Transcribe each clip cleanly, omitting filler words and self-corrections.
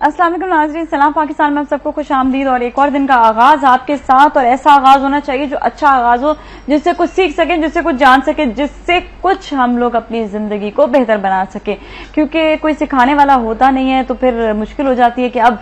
अस्सलाम वालेकुम नाज़रीन, सलाम पाकिस्तान में आप सबको खुशामदीद। और एक और दिन का आगाज आपके साथ, और ऐसा आगाज होना चाहिए जो अच्छा आगाज हो, जिससे कुछ सीख सकें, जिससे कुछ जान सके, जिससे कुछ हम लोग अपनी जिंदगी को बेहतर बना सके। क्योंकि कोई सिखाने वाला होता नहीं है तो फिर मुश्किल हो जाती है कि अब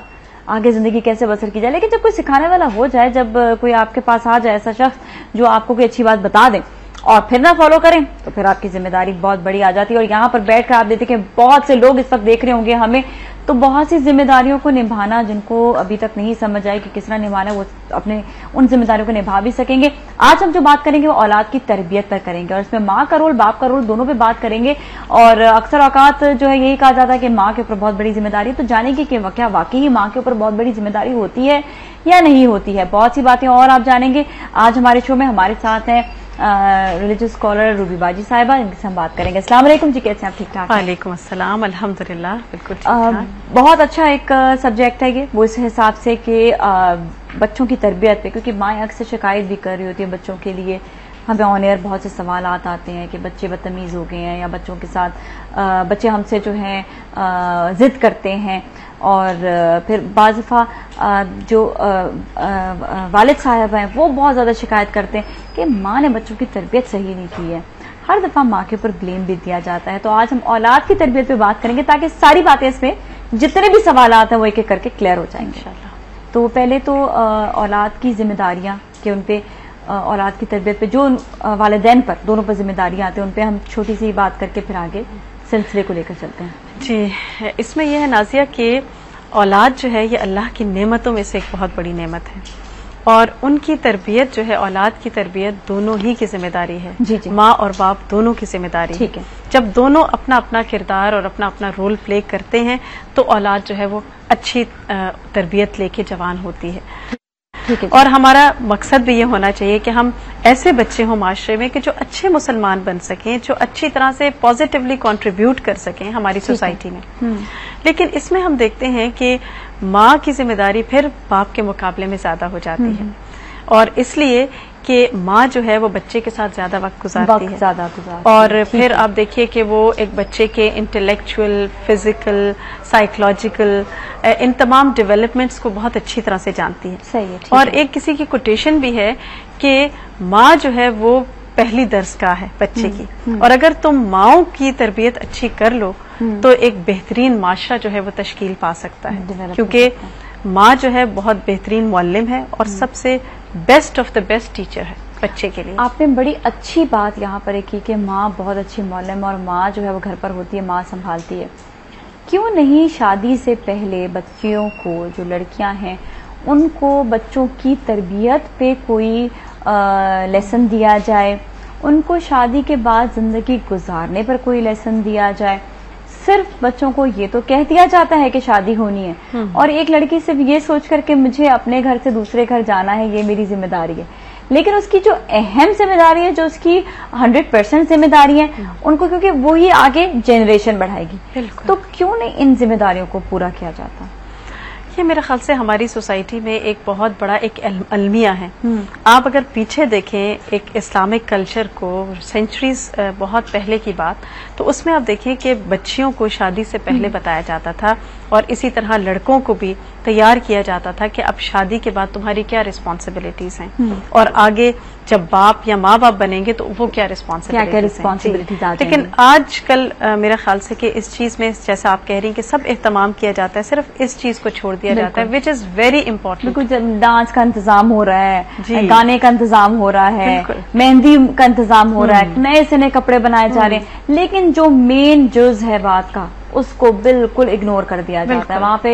आगे जिंदगी कैसे बसर की जाए। लेकिन जब कोई सिखाने वाला हो जाए, जब कोई आपके पास आ जाए ऐसा शख्स जो आपको कोई अच्छी बात बता दे और फिर ना फॉलो करें, तो फिर आपकी जिम्मेदारी बहुत बड़ी आ जाती है। और यहाँ पर बैठकर आप देखते हैं बहुत से लोग इस वक्त देख रहे होंगे हमें, तो बहुत सी जिम्मेदारियों को निभाना जिनको अभी तक नहीं समझ आई कि किस तरह निभाना, वो अपने उन जिम्मेदारियों को निभा भी सकेंगे। आज हम जो बात करेंगे वो औलाद की तरबियत पर करेंगे, और इसमें माँ का रोल, बाप का रोल, दोनों पे बात करेंगे। और अक्सर औकात जो है यही कहा जाता है कि माँ के ऊपर बहुत बड़ी जिम्मेदारी है, तो जानेंगे कि क्या वाकई ही माँ के ऊपर बहुत बड़ी जिम्मेदारी होती है या नहीं होती है। बहुत सी बातें और आप जानेंगे। आज हमारे शो में हमारे साथ हैं रिलीजियस स्कॉलर रूबी बाजी साहिबा, इनसे हम बात करेंगे। अस्सलाम वालेकुम जी, कैसे हैं आप? ठीक ठाक? वालेकुम अस्सलाम, अल्हम्दुलिल्लाह बिल्कुल ठीक ठाक। बहुत अच्छा एक सब्जेक्ट है ये, वो इस हिसाब से कि बच्चों की तरबियत पे, क्योंकि माएँ अक्सर शिकायत भी कर रही होती है बच्चों के लिए। हमें ऑन एयर बहुत से सवाल आते हैं कि बच्चे बदतमीज हो गए हैं, या बच्चों के साथ बच्चे हमसे जो हैं जिद करते हैं। और फिर बाज़ दफ़ा जो वालिद साहब हैं वो बहुत ज़्यादा शिकायत करते हैं कि माँ ने बच्चों की तरबियत सही नहीं की है। हर दफ़ा माँ के ऊपर ब्लेम भी दिया जाता है। तो आज हम औलाद की तरबियत पे बात करेंगे, ताकि सारी बातें इसमें जितने भी सवाल हैं वो एक एक करके क्लियर हो जाएंगे इंशाल्लाह। तो पहले तो औलाद की जिम्मेदारियाँ कि उन पे औलाद की तरबियत पे जो वालिदैन पर, दोनों पर जिम्मेदारियाँ आती हैं, उन पे हम छोटी सी बात करके फिर आगे सिलसिले को लेकर चलते हैं। जी, इसमें यह है नाजिया कि औलाद जो है ये अल्लाह की नेमतों में से एक बहुत बड़ी नेमत है, और उनकी तरबियत जो है, औलाद की तरबियत दोनों ही की जिम्मेदारी है। जी जी। माँ और बाप दोनों की जिम्मेदारी ठीक है। जब दोनों अपना अपना किरदार और अपना अपना रोल प्ले करते हैं तो औलाद जो है वो अच्छी तरबियत लेके जवान होती है। और हमारा मकसद भी ये होना चाहिए कि हम ऐसे बच्चे हों माशरे में कि जो अच्छे मुसलमान बन सकें, जो अच्छी तरह से पॉजिटिवली कंट्रीब्यूट कर सकें हमारी सोसाइटी में। लेकिन इसमें हम देखते हैं कि माँ की जिम्मेदारी फिर बाप के मुकाबले में ज्यादा हो जाती है, और इसलिए कि माँ जो है वो बच्चे के साथ ज्यादा वक्त गुजारती है। और फिर आप देखिए कि वो एक बच्चे के इंटेलेक्चुअल, फिजिकल, साइकोलॉजिकल इन तमाम डेवलपमेंट्स को बहुत अच्छी तरह से जानती है। सही है। और एक किसी की कोटेशन भी है कि माँ जो है वो पहली दरसगाह है बच्चे की, और अगर तुम माओं की तरबियत अच्छी कर लो तो एक बेहतरीन माशरा जो है वो तश्कील पा सकता है, क्योंकि माँ जो है बहुत बेहतरीन मुअल्लिम है और सबसे best of the best teacher है बच्चे के लिए। आपने बड़ी अच्छी बात यहाँ पर की कि माँ बहुत अच्छी मुअल्लिम, और माँ जो है वो घर पर होती है, माँ संभालती है। क्यों नहीं शादी से पहले बच्चियों को, जो लड़कियां हैं, उनको बच्चों की तरबियत पे कोई लेसन दिया जाए, उनको शादी के बाद जिंदगी गुजारने पर कोई लेसन दिया जाए। सिर्फ बच्चों को ये तो कह दिया जाता है कि शादी होनी है, और एक लड़की सिर्फ ये सोच करके मुझे अपने घर से दूसरे घर जाना है, ये मेरी जिम्मेदारी है। लेकिन उसकी जो अहम जिम्मेदारी है, जो उसकी 100% जिम्मेदारी है, उनको, क्योंकि वो ही आगे जनरेशन बढ़ाएगी, तो क्यों नहीं इन जिम्मेदारियों को पूरा किया जाता? ये मेरे ख्याल से हमारी सोसाइटी में एक बहुत बड़ा एक अलमिया है। आप अगर पीछे देखें एक इस्लामिक कल्चर को, सेंचुरीज बहुत पहले की बात, तो उसमें आप देखें कि बच्चियों को शादी से पहले बताया जाता था, और इसी तरह लड़कों को भी तैयार किया जाता था कि अब शादी के बाद तुम्हारी क्या रिस्पॉन्सिबिलिटीज हैं, और आगे जब बाप या माँ बाप बनेंगे तो वो क्या रिस्पॉन्सिबिलिटीज हैं। लेकिन आजकल मेरा ख्याल से कि इस चीज में, जैसा आप कह रही हैं कि सब एहतमाम किया जाता है, सिर्फ इस चीज को छोड़ दिया जाता है, विच इज वेरी इंपॉर्टेंट। बिल्कुल, डांस का इंतजाम हो रहा है, गाने का इंतजाम हो रहा है, मेहंदी का इंतजाम हो रहा है, नए से नए कपड़े बनाए जा रहे हैं, लेकिन जो मेन जुज है बात का, उसको बिल्कुल इग्नोर कर दिया जाता है। वहां पे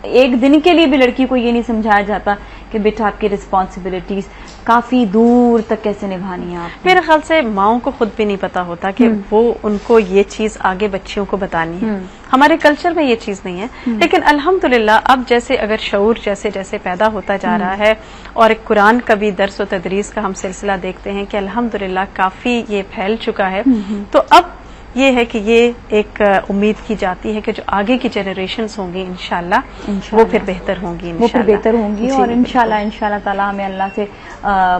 एक दिन के लिए भी लड़की को ये नहीं समझाया जाता कि बेटा आपकी रिस्पॉन्सिबिलिटीज काफी दूर तक कैसे निभानी है। मेरे ख्याल से माओं को खुद भी नहीं पता होता कि वो उनको ये चीज आगे बच्चियों को बतानी है। हमारे कल्चर में ये चीज नहीं है, लेकिन अल्हम्दुलिल्लाह अब जैसे अगर शऊर जैसे जैसे पैदा होता जा रहा है, और एक कुरान का भी दर्स व तदरीस का हम सिलसिला देखते हैं कि अल्हम्दुलिल्लाह काफी ये फैल चुका है, तो अब ये है कि ये एक उम्मीद की जाती है कि जो आगे की जनरेशंस होंगी इंशाल्लाह वो फिर बेहतर होंगी, वो फिर बेहतर होंगी। और इंशाल्लाह ताला हमें अल्लाह से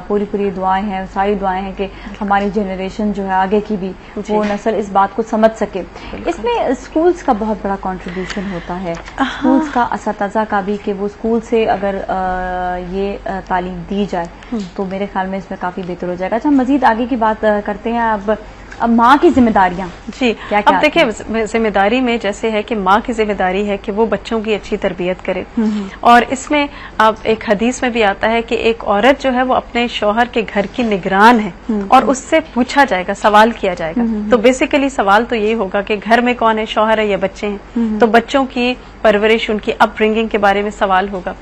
पूरी पूरी दुआएं हैं, सारी दुआएं हैं कि हमारी जनरेशन जो है आगे की भी वो नस्ल इस बात को समझ सके। इसमें स्कूल्स का बहुत बड़ा कंट्रीब्यूशन होता है, स्कूल्स का, असतज़ा का भी, कि वो स्कूल से अगर ये तालीम दी जाए तो मेरे ख्याल में इसमें काफी बेहतर हो जाएगा। अच्छा, मजीद आगे की बात करते हैं। अब माँ की जिम्मेदारियां जी, क्या अब देखिए जिम्मेदारी में जैसे है कि माँ की जिम्मेदारी है कि वो बच्चों की अच्छी तरबियत करे। और इसमें अब एक हदीस में भी आता है कि एक औरत जो है वो अपने शौहर के घर की निगरान है और उससे पूछा जाएगा, सवाल किया जाएगा। तो बेसिकली सवाल तो यही होगा कि घर में कौन है, शौहर है या बच्चे हैं। तो बच्चों की परवरिश, उनकी अपब्रिंगिंग के बारे में सवाल होगा।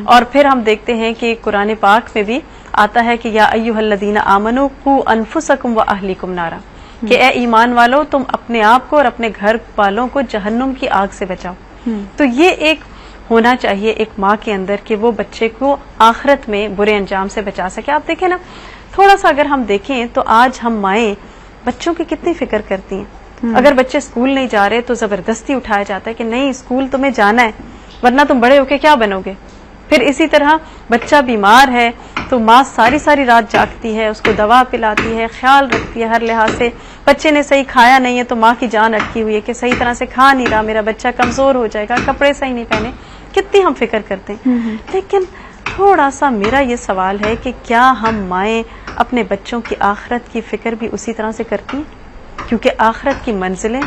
और फिर हम देखते हैं कि कुरान पाक में भी आता है कि या अय्युहल्लज़ीना आमनू कू अनफुसकुम व अहलीकुम नारा, कि ए ईमान वालों तुम अपने आप को और अपने घर वालों को जहन्नुम की आग से बचाओ। तो ये एक होना चाहिए एक माँ के अंदर कि वो बच्चे को आखिरत में बुरे अंजाम से बचा सके। आप देखें ना, थोड़ा सा अगर हम देखें तो आज हम माएँ बच्चों की कितनी फिक्र करती हैं। अगर बच्चे स्कूल नहीं जा रहे तो जबरदस्ती उठाया जाता है कि नहीं स्कूल तुम्हें जाना है, वरना तुम बड़े होके क्या बनोगे। फिर इसी तरह बच्चा बीमार है तो माँ सारी सारी रात जागती है, उसको दवा पिलाती है, ख्याल रखती है हर लिहाज से। बच्चे ने सही खाया नहीं है तो माँ की जान अटकी हुई है कि सही तरह से खा नहीं रहा, मेरा बच्चा कमजोर हो जाएगा, कपड़े सही नहीं पहने, कितनी हम फिक्र करते हैं। लेकिन थोड़ा सा मेरा ये सवाल है कि क्या हम माएँ अपने बच्चों की आखिरत की फिक्र भी उसी तरह से करती हैं? क्योंकि आखिरत की मंजिलें,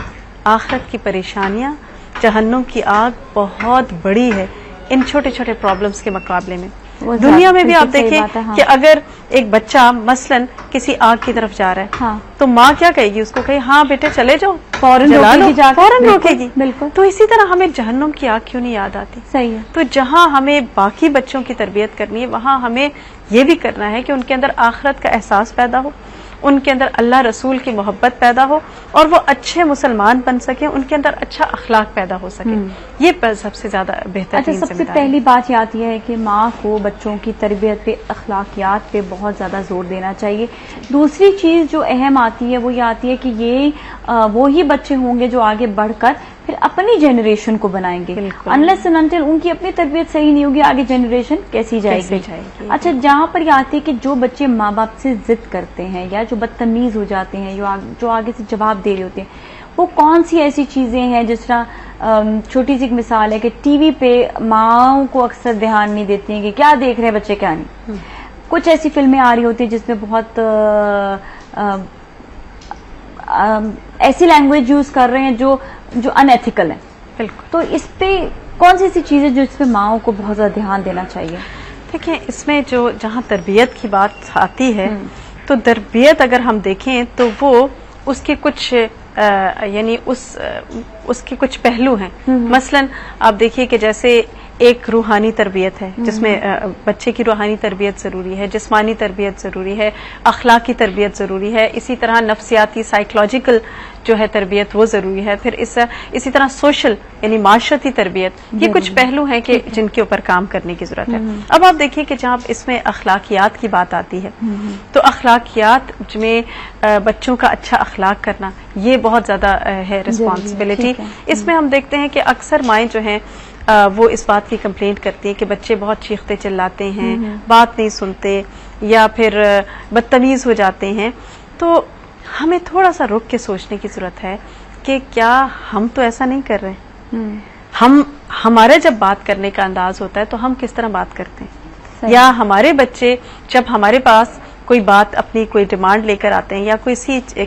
आखिरत की परेशानियां, जहन्नुम की आग बहुत बड़ी है इन छोटे छोटे प्रॉब्लम्स के मुकाबले में। दुनिया में भी आप देखिए कि अगर एक बच्चा मसलन किसी आग की तरफ जा रहा है तो माँ क्या कहेगी, उसको कहे हाँ बेटे चले जाओ, फौरन रोकेगी। बिल्कुल। तो इसी तरह हमें जहन्नुम की आग क्यों नहीं याद आती? सही है। तो जहाँ हमें बाकी बच्चों की तरबियत करनी है वहाँ हमें ये भी करना है कि उनके अंदर आखिरत का एहसास पैदा हो, उनके अंदर अल्लाह रसूल की मोहब्बत पैदा हो और वो अच्छे मुसलमान बन सके, उनके अंदर अच्छा अखलाक पैदा हो सके। ये सबसे ज्यादा बेहतर। अच्छा, सबसे पहली बात ये आती है कि माँ को बच्चों की तरबियत पे, अखलाकियात पे बहुत ज्यादा जोर देना चाहिए। दूसरी चीज जो अहम आती है वो ये आती है कि ये वो ही बच्चे होंगे जो आगे बढ़कर फिर अपनी जनरेशन को बनाएंगे। अनलेस एंड अनटिल उनकी अपनी तरबियत सही नहीं होगी, आगे जनरेशन कैसी जाएगी? अच्छा, जहाँ पर ये आती है कि जो बच्चे माँ बाप से जिद करते हैं या जो बदतमीज हो जाते हैं, जो आगे से जवाब दे रहे होते हैं, वो कौन सी ऐसी चीजें हैं? जिस तरह छोटी सी एक मिसाल है कि टीवी पे माँओं को अक्सर ध्यान नहीं देती हैं कि क्या देख रहे हैं बच्चे क्या नहीं। कुछ ऐसी फिल्में आ रही होती है जिसमें बहुत ऐसी लैंग्वेज यूज कर रहे हैं जो अनएथिकल है। बिल्कुल। तो इस पे कौन सी ऐसी चीजें जो इस पे माँओं को बहुत ज्यादा ध्यान देना चाहिए? देखिए, इसमें जो जहाँ तरबियत की बात आती है तो तरबियत अगर हम देखें तो वो उसके कुछ यानी उसके कुछ पहलू हैं। मसलन आप देखिए कि जैसे एक रूहानी तरबियत है जिसमें बच्चे की रूहानी तरबियत जरूरी है, जिस्मानी तरबियत जरूरी है, अखलाकी तरबियत जरूरी है, इसी तरह नफ्सियाती साइकोलॉजिकल जो है तरबियत वो जरूरी है, फिर इसी तरह सोशल यानी माशरती तरबियत, ये कुछ पहलू हैं कि जिनके ऊपर काम करने की जरूरत है। अब आप देखिए कि जहाँ इसमें अखलाकियात की बात आती है तो अखलाकियात में बच्चों का अच्छा अखलाक करना ये बहुत ज्यादा है रिस्पॉन्सिबिलिटी। इसमें हम देखते हैं कि अक्सर माएँ जो हैं वो इस बात की कंप्लेंट करती हैं कि बच्चे बहुत चीखते चिल्लाते हैं, बात नहीं सुनते या फिर बदतमीज हो जाते हैं। तो हमें थोड़ा सा रुक के सोचने की जरूरत है कि क्या हम तो ऐसा नहीं कर रहे। हमारा जब बात करने का अंदाज होता है तो हम किस तरह बात करते हैं, या हमारे बच्चे जब हमारे पास कोई बात, अपनी कोई डिमांड लेकर आते हैं या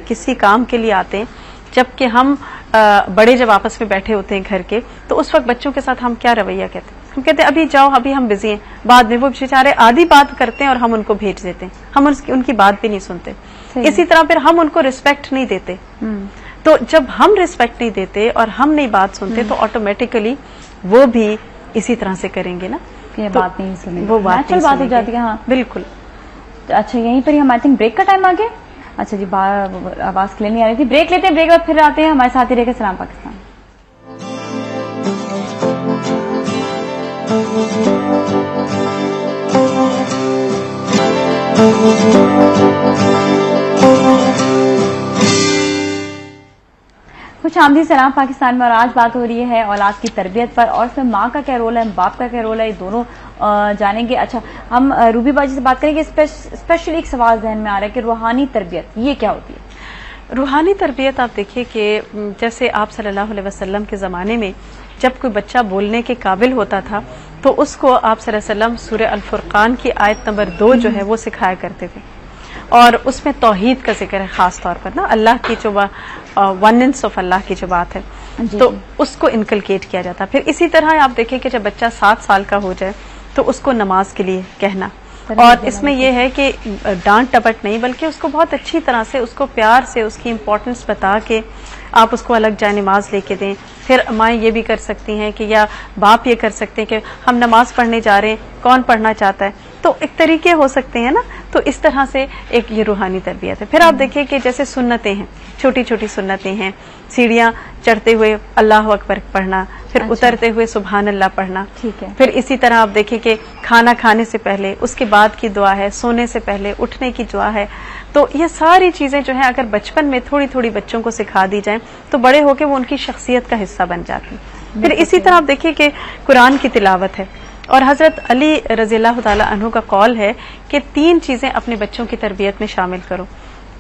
किसी काम के लिए आते हैं, जबकि हम बड़े जब आपस में बैठे होते हैं घर के, तो उस वक्त बच्चों के साथ हम क्या रवैया कहते हैं? हम कहते हैं अभी जाओ, अभी हम बिजी हैं। बाद में वो बेचारे आधी बात करते हैं और हम उनको भेज देते हैं, हम उनकी बात भी नहीं सुनते। इसी तरह फिर हम उनको रिस्पेक्ट नहीं देते। तो जब हम रिस्पेक्ट नहीं देते और हम नहीं बात सुनते तो ऑटोमेटिकली वो भी इसी तरह से करेंगे ना, तो बात नहीं सुनेंगे, वो बात हो जाती है। हाँ बिल्कुल। अच्छा, यहीं पर हम आई थिंक ब्रेक का टाइम आ गया। अच्छा जी, आवाज क्लियर नहीं आ रही थी। ब्रेक लेते हैं, ब्रेक बाद फिर आते हैं। हमारे साथ ही रहेगा सलाम पाकिस्तान। खुशामदीद सलाम पाकिस्तान में। और आज बात हो रही है औलाद की तरबियत पर, और उसमें माँ का क्या रोल है, बाप का क्या रोल है, ये दोनों जानेंगे। अच्छा, हम रूबी बाजी से बात करेंगे। स्पेशली एक सवाल जहन में आ रहा है कि रूहानी तरबियत ये क्या होती है? रूहानी तरबियत आप देखिए कि जैसे आप सल्लल्लाहु अलैहि वसल्लम के ज़माने में जब कोई बच्चा बोलने के काबिल होता था तो उसको आप सल्लल्लाहु अलैहि वसल्लम सूरह अल फुरकान की आयत नंबर 2 जो है वो सिखाया करते थे, और उसमें तौहीद का जिक्र है, खास तौर पर ना अल्लाह की जो वननेस ऑफ अल्लाह की जो बात है तो उसको इनकलकेट किया जाता। फिर इसी तरह आप देखें कि जब बच्चा 7 साल का हो जाए तो उसको नमाज के लिए कहना, और इसमें यह है कि डांट टपट नहीं बल्कि उसको बहुत अच्छी तरह से उसको प्यार से उसकी इम्पोर्टेंस बता के आप उसको अलग जाए नमाज लेके दें। फिर माएँ ये भी कर सकती हैं कि या बाप ये कर सकते हैं कि हम नमाज पढ़ने जा रहे हैं, कौन पढ़ना चाहता है, तो एक तरीके हो सकते हैं ना। तो इस तरह से एक ये रूहानी तरबियत है। फिर आप देखिए कि जैसे सुन्नतें हैं, छोटी छोटी सुन्नतें हैं, सीढ़ियां चढ़ते हुए अल्लाह अकबर पढ़ना, फिर उतरते हुए सुभान अल्लाह पढ़ना। ठीक है। फिर इसी तरह आप देखिए कि खाना खाने से पहले, उसके बाद की दुआ है, सोने से पहले, उठने की दुआ है। तो ये सारी चीजें जो है अगर बचपन में थोड़ी थोड़ी बच्चों को सिखा दी जाए तो बड़े होकर वो उनकी शख्सियत का हिस्सा बन जाती है। फिर इसी तरह आप देखिए कि कुरान की तिलावत है, और हजरत अली रज़ियल्लाहु ताला अन्हु का कौल है कि 3 चीजें अपने बच्चों की तरबियत में शामिल करो।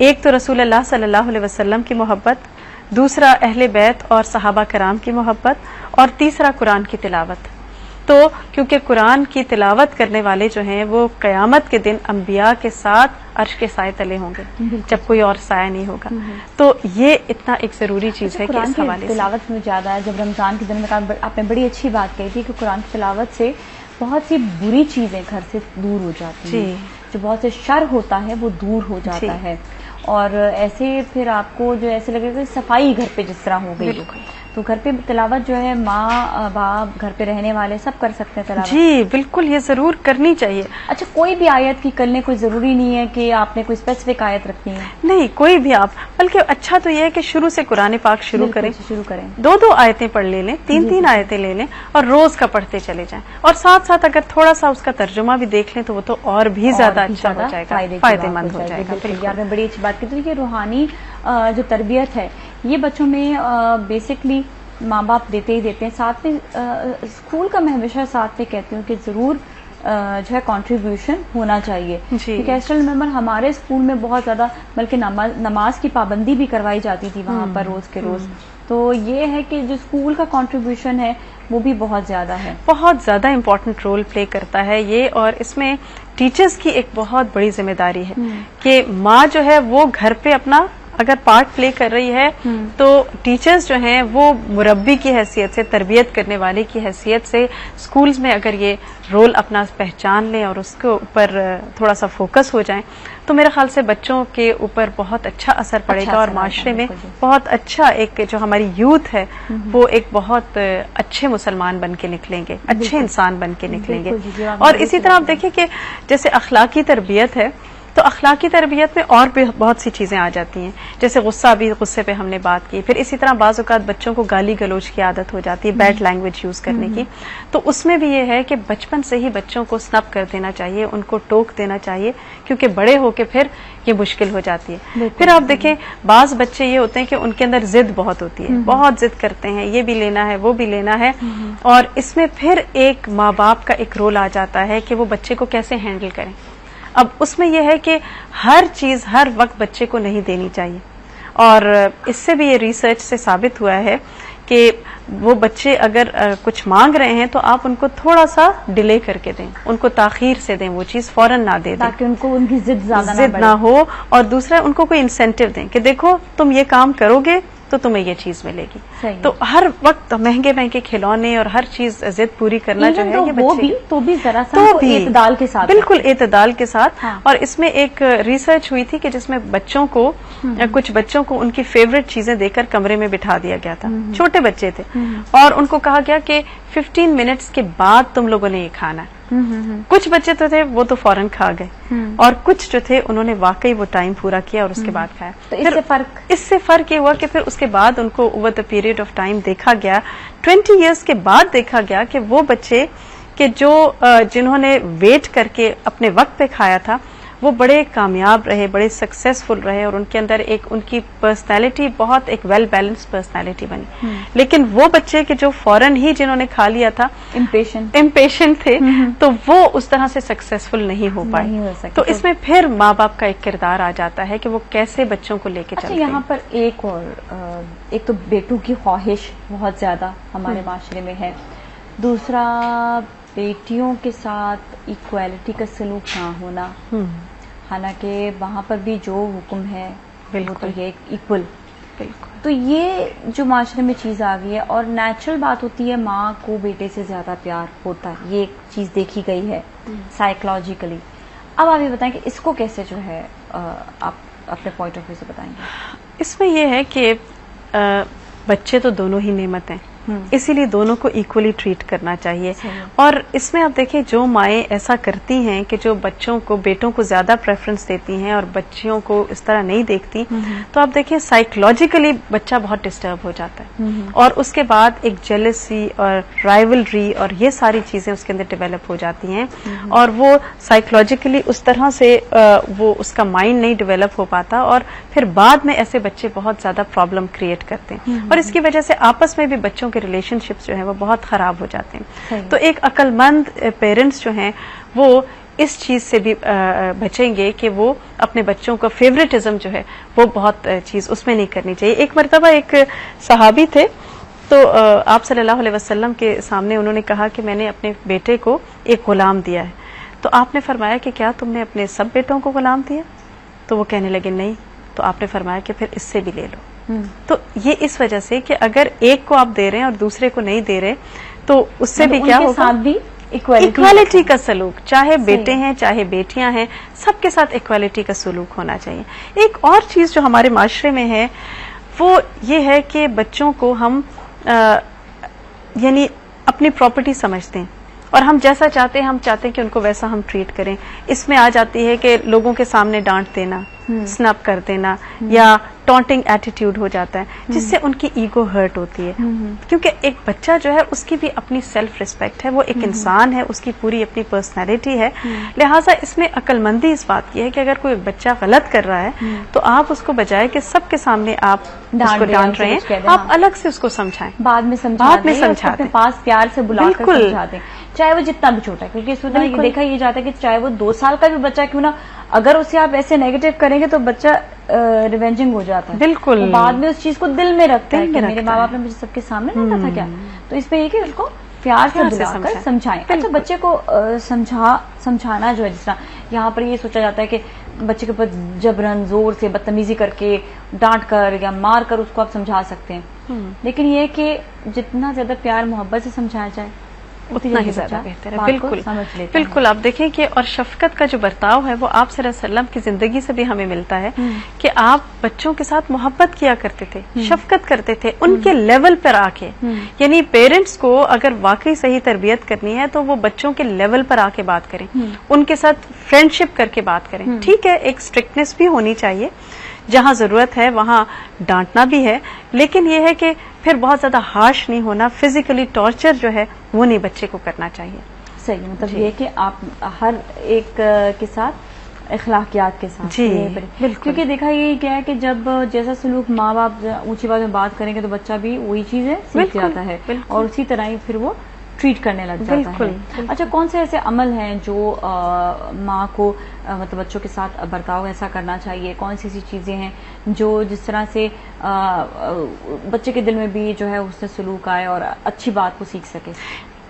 एक तो रसूलुल्लाह सल्लल्लाहु अलैहि वसल्लम की मोहब्बत, दूसरा अहले बैत और सहाबा कराम की मोहब्बत, और तीसरा कुरान की तिलावत। तो क्योंकि कुरान की तिलावत करने वाले जो हैं वो क़यामत के दिन अंबिया के साथ अर्श के साए तले होंगे जब कोई और साया नहीं होगा। तो ये इतना एक जरूरी चीज है कि इस हवाले से तिलावत में ज्यादा है। जब रमजान के दिन में आपने बड़ी अच्छी बात कही थी कि कुरान की तिलावत से बहुत सी बुरी चीजें घर से दूर हो जाती हैं, जो बहुत से शर होता है वो दूर हो जाता है, और ऐसे फिर आपको जो ऐसे लगेगा सफाई घर पे जिस तरह हो गई। तो घर पे तिलावत जो है माँ बाप घर पे रहने वाले सब कर सकते हैं तिलावत। जी बिल्कुल, ये जरूर करनी चाहिए। अच्छा, कोई भी आयत की करने कोई जरूरी नहीं है कि आपने कोई स्पेसिफिक आयत रखनी है? नहीं, कोई भी आप, बल्कि अच्छा तो ये है कि शुरू से कुरान पाक शुरू करें, 2-2 आयतें पढ़ ले, 3-3 आयतें ले लें और रोज का पढ़ते चले जाएं, और साथ साथ अगर थोड़ा सा उसका तर्जुमा भी देख लें तो वो तो और भी ज्यादा अच्छा हो जाएगा, फायदेमंद हो जाएगा। आपने बड़ी अच्छी बात की थी कि रूहानी जो तरबियत है ये बच्चों में बेसिकली माँ बाप देते ही देते हैं। साथ में स्कूल का मैं हमेशा साथ में कहती हूँ कि जरूर जो है कंट्रीब्यूशन होना चाहिए। कैस्ट्रल मेंबर हमारे स्कूल में बहुत ज्यादा, बल्कि नमाज की पाबंदी भी करवाई जाती थी वहां पर रोज के रोज। तो ये है कि जो स्कूल का कंट्रीब्यूशन है वो भी बहुत ज्यादा है, बहुत ज्यादा इम्पोर्टेंट रोल प्ले करता है ये। और इसमें टीचर्स की एक बहुत बड़ी जिम्मेदारी है कि माँ जो है वो घर पे अपना अगर पार्ट प्ले कर रही है तो टीचर्स जो हैं वो मुरब्बी की हैसियत से, तरबियत करने वाले की हैसियत से स्कूल्स में अगर ये रोल अपना पहचान लें और उसके ऊपर थोड़ा सा फोकस हो जाए तो मेरे ख्याल से बच्चों के ऊपर बहुत अच्छा असर पड़ेगा, और माशरे में बहुत अच्छा एक जो हमारी यूथ है वो एक बहुत अच्छे मुसलमान बन के निकलेंगे, अच्छे इंसान बन के निकलेंगे। और इसी तरह आप देखिए कि जैसे अखलाकी तरबियत है तो अखलाकी तरबियत में और भी बहुत सी चीजें आ जाती हैं, जैसे गुस्सा भी, गुस्से पे हमने बात की। फिर इसी तरह बाज़ औक़ात बच्चों को गाली गलौज की आदत हो जाती है, बैड लैंग्वेज यूज करने की, तो उसमें भी ये है कि बचपन से ही बच्चों को स्नब कर देना चाहिए, उनको टोक देना चाहिए, क्योंकि बड़े होके फिर ये मुश्किल हो जाती है। फिर आप देखें बाज़ बच्चे ये होते हैं कि उनके अंदर जिद बहुत होती है, बहुत जिद करते हैं, ये भी लेना है वो भी लेना है, और इसमें फिर एक माँ बाप का एक रोल आ जाता है कि वो बच्चे को कैसे हैंडल करें। अब उसमें यह है कि हर चीज हर वक्त बच्चे को नहीं देनी चाहिए, और इससे भी ये रिसर्च से साबित हुआ है कि वो बच्चे अगर कुछ मांग रहे हैं तो आप उनको थोड़ा सा डिले करके दें, उनको ताखीर से दें, वो चीज फौरन ना दे दें ताकि उनको उनकी जिद ना हो। और दूसरा उनको कोई इंसेंटिव दें कि देखो तुम ये काम करोगे तो तुम्हें ये चीज मिलेगी। तो हर वक्त महंगे महंगे खिलौने और हर चीज जिद पूरी करना जो है ये बच्चे तो भी जरा सा एतदाल के साथ, बिल्कुल एतदाल के साथ। और इसमें एक रिसर्च हुई थी कि जिसमें बच्चों को कुछ बच्चों को उनकी फेवरेट चीजें देकर कमरे में बिठा दिया गया था, छोटे बच्चे थे, और उनको कहा गया कि 15 मिनट्स के बाद तुम लोगों ने ये खाना है। कुछ बच्चे तो थे वो तो फौरन खा गए, और कुछ जो थे उन्होंने वाकई वो टाइम पूरा किया और उसके बाद खाया। तो इससे फर्क ये हुआ कि फिर उसके बाद उनको over the period of time देखा गया, 20 इयर्स के बाद देखा गया कि वो बच्चे के जो जिन्होंने वेट करके अपने वक्त पे खाया था वो बड़े कामयाब रहे, बड़े सक्सेसफुल रहे और उनके अंदर एक उनकी पर्सनैलिटी बहुत एक वेल बैलेंस्ड पर्सनैलिटी बनी। लेकिन वो बच्चे के जो फौरन ही जिन्होंने खा लिया था, इम्पेशेंट थे, तो वो उस तरह से सक्सेसफुल नहीं हो पाए। तो इसमें फिर माँ बाप का एक किरदार आ जाता है कि वो कैसे बच्चों को लेके चलते हैं। यहाँ पर एक तो बेटों की ख्वाहिश बहुत ज्यादा हमारे माशरे में है, दूसरा बेटियों के साथ इक्वालिटी का सलूक ना होना। हालांकि वहां पर भी जो हुक्म है वो तो ये इक्वल। तो ये जो माशरे में चीज आ गई है और नेचुरल बात होती है, माँ को बेटे से ज्यादा प्यार होता है, ये एक चीज देखी गई है साइकोलॉजिकली। अब आप ये बताएं कि इसको कैसे जो है आप अपने पॉइंट ऑफ व्यू से बताएंगे। इसमें यह है कि बच्चे तो दोनों ही नेमत हैं, इसीलिए दोनों को इक्वली ट्रीट करना चाहिए। और इसमें आप देखिए जो माएँ ऐसा करती हैं कि जो बच्चों को, बेटों को ज्यादा प्रेफरेंस देती हैं और बच्चियों को इस तरह नहीं देखती, तो आप देखिए साइकोलॉजिकली बच्चा बहुत डिस्टर्ब हो जाता है और उसके बाद एक जेलसी और राइवलरी और ये सारी चीजें उसके अंदर डेवलप हो जाती हैं और वो साइकोलॉजिकली उस तरह से वो उसका माइंड नहीं डेवलप हो पाता और फिर बाद में ऐसे बच्चे बहुत ज्यादा प्रॉब्लम क्रिएट करते हैं और इसकी वजह से आपस में भी बच्चों के रिलेशनशिप्स जो है वो बहुत खराब हो जाते हैं। तो एक अक्लमंद पेरेंट्स जो हैं वो इस चीज से भी बचेंगे कि वो अपने बच्चों का फेवरेटिज्म जो है वो बहुत चीज उसमें नहीं करनी चाहिए। एक मरतबा एक सहाबी थे, तो आप सल्लल्लाहु अलैहि वसल्लम के सामने उन्होंने कहा कि मैंने अपने बेटे को एक गुलाम दिया है। तो आपने फरमाया कि क्या तुमने अपने सब बेटों को गुलाम दिया? तो वो कहने लगे नहीं। तो आपने फरमाया कि फिर इससे भी ले लो। तो ये इस वजह से कि अगर एक को आप दे रहे हैं और दूसरे को नहीं दे रहे, तो उससे भी क्या होगा, साथ भी इक्वालिटी का सलूक, चाहे बेटे हैं चाहे बेटियां हैं, सबके साथ इक्वालिटी का सलूक होना चाहिए। एक और चीज जो हमारे माशरे में है वो ये है कि बच्चों को हम यानी अपनी प्रॉपर्टी समझते हैं और हम जैसा चाहते हैं, हम चाहते हैं कि उनको वैसा हम ट्रीट करें। इसमें आ जाती है कि लोगों के सामने डांट देना, स्नैप कर देना या टॉन्टिंग एटीट्यूड हो जाता है, जिससे उनकी ईगो हर्ट होती है। क्योंकि एक बच्चा जो है उसकी भी अपनी सेल्फ रिस्पेक्ट है, वो एक इंसान है, उसकी पूरी अपनी पर्सनैलिटी है। लिहाजा इसमें अक्लमंदी इस बात की है कि अगर कोई बच्चा गलत कर रहा है तो आप उसको बजाय कि सबके सामने आप उसको डांट रहे हैं, आप अलग से उसको समझाएं, बाद में समझा दें, पास प्यार से बुलाकर समझा दें, चाहे वो जितना भी छोटा है। क्योंकि इस वजह ये देखा ये जाता है कि चाहे वो 2 साल का भी बच्चा क्यों ना, अगर उसे आप ऐसे नेगेटिव करेंगे तो बच्चा रिवेंजिंग हो जाता है। बिल्कुल, तो बाद में उस चीज को दिल में रखता है कि मेरे माँ बाप ने मुझे सबके सामने नहीं कहा था क्या। तो इसमें ये कि उसको प्यार से बुलाकर समझाएं। अच्छा, बच्चे को समझाना जो है, जिस तरह यहाँ पर ये सोचा जाता है कि बच्चे के ऊपर जबरन जोर से बदतमीजी करके डांट कर या मार कर उसको आप समझा सकते हैं, लेकिन ये कि जितना ज्यादा प्यार मोहब्बत से समझाया जाए उतना ही ज्यादा बेहतर है। बिल्कुल बिल्कुल। आप देखें कि और शफकत का जो बर्ताव है वो आप सल्लल्लाहु अलैहि वसल्लम की जिंदगी से भी हमें मिलता है कि आप बच्चों के साथ मोहब्बत किया करते थे, शफकत करते थे उनके लेवल पर आके। यानी पेरेंट्स को अगर वाकई सही तरबियत करनी है तो वो बच्चों के लेवल पर आके बात करें, उनके साथ फ्रेंडशिप करके बात करें। ठीक है, एक स्ट्रिक्टनेस भी होनी चाहिए, जहां जरूरत है वहां डांटना भी है, लेकिन यह है कि फिर बहुत ज्यादा हार्श नहीं होना, फिजिकली टॉर्चर जो है वो नहीं बच्चे को करना चाहिए। सही, मतलब ये कि आप हर एक के साथ अखलाकियात के साथ। जी बिल्कुल। क्योंकि देखा ये क्या है कि जब जैसा सलूक माँ बाप ऊंची बात में बात करेंगे तो बच्चा भी वही चीजें सीख जाता है और उसी तरह ही फिर वो ट्रीट करने लग जाता है। अच्छा, कौन से ऐसे अमल हैं जो माँ को मतलब बच्चों के साथ बर्ताव ऐसा करना चाहिए? कौन सी ऐसी चीजें हैं जो जिस तरह से बच्चे के दिल में भी जो है उससे सलूक आए और अच्छी बात को सीख सके?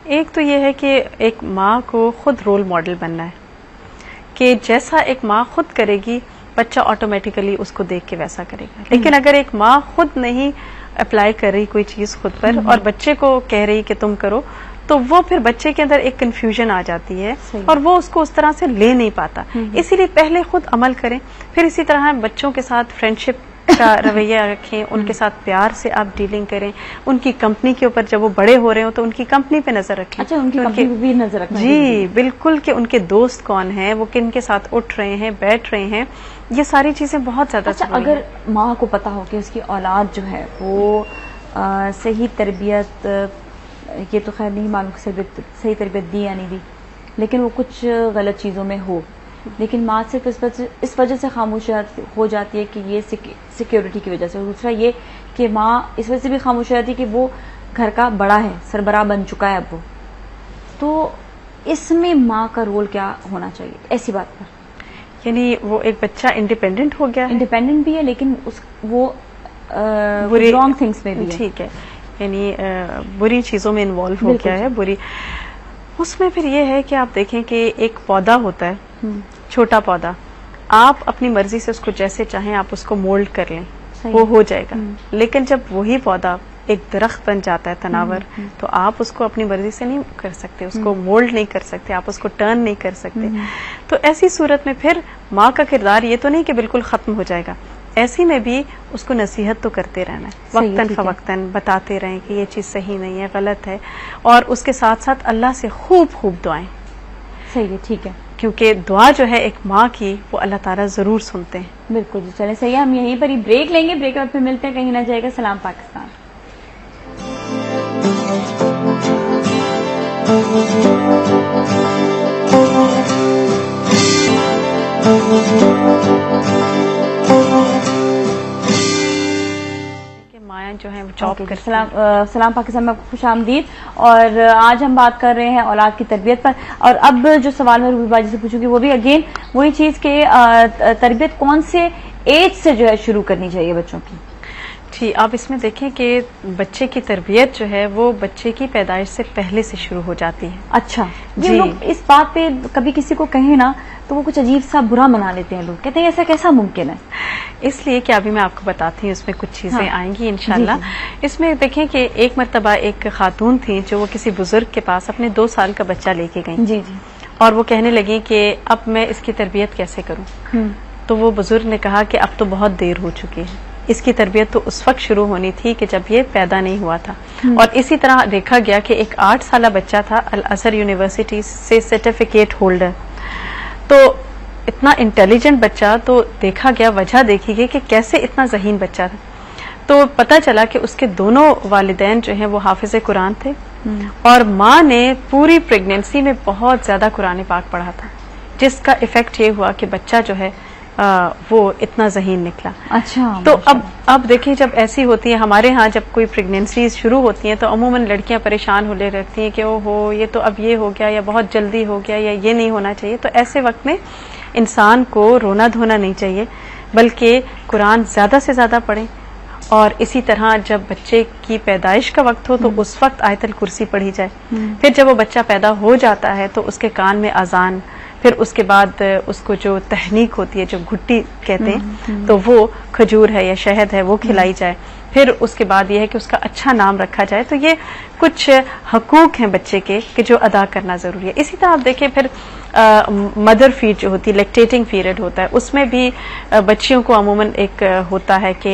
एक तो ये है कि एक माँ को खुद रोल मॉडल बनना है कि जैसा एक माँ खुद करेगी बच्चा ऑटोमेटिकली उसको देख के वैसा करेगा। लेकिन अगर एक माँ खुद नहीं अप्लाई कर रही कोई चीज खुद पर और बच्चे को कह रही कि तुम करो, तो वो फिर बच्चे के अंदर एक कंफ्यूजन आ जाती है और वो उसको उस तरह से ले नहीं पाता। इसीलिए पहले खुद अमल करें, फिर इसी तरह बच्चों के साथ फ्रेंडशिप का रवैया रखें, उनके साथ प्यार से आप डीलिंग करें, उनकी कंपनी के ऊपर जब वो बड़े हो रहे हो तो उनकी कंपनी पे नजर रखें। अच्छा, उनकी कंपनी पे भी नजर रखना। जी बिल्कुल, कि उनके दोस्त कौन हैं, वो किन के साथ उठ रहे हैं, बैठ रहे हैं, ये सारी चीजें बहुत ज्यादा। अच्छा, अगर माँ को पता हो कि उसकी औलाद जो है वो सही तरबियत, ये तो खैर नहीं मालूम सही तरबियत दी या नहीं दी, लेकिन वो कुछ गलत चीजों में हो, लेकिन माँ सिर्फ इस वजह से खामोश हो जाती है कि ये सिक्योरिटी की वजह से, और दूसरा ये कि माँ इस वजह से भी खामोश हो जाती है कि वो घर का बड़ा है, सरबराह बन चुका है अब वो। तो इसमें माँ का रोल क्या होना चाहिए ऐसी बात पर? यानी वो एक बच्चा इंडिपेंडेंट हो गया, इंडिपेंडेंट भी है लेकिन वो बुरी रॉन्ग थिंग्स में भी है। ठीक है, यानी बुरी चीजों में इन्वॉल्व हो गया है, बुरी। उसमें फिर ये है कि आप देखें कि एक पौधा होता है, छोटा पौधा, आप अपनी मर्जी से उसको जैसे चाहें आप उसको मोल्ड कर लें, वो हो जाएगा। लेकिन जब वही पौधा एक दरख्त बन जाता है तनावर, तो आप उसको अपनी मर्जी से नहीं कर सकते, उसको मोल्ड नहीं कर सकते, आप उसको टर्न नहीं कर सकते। तो ऐसी सूरत में फिर माँ का किरदार ये तो नहीं कि बिल्कुल खत्म हो जाएगा, ऐसी में भी उसको नसीहत तो करते रहना है, वक्तन फवक्तन बताते रहें कि ये चीज सही नहीं है, गलत है, और उसके साथ साथ अल्लाह से खूब खूब दुआएं। सही है, ठीक है, क्योंकि दुआ जो है एक माँ की वो अल्लाह ताला जरूर सुनते हैं। बिल्कुल जी, चले सही है, हम यहीं पर ही ब्रेक लेंगे, ब्रेक के बाद फिर मिलते हैं, कहीं ना जाएगा। सलाम पाकिस्तान। माया जो है वो जॉब कर सलाम पाकिस्तान में आपको खुश आमदीद। और आज हम बात कर रहे हैं औलाद की तरबियत पर। और अब जो सवाल मैं रूबी बाजी से पूछूंगी वो भी अगेन वही चीज के तरबियत कौन से एज से जो है शुरू करनी चाहिए बच्चों की? जी, आप इसमें देखें कि बच्चे की तरबियत जो है वो बच्चे की पैदाइश से पहले से शुरू हो जाती है। अच्छा जी, लोग इस बात पे कभी किसी को कहें ना तो वो कुछ अजीब सा बुरा मना लेते हैं, लोग कहते हैं ऐसा कैसा मुमकिन है? इसलिए कि अभी मैं आपको बताती हूँ, इसमें कुछ चीजें आएंगी इंशाल्लाह। इसमें देखें कि एक मर्तबा एक खातून थी जो वो किसी बुजुर्ग के पास अपने 2 साल का बच्चा लेके गई। जी जी। और वो कहने लगी कि अब मैं इसकी तरबियत कैसे करूँ? तो वो बुजुर्ग ने कहा कि अब तो बहुत देर हो चुकी है, इसकी तरबियत तो उस वक्त शुरू होनी थी कि जब ये पैदा नहीं हुआ था। और इसी तरह देखा गया कि एक 8 साला बच्चा था, अल अज़हर यूनिवर्सिटी से सर्टिफिकेट होल्डर, तो इतना इंटेलिजेंट बच्चा, तो देखा गया, वजह देखी गई कि कैसे इतना ज़हीन बच्चा था। तो पता चला कि उसके दोनों वालिदैन जो हैं वो हाफिज़े कुरान थे, और माँ ने पूरी प्रेगनेंसी में बहुत ज्यादा कुरान पाक पढ़ा था, जिसका इफेक्ट ये हुआ कि बच्चा जो है वो इतना ज़हीन निकला। अच्छा, तो अब देखिए, जब ऐसी होती है हमारे यहाँ, जब कोई प्रेगनेंसी शुरू होती है तो अमूमन लड़कियां परेशान होने लगती हैं कि ओहो ये तो अब ये हो गया, या बहुत जल्दी हो गया, या ये नहीं होना चाहिए। तो ऐसे वक्त में इंसान को रोना धोना नहीं चाहिए, बल्कि कुरान ज्यादा से ज्यादा पढ़ें। और इसी तरह जब बच्चे की पैदाइश का वक्त हो तो उस वक्त आयतल कुर्सी पढ़ी जाए। फिर जब वो बच्चा पैदा हो जाता है तो उसके कान में अजान, फिर उसके बाद उसको जो तहनीक होती है, जो घुट्टी कहते हैं, तो वो खजूर है या शहद है वो खिलाई जाए। फिर उसके बाद ये है कि उसका अच्छा नाम रखा जाए। तो ये कुछ हकूक हैं बच्चे के कि जो अदा करना जरूरी है। इसी तरह आप देखें फिर मदर फीड जो होती है, लैक्टेटिंग पीरियड होता है, उसमें भी बच्चियों को अमूमन एक होता है कि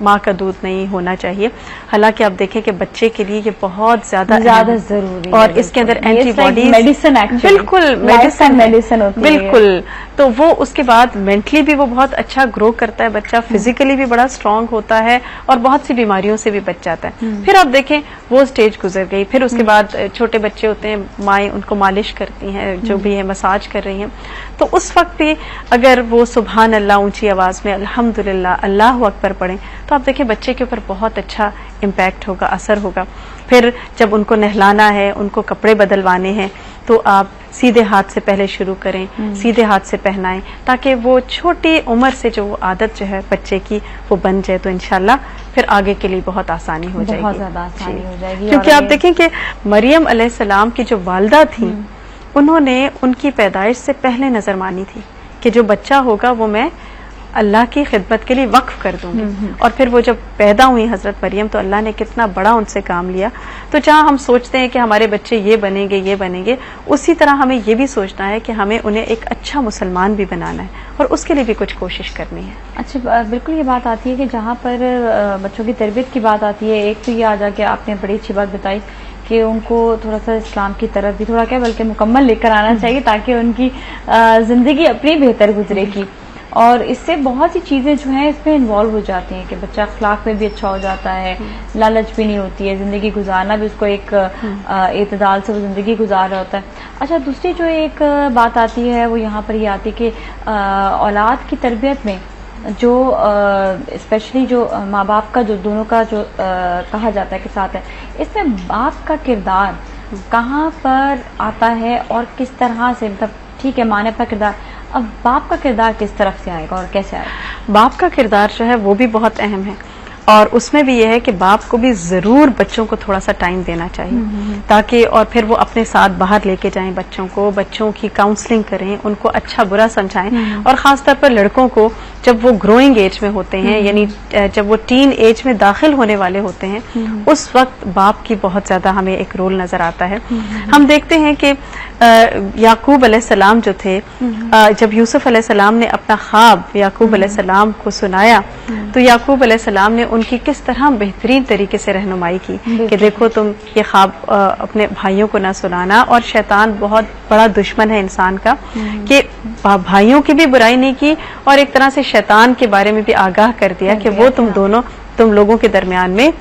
माँ का दूध नहीं होना चाहिए। हालांकि आप देखें कि बच्चे के लिए ये बहुत ज्यादा जरूरी है, और इसके अंदर एंटीबॉडीज, मेडिसिन, बिल्कुल मेडिसिन होती है, बिल्कुल। तो वो उसके बाद मेंटली भी वो बहुत अच्छा ग्रो करता है बच्चा, फिजिकली भी बड़ा स्ट्रांग होता है और बहुत सी बीमारियों से भी बच जाता है। फिर आप देखें वो स्टेज गुजर गई, फिर उसके बाद छोटे बच्चे होते हैं, माएँ उनको मालिश करती हैं, जो भी है मसाज कर रही हैं, तो उस वक्त भी अगर वो सुभान अल्लाह ऊंची आवाज में अल्हम्दुलिल्लाह अल्लाहु अकबर पढ़ें तो आप देखिए बच्चे के ऊपर बहुत अच्छा इम्पैक्ट होगा, असर होगा। फिर जब उनको नहलाना है, उनको कपड़े बदलवाने हैं, तो आप सीधे हाथ से पहले शुरू करें, सीधे हाथ से पहनाएं, ताकि वो छोटी उम्र से जो आदत जो है बच्चे की वो बन जाए, तो इंशाल्लाह फिर आगे के लिए बहुत आसानी हो जाएगी, बहुत ज्यादा आसानी हो जाएगी। क्योंकि आप देखें कि मरियम अलैहिस्सलाम की जो वालिदा थी, उन्होंने उनकी पैदाइश से पहले नजर मानी थी कि जो बच्चा होगा वो मैं अल्लाह की खिदमत के लिए वक्फ कर दूंगी। और फिर वो जब पैदा हुई हजरत मरियम, तो अल्लाह ने कितना बड़ा उनसे काम लिया। तो जहाँ हम सोचते हैं कि हमारे बच्चे ये बनेंगे, उसी तरह हमें ये भी सोचना है कि हमें उन्हें एक अच्छा मुसलमान भी बनाना है और उसके लिए भी कुछ कोशिश करनी है। अच्छा, बिल्कुल ये बात आती है कि जहाँ पर बच्चों की तरबियत की बात आती है, एक तो ये आ जाके आपने बड़ी अच्छी बात बताई कि उनको थोड़ा सा इस्लाम की तरफ भी थोड़ा क्या बल्कि मुकम्मल लेकर आना चाहिए, ताकि उनकी जिंदगी अपनी बेहतर गुजरेगी। और इससे बहुत सी चीजें जो हैं इसमें इन्वॉल्व हो जाती हैं कि बच्चा अखलाक में भी अच्छा हो जाता है, लालच भी नहीं होती है, जिंदगी गुजारना भी उसको एक एतदाल से वो जिंदगी गुजार रहा होता है। अच्छा, दूसरी जो एक बात आती है वो यहाँ पर ये आती है कि औलाद की तरबियत में जो स्पेशली जो माँ बाप का जो दोनों का जो कहा जाता है कि साथ है, इसमें बाप का किरदार कहाँ पर आता है और किस तरह से, मतलब ठीक है माँ ने अपना किरदार, अब बाप का किरदार किस तरफ से आएगा और कैसे आएगा? बाप का किरदार जो है वो भी बहुत अहम है, और उसमें भी यह है कि बाप को भी जरूर बच्चों को थोड़ा सा टाइम देना चाहिए, ताकि और फिर वो अपने साथ बाहर लेके जाएं बच्चों को, बच्चों की काउंसलिंग करें, उनको अच्छा बुरा समझाएं। और खासतौर पर लड़कों को जब वो ग्रोइंग एज में होते हैं, यानी जब वो टीन एज में दाखिल होने वाले होते हैं, उस वक्त बाप की बहुत ज्यादा हमें एक रोल नजर आता है। हम देखते हैं कि याकूब अलैहिस्सलाम जो थे, जब यूसुफ अलैहिस्सलाम ने अपना ख्वाब याकूब अलैहिस्सलाम को सुनाया, तो याकूब अलैहिस्सलाम ने उनकी किस तरह बेहतरीन तरीके से रहनुमाई की कि देखो तुम ये ख्वाब अपने भाइयों को ना सुनाना, और शैतान बहुत बड़ा दुश्मन है इंसान का, कि भाइयों की भी बुराई नहीं की और एक तरह से शैतान के बारे में भी आगाह कर दिया कि वो तुम लोगों के दरमियान में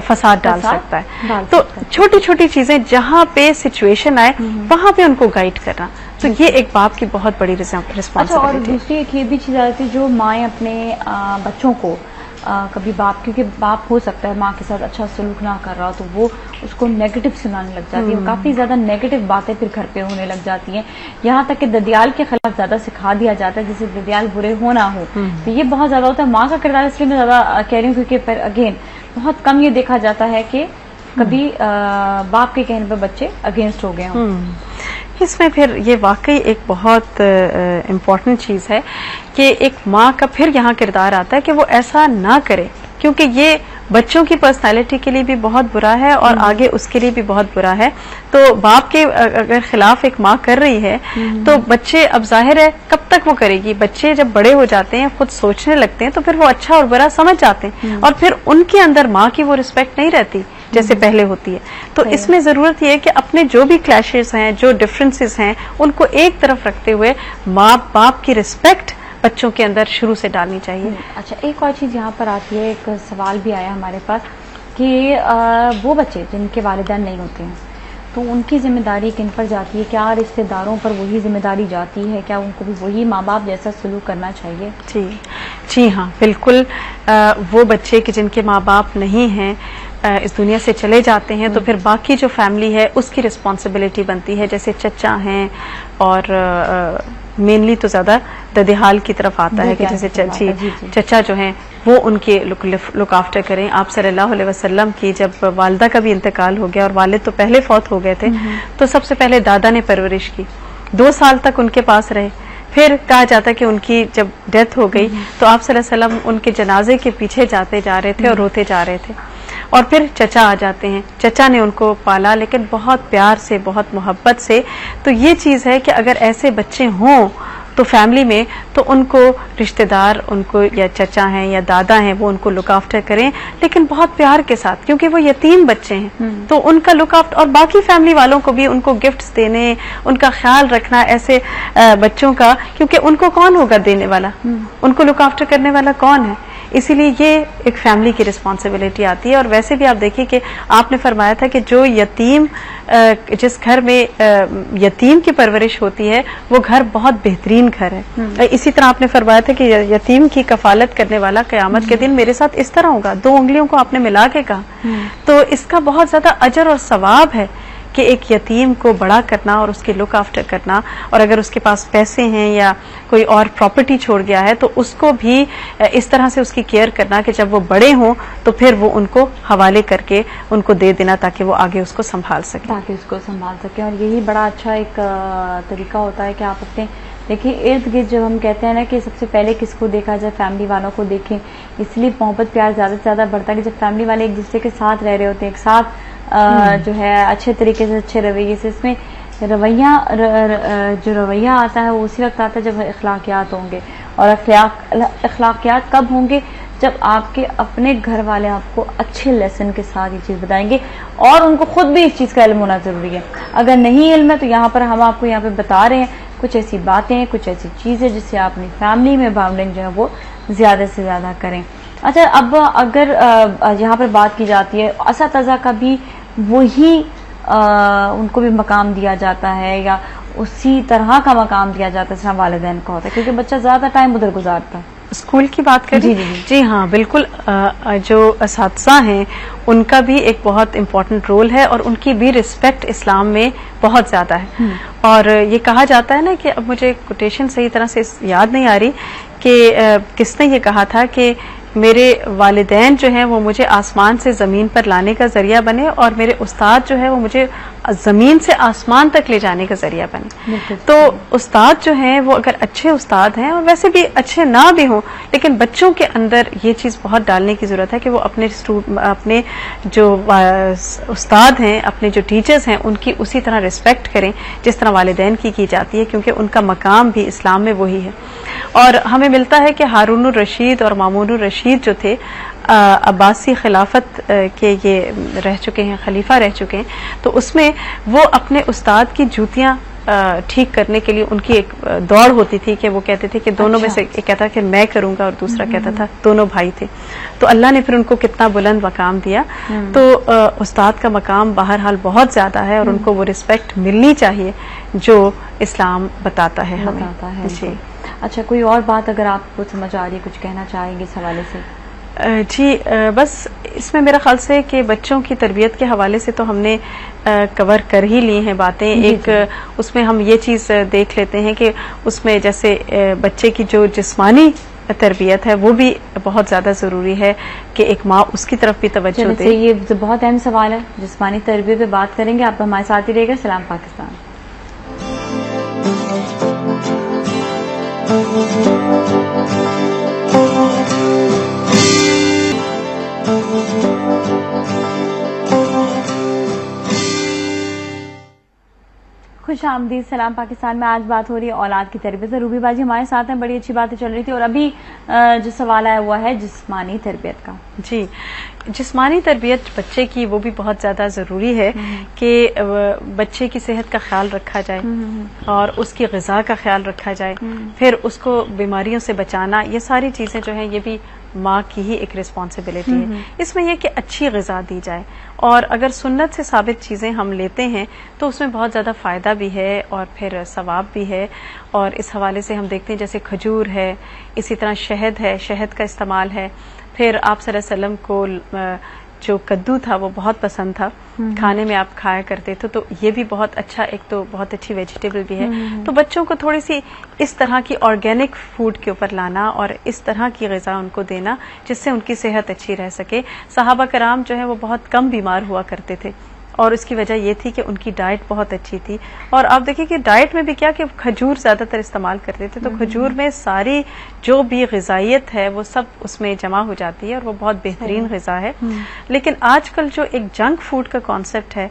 फसाद डाल सकता है। तो छोटी छोटी चीजें जहाँ पे सिचुएशन आए वहां पे उनको गाइड करना, तो ये एक बाप की बहुत बड़ी रिस्पॉन्सिबिलिटी। अच्छा, और दूसरी एक ये भी चीज आती है जो माएँ अपने बच्चों को कभी बाप, क्योंकि बाप हो सकता है माँ के साथ अच्छा सलूक ना कर रहा, तो वो उसको नेगेटिव सुनाने लग जाती है, काफी ज्यादा नेगेटिव बातें फिर घर पे होने लग जाती हैं, यहाँ तक कि ददियाल के खिलाफ ज्यादा सिखा दिया जाता है, जिससे ददियाल बुरे हो ना हो। तो ये बहुत ज्यादा होता है। माँ का किरदार इसलिए मैं ज्यादा कह रही हूँ क्योंकि फिर अगेन बहुत कम ये देखा जाता है कि कभी बाप के कहने पर बच्चे अगेंस्ट हो गए हों। इसमें फिर ये वाकई एक बहुत इम्पोर्टेंट चीज है कि एक माँ का फिर यहाँ किरदार आता है कि वो ऐसा ना करे, क्योंकि ये बच्चों की पर्सनालिटी के लिए भी बहुत बुरा है और आगे उसके लिए भी बहुत बुरा है। तो बाप के अगर खिलाफ एक माँ कर रही है तो बच्चे, अब जाहिर है कब तक वो करेगी, बच्चे जब बड़े हो जाते हैं, खुद सोचने लगते हैं, तो फिर वो अच्छा और बुरा समझ जाते हैं, और फिर उनके अंदर माँ की वो रिस्पेक्ट नहीं रहती जैसे पहले होती है। तो इसमें जरूरत यह है कि अपने जो भी क्लैशेस हैं, जो डिफरेंसेस हैं, उनको एक तरफ रखते हुए माँ बाप की रिस्पेक्ट बच्चों के अंदर शुरू से डालनी चाहिए। अच्छा, एक और चीज यहाँ पर आती है, एक सवाल भी आया हमारे पास कि वो बच्चे जिनके वालिदैन नहीं होते हैं, तो उनकी जिम्मेदारी किन पर जाती है? क्या रिश्तेदारों पर वही जिम्मेदारी जाती है? क्या उनको भी वही माँ बाप जैसा सलूक करना चाहिए? जी हाँ, बिल्कुल। वो बच्चे कि जिनके माँ बाप नहीं हैं, इस दुनिया से चले जाते हैं, तो फिर बाकी जो फैमिली है उसकी रिस्पॉन्सिबिलिटी बनती है, जैसे चचा हैं, और मेनली तो ज्यादा ददेहाल की तरफ आता है कि जैसे चचा जो हैं वो उनके लुक आफ्टर करें। आप सल्लल्लाहु अलैहि वसल्लम की जब वालिदा का भी इंतकाल हो गया और वालिद तो पहले फौत हो गए थे, तो सबसे पहले दादा ने परवरिश की, 2 साल तक उनके पास रहे। फिर कहा जाता है कि उनकी जब डेथ हो गई तो आप सल्लल्लाहु अलैहि वसल्लम उनके जनाजे के पीछे जाते जा रहे थे और रोते जा रहे थे, और फिर चचा आ जाते हैं। चचा ने उनको पाला, लेकिन बहुत प्यार से, बहुत मोहब्बत से। तो ये चीज है कि अगर ऐसे बच्चे हों तो फैमिली में, तो उनको रिश्तेदार, उनको या चचा हैं या दादा हैं, वो उनको लुक आफ्टर करें, लेकिन बहुत प्यार के साथ, क्योंकि वो यतीम बच्चे हैं, तो उनका लुक आफ्टर, और बाकी फैमिली वालों को भी उनको गिफ्ट्स देने, उनका ख्याल रखना ऐसे बच्चों का, क्योंकि उनको कौन होगा देने वाला, उनको लुक आफ्टर करने वाला कौन है। इसीलिए ये एक फैमिली की रिस्पॉन्सिबिलिटी आती है। और वैसे भी आप देखिए कि आपने फरमाया था कि जो यतीम, जिस घर में यतीम की परवरिश होती है, वो घर बहुत बेहतरीन घर है। इसी तरह आपने फरमाया था कि यतीम की कफालत करने वाला क़यामत के दिन मेरे साथ इस तरह होगा। 2 उंगलियों को आपने मिला के कहा, तो इसका बहुत ज्यादा अजर और सवाब है कि एक यतीम को बड़ा करना और उसके लुक आफ्टर करना, और अगर उसके पास पैसे हैं या कोई और प्रॉपर्टी छोड़ गया है तो उसको भी इस तरह से उसकी केयर करना कि जब वो बड़े हों तो फिर वो उनको हवाले करके उनको दे देना, ताकि वो आगे उसको संभाल सके। और यही बड़ा अच्छा एक तरीका होता है कि आप अपने देखिए इर्द गिर्द, जब हम कहते हैं ना कि सबसे पहले किसको देखा जाए, फैमिली वालों को देखें, इसलिए मोहब्बत प्यार ज्यादा से ज्यादा बढ़ता है कि जब फैमिली वाले एक दूसरे के साथ रह रहे होते हैं, एक साथ जो है अच्छे तरीके से, अच्छे रवैये से। इसमें जो रवैया आता है वो उसी वक्त आता है जब अखलाकियात होंगे, और अखलाकियात कब होंगे? जब आपके अपने घर वाले आपको अच्छे लेसन के साथ ये चीज बताएंगे, और उनको खुद भी इस चीज का इल्म होना जरूरी है। अगर नहीं इल्म है तो यहाँ पर हम आपको यहाँ पे बता रहे हैं कुछ ऐसी बातें, कुछ ऐसी चीजें जिससे आप अपनी फैमिली में बाउंडिंग जो है वो ज्यादा से ज्यादा करें। अच्छा, अब अगर यहाँ पर बात की जाती है, असातिज़ा का भी वही उनको भी मकाम दिया जाता है या उसी तरह का मकाम दिया जाता है जिस तरह वालिदैन का होता है, क्योंकि बच्चा ज्यादा टाइम उधर गुजारता है। स्कूल की बात करें? जी हाँ, बिल्कुल। जो असातिज़ा हैं उनका भी एक बहुत इम्पोर्टेंट रोल है और उनकी भी रिस्पेक्ट इस्लाम में बहुत ज़्यादा है। और ये कहा जाता है ना कि, अब मुझे कोटेशन सही तरह से याद नहीं आ रही कि किसने ये कहा था कि मेरे वालिदैन जो हैं वो मुझे आसमान से ज़मीन पर लाने का ज़रिया बने और मेरे उस्ताद जो है वो मुझे ज़मीन से आसमान तक ले जाने का ज़रिया बने। तो उस्ताद जो हैं वो अगर अच्छे उस्ताद हैं, और वैसे भी अच्छे ना भी हों, लेकिन बच्चों के अंदर ये चीज़ बहुत डालने की ज़रूरत है कि वो अपने जो उस्ताद हैं, अपने जो टीचर्स हैं, उनकी उसी तरह रिस्पेक्ट करें जिस तरह वालिदैन की जाती है, क्योंकि उनका मकाम भी इस्लाम में वही है। और हमें मिलता है कि हारून रशीद और मामून रशीद जो थे, अब्बासी खिलाफत के ये रह चुके हैं, खलीफा रह चुके हैं, तो उसमें वो अपने उस्ताद की जूतियां ठीक करने के लिए उनकी एक दौड़ होती थी कि वो कहते थे कि दोनों में से एक कहता कि मैं करूंगा और दूसरा कहता था, दोनों भाई थे। तो अल्लाह ने फिर उनको कितना बुलंद मकाम दिया। तो उस्ताद का मकाम बहरहाल बहुत ज्यादा है और उनको वो रिस्पेक्ट मिलनी चाहिए जो इस्लाम बताता है हमें। जी। अच्छा, कोई और बात अगर आपको समझ आ रही है, कुछ कहना चाहेंगे इस हवाले से? जी, बस इसमें मेरा ख्याल से कि बच्चों की तरबियत के हवाले से तो हमने कवर कर ही ली हैं बातें। एक उसमें हम ये चीज़ देख लेते हैं कि उसमें जैसे बच्चे की जो जिस्मानी तरबियत है वो भी बहुत ज़्यादा ज़रूरी है कि एक माँ उसकी तरफ भी तवज्जो दे। ये बहुत अहम सवाल है, जिस्मानी तरबियत पे बात करेंगे। आप हमारे साथ ही रहेगा। सलाम पाकिस्तान। खुश आमदीद। सलाम पाकिस्तान में आज बात हो रही है औलाद की तरबियत। रूबी बाजी हमारे साथ हैं, बड़ी अच्छी बातें चल रही थी। और अभी जो सवाल आया हुआ है जिस्मानी तरबियत का। जी, जिस्मानी तरबियत बच्चे की वो भी बहुत ज़्यादा ज़रूरी है कि बच्चे की सेहत का ख्याल रखा जाए और उसकी ग़िज़ा का ख्याल रखा जाए, फिर उसको बीमारियों से बचाना, ये सारी चीज़ें जो हैं ये भी माँ की ही एक रिस्पॉन्सिबिलिटी है। इसमें यह कि अच्छी ग़िज़ा दी जाए और अगर सुन्नत से साबित चीज़ें हम लेते हैं तो उसमें बहुत ज़्यादा फ़ायदा भी है और फिर सवाब भी है। और इस हवाले से हम देखते हैं जैसे खजूर है, इसी तरह शहद है, शहद का इस्तेमाल है। फिर आप सल्लल्लाहु अलैहि वसल्लम को जो कद्दू था वो बहुत पसंद था, खाने में आप खाया करते थे, तो ये भी बहुत अच्छा, एक तो बहुत अच्छी वेजिटेबल भी है। तो बच्चों को थोड़ी सी इस तरह की ऑर्गेनिक फूड के ऊपर लाना और इस तरह की ग़िज़ा उनको देना जिससे उनकी सेहत अच्छी रह सके। सहाबा कराम जो है वो बहुत कम बीमार हुआ करते थे और उसकी वजह ये थी कि उनकी डाइट बहुत अच्छी थी। और आप देखिए कि डाइट में भी क्या कि खजूर ज्यादातर इस्तेमाल करते थे, तो खजूर में सारी जो भी ग़िज़ाइयत है वो सब उसमें जमा हो जाती है और वो बहुत बेहतरीन ग़िज़ा है। लेकिन आजकल जो एक जंक फूड का कॉन्सेप्ट है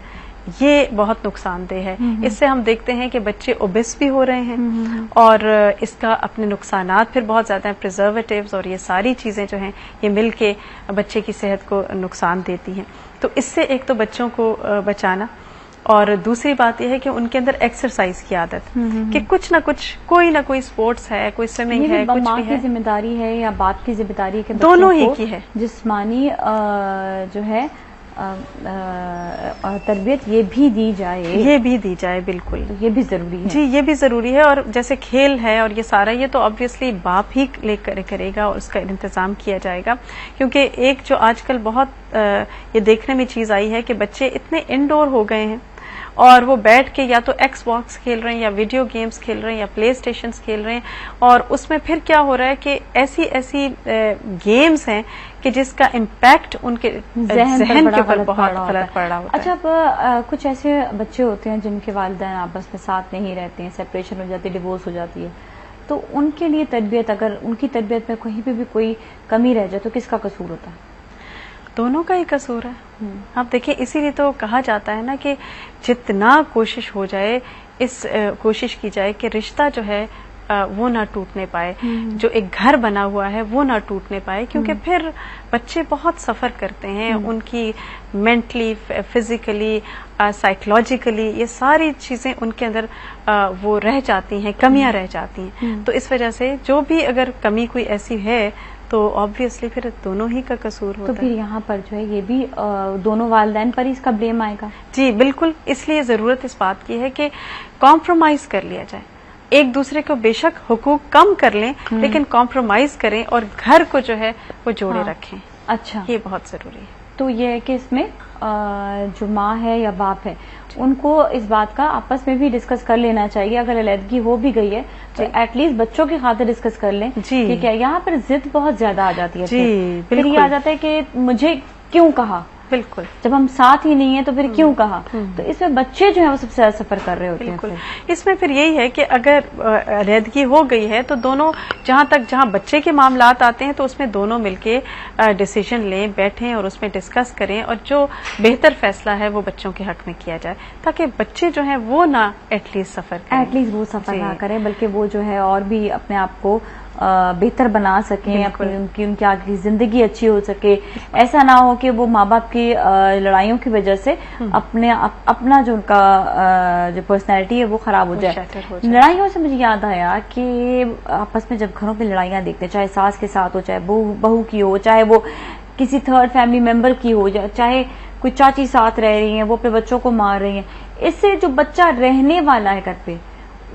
ये बहुत नुकसानदेह है। इससे हम देखते हैं कि बच्चे ओबेस भी हो रहे हैं और इसका अपने नुकसानात फिर बहुत ज्यादा हैं। प्रिजर्वेटिव्स और ये सारी चीजें जो हैं ये मिलके बच्चे की सेहत को नुकसान देती हैं। तो इससे एक तो बच्चों को बचाना और दूसरी बात यह है कि उनके अंदर एक्सरसाइज की आदत, कि कुछ ना कुछ कोई ना कोई स्पोर्ट्स है, कोई स्विमिंग है, कुछ माँ भी की जिम्मेदारी है या बाप की जिम्मेदारी है, दोनों ही की है। जिस्मानी जो है तरबियत ये भी दी जाए, बिल्कुल, तो ये भी जरूरी है। जी, ये भी जरूरी है। और जैसे खेल है और ये सारा, ये तो ऑब्वियसली बाप ही लेकर करेगा और उसका इंतजाम किया जाएगा। क्योंकि एक जो आजकल बहुत ये देखने में चीज आई है कि बच्चे इतने इंडोर हो गए हैं और वो बैठ के या तो एक्सबॉक्स खेल रहे हैं या वीडियो गेम्स खेल रहे हैं या प्ले स्टेशन खेल रहे हैं, और उसमें फिर क्या हो रहा है कि ऐसी गेम्स हैं कि जिसका इम्पैक्ट उनके ज़हन के ऊपर बहुत गलत पड़ रहा होता है। अच्छा, अब कुछ ऐसे बच्चे होते हैं जिनके वालिदैन आपस में साथ नहीं रहते हैं, सेपरेशन हो जाती है, डिवोर्स हो जाती है, तो उनके लिए तरबियत, अगर उनकी तरबियत में कहीं पे भी कोई कमी रह जाए तो किसका कसूर होता है? दोनों का ही कसूर है। आप देखिए, इसीलिए तो कहा जाता है ना कि जितना कोशिश हो जाए, इस कोशिश की जाए कि रिश्ता जो है वो ना टूटने पाए, जो एक घर बना हुआ है वो ना टूटने पाए, क्योंकि फिर बच्चे बहुत सफर करते हैं, उनकी मेंटली, फिजिकली, साइकोलॉजिकली ये सारी चीजें उनके अंदर वो रह जाती हैं, कमियां रह जाती हैं। तो इस वजह से जो भी अगर कमी कोई ऐसी है तो ऑब्वियसली फिर दोनों ही का कसूर होता है। तो फिर यहाँ पर जो है ये भी दोनों वालिदैन पर ही इसका ब्लेम आएगा। जी बिल्कुल, इसलिए जरूरत इस बात की है कि कॉम्प्रोमाइज कर लिया जाए। एक दूसरे को बेशक हुकूक कम कर लें लेकिन कॉम्प्रोमाइज करें और घर को जो है वो जोड़े रखें। अच्छा, ये बहुत जरूरी है। तो ये है कि इसमें जो माँ है या बाप है उनको इस बात का आपस में भी डिस्कस कर लेना चाहिए। अगर अलहदगी हो भी गई है तो एटलीस्ट बच्चों की खातिर डिस्कस कर लें। ठीक है, यहाँ पर जिद बहुत ज्यादा आ जाती है। फिर ये आ जाता है कि मुझे क्यों कहा। बिल्कुल, जब हम साथ ही नहीं है तो फिर क्यों कहा। तो इसमें बच्चे जो है वो सबसे ज्यादा सफर कर रहे होते हैं। बिल्कुल, इसमें फिर यही है कि अगर अलहदगी हो गई है तो दोनों जहां बच्चे के मामलात आते हैं तो उसमें दोनों मिलके डिसीजन लें, बैठें और उसमें डिस्कस करें और जो बेहतर फैसला है वो बच्चों के हक में किया जाए ताकि बच्चे जो हैं वो ना एटलीस्ट सफर ना करें बल्कि वो जो है और भी अपने आप को बेहतर बना सकें, अपनी उनकी आगे की जिंदगी अच्छी हो सके। ऐसा ना हो कि वो माँ बाप की लड़ाइयों की वजह से अपना जो उनका जो पर्सनैलिटी है वो खराब हो जाए। लड़ाइयों से मुझे याद आया कि आपस में जब घरों पे लड़ाइयाँ देखते हैं, चाहे सास के साथ हो, चाहे बहू की हो, चाहे वो किसी थर्ड फैमिली मेंबर की हो, चाहे कोई चाची साथ रह रही है वो अपने बच्चों को मार रही है, इससे जो बच्चा रहने वाला है घर पे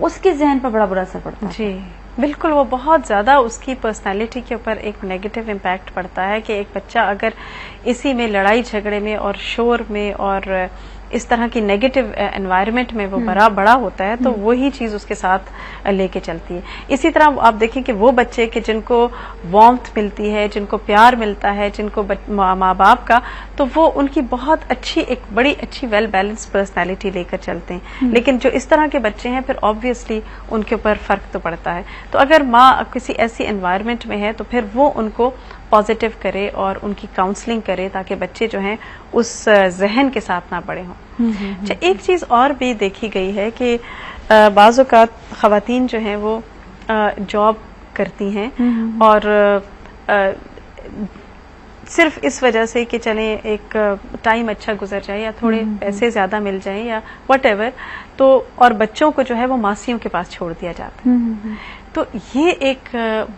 उसके जहन पर बड़ा बुरा असर पड़ता है। जी बिल्कुल, वो बहुत ज्यादा उसकी पर्सनालिटी के ऊपर एक नेगेटिव इम्पैक्ट पड़ता है कि एक बच्चा अगर इसी में लड़ाई झगड़े में और शोर में और इस तरह की नेगेटिव एनवायरनमेंट में वो बड़ा होता है तो वही चीज उसके साथ लेके चलती है। इसी तरह आप देखें कि वो बच्चे कि जिनको वार्मथ मिलती है, जिनको प्यार मिलता है, जिनको माँ बाप का, तो वो उनकी बहुत अच्छी एक बड़ी अच्छी वेल बैलेंस पर्सनालिटी लेकर चलते हैं। लेकिन जो इस तरह के बच्चे हैं फिर ऑब्वियसली उनके ऊपर फर्क तो पड़ता है। तो अगर माँ किसी ऐसी एनवायरनमेंट में है तो फिर वो उनको पॉजिटिव करे और उनकी काउंसलिंग करे ताकि बच्चे जो हैं उस जहन के साथ ना बड़े हों। अच्छा, एक चीज और भी देखी गई है कि बाज़ औक़ात ख़वातीन जो हैं वो जॉब करती हैं और सिर्फ इस वजह से कि चले एक टाइम अच्छा गुजर जाए या थोड़े पैसे ज्यादा मिल जाएं या व्हाटएवर, तो और बच्चों को जो है वो मासियों के पास छोड़ दिया जाता है। तो ये एक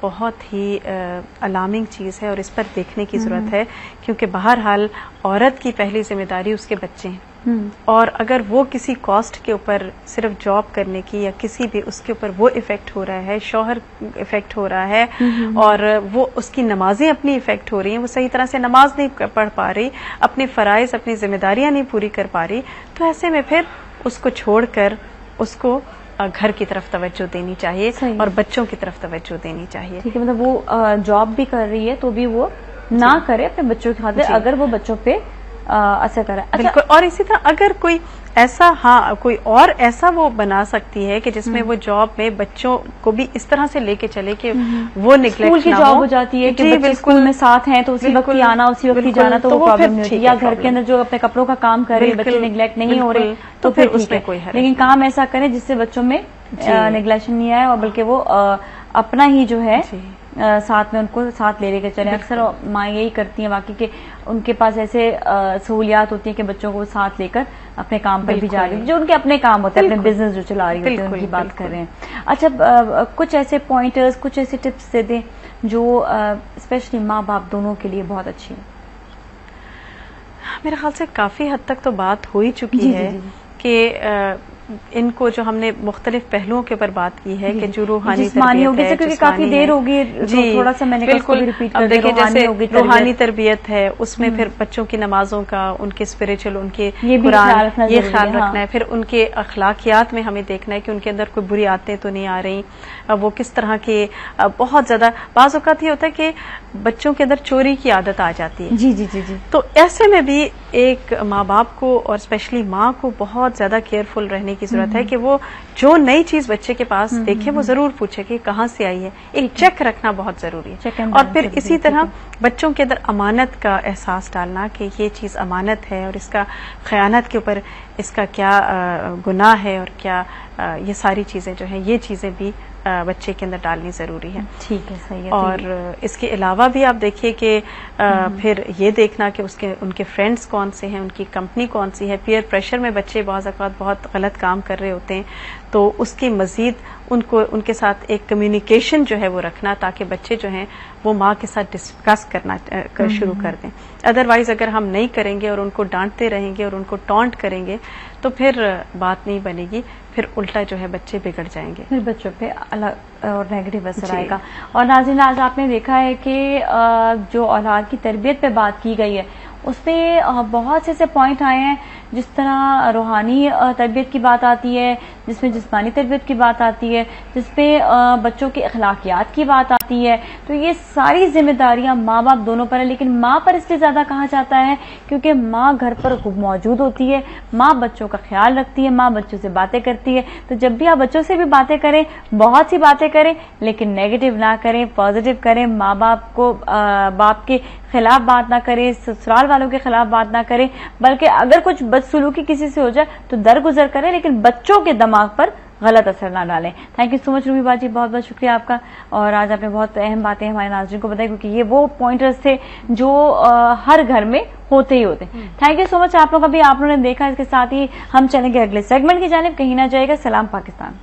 बहुत ही अलार्मिंग चीज है और इस पर देखने की जरूरत है क्योंकि बहरहाल औरत की पहली जिम्मेदारी उसके बच्चे हैं और अगर वो किसी कॉस्ट के ऊपर सिर्फ जॉब करने की या किसी भी उसके ऊपर वो इफेक्ट हो रहा है, शौहर इफेक्ट हो रहा है और वो उसकी नमाजें अपनी इफेक्ट हो रही हैं, वो सही तरह से नमाज नहीं पढ़ पा रही, अपने फराइज अपनी जिम्मेदारियां नहीं पूरी कर पा रही, तो ऐसे में फिर उसको छोड़कर उसको घर की तरफ तवज्जो देनी चाहिए और बच्चों की तरफ तवज्जो देनी चाहिए। ठीक है, मतलब वो जॉब भी कर रही है तो भी वो ना करे अपने बच्चों की खातिर अगर वो बच्चों पे असर करे। अच्छा, बिल्कुल। और इसी तरह अगर कोई ऐसा कोई और ऐसा वो बना सकती है कि जिसमें वो जॉब में बच्चों को भी इस तरह से लेके चले कि वो निगलेक्ट स्कूल की जॉब हो जाती है कि बच्चे स्कूल में साथ हैं तो उसी वक्त ही आना उसी वक्त ही जाना, तो वो प्रॉब्लम नहीं होती। या घर के अंदर जो अपने कपड़ों का काम कर रहे हैं बच्चे निगलेक्ट नहीं हो रहे तो फिर उसमें कोई है, लेकिन काम ऐसा करें जिससे बच्चों में निगलेक्शन नहीं आए और बल्कि वो अपना ही जो है साथ में उनको साथ ले लेकर चले। अक्सर माँ यही करती हैं वाकई के उनके पास ऐसे सहूलियात होती है कि बच्चों को साथ लेकर अपने काम पर भी जा रही है, जो उनके अपने काम होते हैं, अपने बिजनेस जो चला रही होती है उनकी बात कर रहे हैं। अच्छा, कुछ ऐसे पॉइंटर्स, कुछ ऐसे टिप्स दे दें जो स्पेशली माँ बाप दोनों के लिए बहुत अच्छी है। मेरे ख्याल से काफी हद तक तो बात हो ही चुकी है कि इनको जो हमने मुख्तलिफ पहलुओं के ऊपर बात की है कि जो रूहानी तरबियत है, क्योंकि काफी देर होगी जी, थोड़ा सा मैंने बिल्कुल रिपीट अब देखिए जैसे रूहानी तरबियत है उसमें फिर बच्चों की नमाजों का, उनके स्पिरिचुअल, उनके कुरान, ये ख्याल रखना है। फिर उनके अखलाकियात में हमें देखना है कि उनके अंदर कोई बुरी आदतें तो नहीं आ रही, वो किस तरह के बहुत ज्यादा बाज़ औक़ात ये होता है कि बच्चों के अंदर चोरी की आदत आ जाती है। जी जी जी जी। तो ऐसे में भी एक माँ बाप को और स्पेशली माँ को बहुत ज्यादा केयरफुल रहने की जरूरत है कि वो जो नई चीज बच्चे के पास देखे वो जरूर पूछे कि कहाँ से आई है। एक चेक रखना बहुत जरूरी है और फिर इसी तरह बच्चों के अंदर अमानत का एहसास डालना कि ये चीज अमानत है और इसका खयानत के ऊपर इसका क्या गुनाह है और क्या ये सारी चीजें जो है ये चीजें भी बच्चे के अंदर डालनी जरूरी है। ठीक है, सही है। और इसके अलावा भी आप देखिए कि फिर ये देखना कि उनके फ्रेंड्स कौन से हैं, उनकी कंपनी कौन सी है। पीयर प्रेशर में बच्चे बहुत गलत काम कर रहे होते हैं, तो उसकी मजीद उनके साथ एक कम्युनिकेशन जो है वो रखना, ताकि बच्चे जो हैं वो माँ के साथ डिस्कस करना शुरू कर दें। अदरवाइज अगर हम नहीं करेंगे और उनको डांटते रहेंगे और उनको टॉन्ट करेंगे तो फिर बात नहीं बनेगी, फिर उल्टा जो है बच्चे बिगड़ जाएंगे, फिर बच्चों पे अलग और नेगेटिव असर आएगा। और नाज़रीन, आज आपने देखा है कि जो औलाद की तरबियत पे बात की गई है उसमें बहुत से ऐसे पॉइंट आए हैं, जिस तरह रूहानी तरबियत की बात आती है, जिसमें जिस्मानी तरबियत की बात आती है, जिसमें बच्चों के अखलाकियात की बात आती है। तो ये सारी जिम्मेदारियां माँ बाप दोनों पर है, लेकिन माँ पर इसलिए ज्यादा कहा जाता है क्योंकि माँ घर पर खूब मौजूद होती है, माँ बच्चों का ख्याल रखती है, माँ बच्चों से बातें करती है। तो जब भी आप बच्चों से भी बातें करें, बहुत सी बातें करें, लेकिन नेगेटिव ना करें, पॉजिटिव करें। माँ बाप को बाप के खिलाफ बात ना करें, ससुराल वालों के खिलाफ बात ना करें, बल्कि अगर कुछ बदसलूकी किसी से हो जाए तो दरगुजर करें, लेकिन बच्चों के दिमाग पर गलत असर ना डालें। Thank you so much Ruby बाजी, बहुत बहुत शुक्रिया आपका। और आज आपने बहुत अहम बातें हमारे नाज़रीन को बताई, क्योंकि ये वो पॉइंटर्स थे जो हर घर में होते ही होते। थैंक यू सो मच आप लोगों का भी, आप लोगों ने देखा। इसके साथ ही हम चलेंगे अगले सेगमेंट की जानिब, कहीं ना जाएगा। सलाम पाकिस्तान।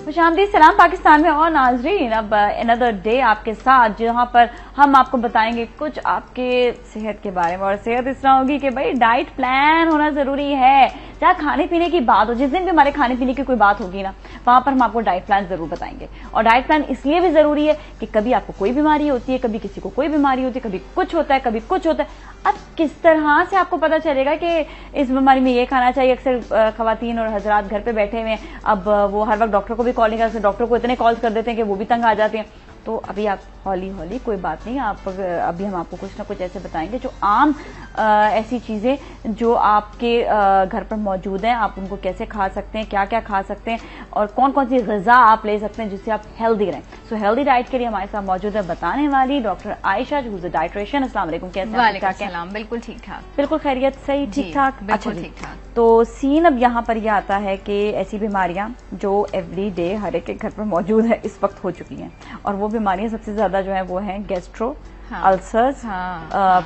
खुशामदीद सलाम पाकिस्तान में। और नाजरीन, अब अनदर डे आपके साथ, जहां पर हम आपको बताएंगे कुछ आपके सेहत के बारे में। और सेहत इस तरह होगी कि भाई डाइट प्लान होना जरूरी है। जहाँ खाने पीने की बात हो, जिस दिन भी हमारे खाने पीने की कोई बात होगी ना, वहां पर हम आपको डाइट प्लान जरूर बताएंगे। और डाइट प्लान इसलिए भी जरूरी है कि कभी आपको कोई बीमारी होती है, कभी किसी को कोई बीमारी होती है, कभी कुछ होता है, कभी कुछ होता है। अब किस तरह से आपको पता चलेगा कि इस बीमारी में ये खाना चाहिए? अक्सर खवातीन और हजरात घर पे बैठे हुए हैं, अब वो हर वक्त डॉक्टर को भी कॉलिंग करते हैं, डॉक्टर को इतने कॉल्स कर देते हैं कि वो भी तंग आ जाते हैं। तो अभी आप हौली हौली, कोई बात नहीं, आप अभी हम आपको कुछ ना कुछ ऐसे बताएंगे जो आम ऐसी चीजें जो आपके घर पर मौजूद हैं, आप उनको कैसे खा सकते हैं, क्या क्या खा सकते हैं, और कौन कौन सी ग़िज़ा आप ले सकते हैं जिससे आप हेल्दी रहें। सो हेल्दी डाइट के लिए हमारे साथ मौजूद है बताने वाली doctor Ayesha, who is a dietitian. अस्सलाम वालेकुम, कैसे हैं? बिल्कुल ठीक ठाक, बिल्कुल खैरियत, सही ठीक ठाक, अच्छा ठीक ठाक। तो सीन अब यहाँ पर यह आता है कि ऐसी बीमारियां जो एवरी डे हर एक के घर पर मौजूद है इस वक्त हो चुकी हैं, और वो बीमारियां सबसे ज्यादा जो है वो हैं गैस्ट्रो, अल्सर्स,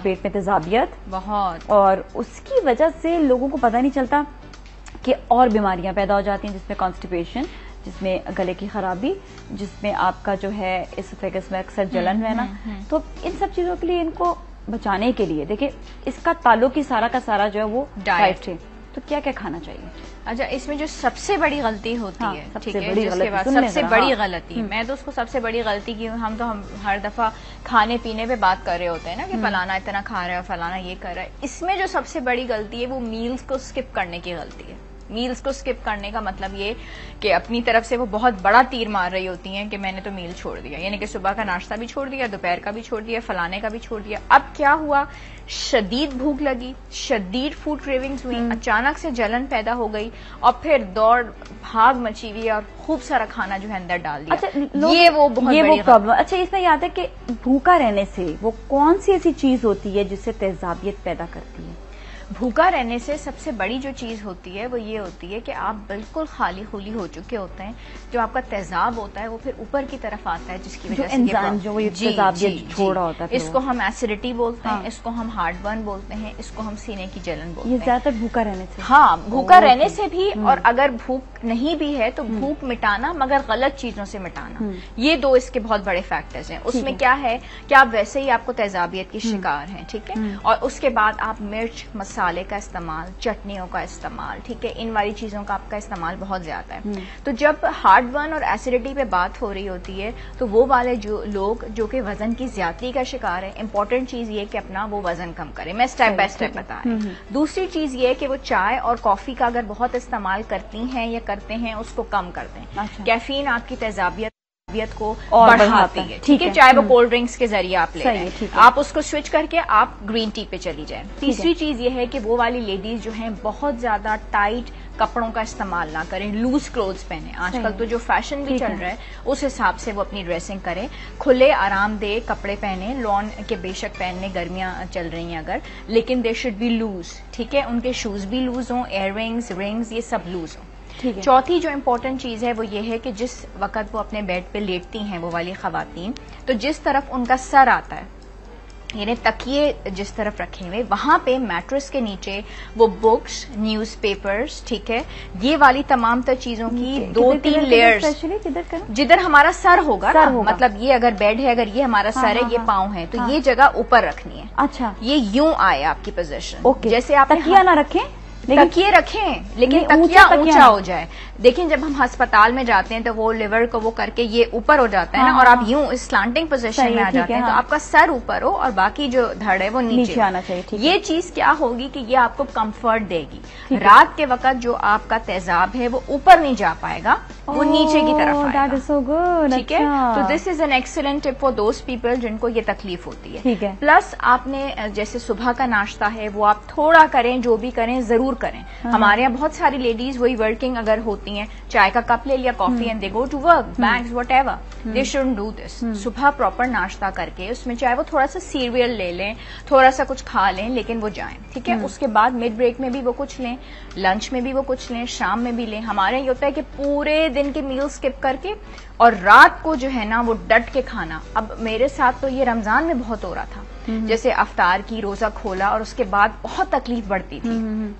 पेट में तेजाबियत बहुत, और उसकी वजह से लोगों को पता नहीं चलता कि और बीमारियां पैदा हो जाती हैं, जिसमें कॉन्स्टिपेशन, जिसमें गले की खराबी, जिसमें आपका जो है एसोफेगस में अक्सर जलन रहना। तो इन सब चीजों के लिए, इनको बचाने के लिए, देखिए इसका ताल्लुक ही सारा का सारा जो है वो डाइट से। तो क्या क्या खाना चाहिए? अच्छा, इसमें जो सबसे बड़ी गलती होती है, सबसे ठीक है, बड़ी जिसके बाद सबसे बड़ी गलती, मैं तो उसको सबसे बड़ी गलती की, हम हर दफा खाने पीने पे बात कर रहे होते हैं ना कि फलाना इतना खा रहा है, फलाना ये कर रहा है। इसमें जो सबसे बड़ी गलती है वो मील्स को स्किप करने की गलती है। मील्स को स्किप करने का मतलब ये कि अपनी तरफ से वो बहुत बड़ा तीर मार रही होती हैं कि मैंने तो मील छोड़ दिया, यानी कि सुबह का नाश्ता भी छोड़ दिया, दोपहर का भी छोड़ दिया, फलाने का भी छोड़ दिया। अब क्या हुआ, शदीद भूख लगी, शदीद फूड क्रेविंग्स हुई, अचानक से जलन पैदा हो गई, और फिर दौड़ भाग मची हुई और खूब सारा खाना जो है अंदर डाल दिया। अच्छा, ये वो प्रॉब्लम। अच्छा, इसमें याद है कि भूखा रहने से वो कौन सी ऐसी चीज होती है जिससे तेजाबियत पैदा करती है? भूखा रहने से सबसे बड़ी जो चीज होती है वो ये होती है कि आप बिल्कुल खाली खुली हो चुके होते हैं, जो आपका तेजाब होता है वो फिर ऊपर की तरफ आता है, जिसकी वजह से छोड़ा होता है। इसको हम एसिडिटी बोलते हैं, इसको हम हार्ट बर्न बोलते हैं, इसको हम सीने की जलन बोलते हैं। ये ज्यादातर भूखा रहने से? हाँ, भूखा रहने से भी, और अगर भूख नहीं भी है तो भूख मिटाना, मगर गलत चीजों से मिटाना, ये दो इसके बहुत बड़े फैक्टर्स हैं। उसमें क्या है कि आप वैसे ही आपको तेजाबियत की शिकार हैं, ठीक है, और उसके बाद आप मिर्च, मसाले का इस्तेमाल, चटनियों का इस्तेमाल, ठीक है, इन वाली चीजों का आपका इस्तेमाल बहुत ज्यादा है। तो जब हार्ट बर्न और एसिडिटी पे बात हो रही होती है तो वो वाले जो लोग जो कि वजन की ज्यादती का शिकार है, इंपॉर्टेंट चीज ये कि अपना वो वजन कम करें। मैं स्टेप बाय स्टेप बता रही हूँ। दूसरी चीज ये कि वो चाय और कॉफी का अगर बहुत इस्तेमाल करती हैं या करते हैं, उसको कम कर दें। कैफीन आपकी तेजाबियत को बढ़ाती है, ठीक है, चाहे वो कोल्ड ड्रिंक्स के जरिए आप ले रहे हैं, आप उसको स्विच करके आप ग्रीन टी पे चली जाएं। तीसरी चीज ये है कि वो वाली लेडीज जो हैं बहुत ज्यादा टाइट कपड़ों का इस्तेमाल ना करें, लूज क्लोथ्स पहने। आजकल तो जो फैशन भी चल रहा है उस हिसाब से वो अपनी ड्रेसिंग करें, खुले आरामदेह कपड़े पहने, लॉन के बेशक पहनने, गर्मियां चल रही हैं अगर, लेकिन दे शुड बी लूज, ठीक है। उनके शूज भी लूज हों, इयररिंग्स, रिंग्स, ये सब लूज हों। चौथी जो इम्पोर्टेंट चीज है वो ये है कि जिस वक्त वो अपने बेड पे लेटती हैं वो वाली खवातीन, तो जिस तरफ उनका सर आता है, यानी तकिए जिस तरफ रखे हुए, वहां पे मैट्रेस के नीचे वो बुक्स, न्यूज़पेपर्स, ठीक है, ये वाली तमाम तर चीजों की 2-3 लेयर्स, जिधर हमारा सर होगा, मतलब ये अगर बेड है, अगर ये हमारा सर है, ये पाँव है, तो ये जगह ऊपर रखनी है। अच्छा, ये यूं आए आपकी पोजीशन, जैसे आप तकिया ना रखें, तकिए रखें, लेकिन तकिया ऊंचा हो जाए। देखिए जब हम अस्पताल में जाते हैं तो वो लिवर को वो करके ये ऊपर हो जाता है ना, और आप यूं इस स्लांटिंग पोजीशन में आ जाते हैं, तो आपका सर ऊपर हो और बाकी जो धड़ है वो नीचे आना चाहिए। ये चीज क्या होगी कि ये आपको कंफर्ट देगी। रात के वक्त जो आपका तेजाब है वो ऊपर नहीं जा पाएगा, वो नीचे की तरफ आएगा, ठीक है। तो this is an excellent tip for those people जिनको ये तकलीफ होती है। प्लस आपने जैसे सुबह का नाश्ता है वो आप थोड़ा करें, जो भी करें जरूर करें। हमारे यहाँ बहुत सारी लेडीज वही वर्किंग अगर होती हैं, चाय का कप ले लिया, coffee, and they go to work, banks, whatever, they shouldn't do this. सुबह प्रॉपर नाश्ता करके उसमें चाहे वो थोड़ा सा सीरियल ले लें, थोड़ा सा कुछ खा लें, लेकिन वो जाएं, ठीक है। उसके बाद मिड ब्रेक में भी वो कुछ लें, लंच में भी वो कुछ लें, शाम में भी लें। हमारे यहाँ ये होता है कि पूरे दिन के मील स्किप करके और रात को जो है ना वो डट के खाना। अब मेरे साथ तो ये रमजान में बहुत हो रहा था, जैसे अफ्तार की, रोजा खोला और उसके बाद बहुत तकलीफ बढ़ती थी।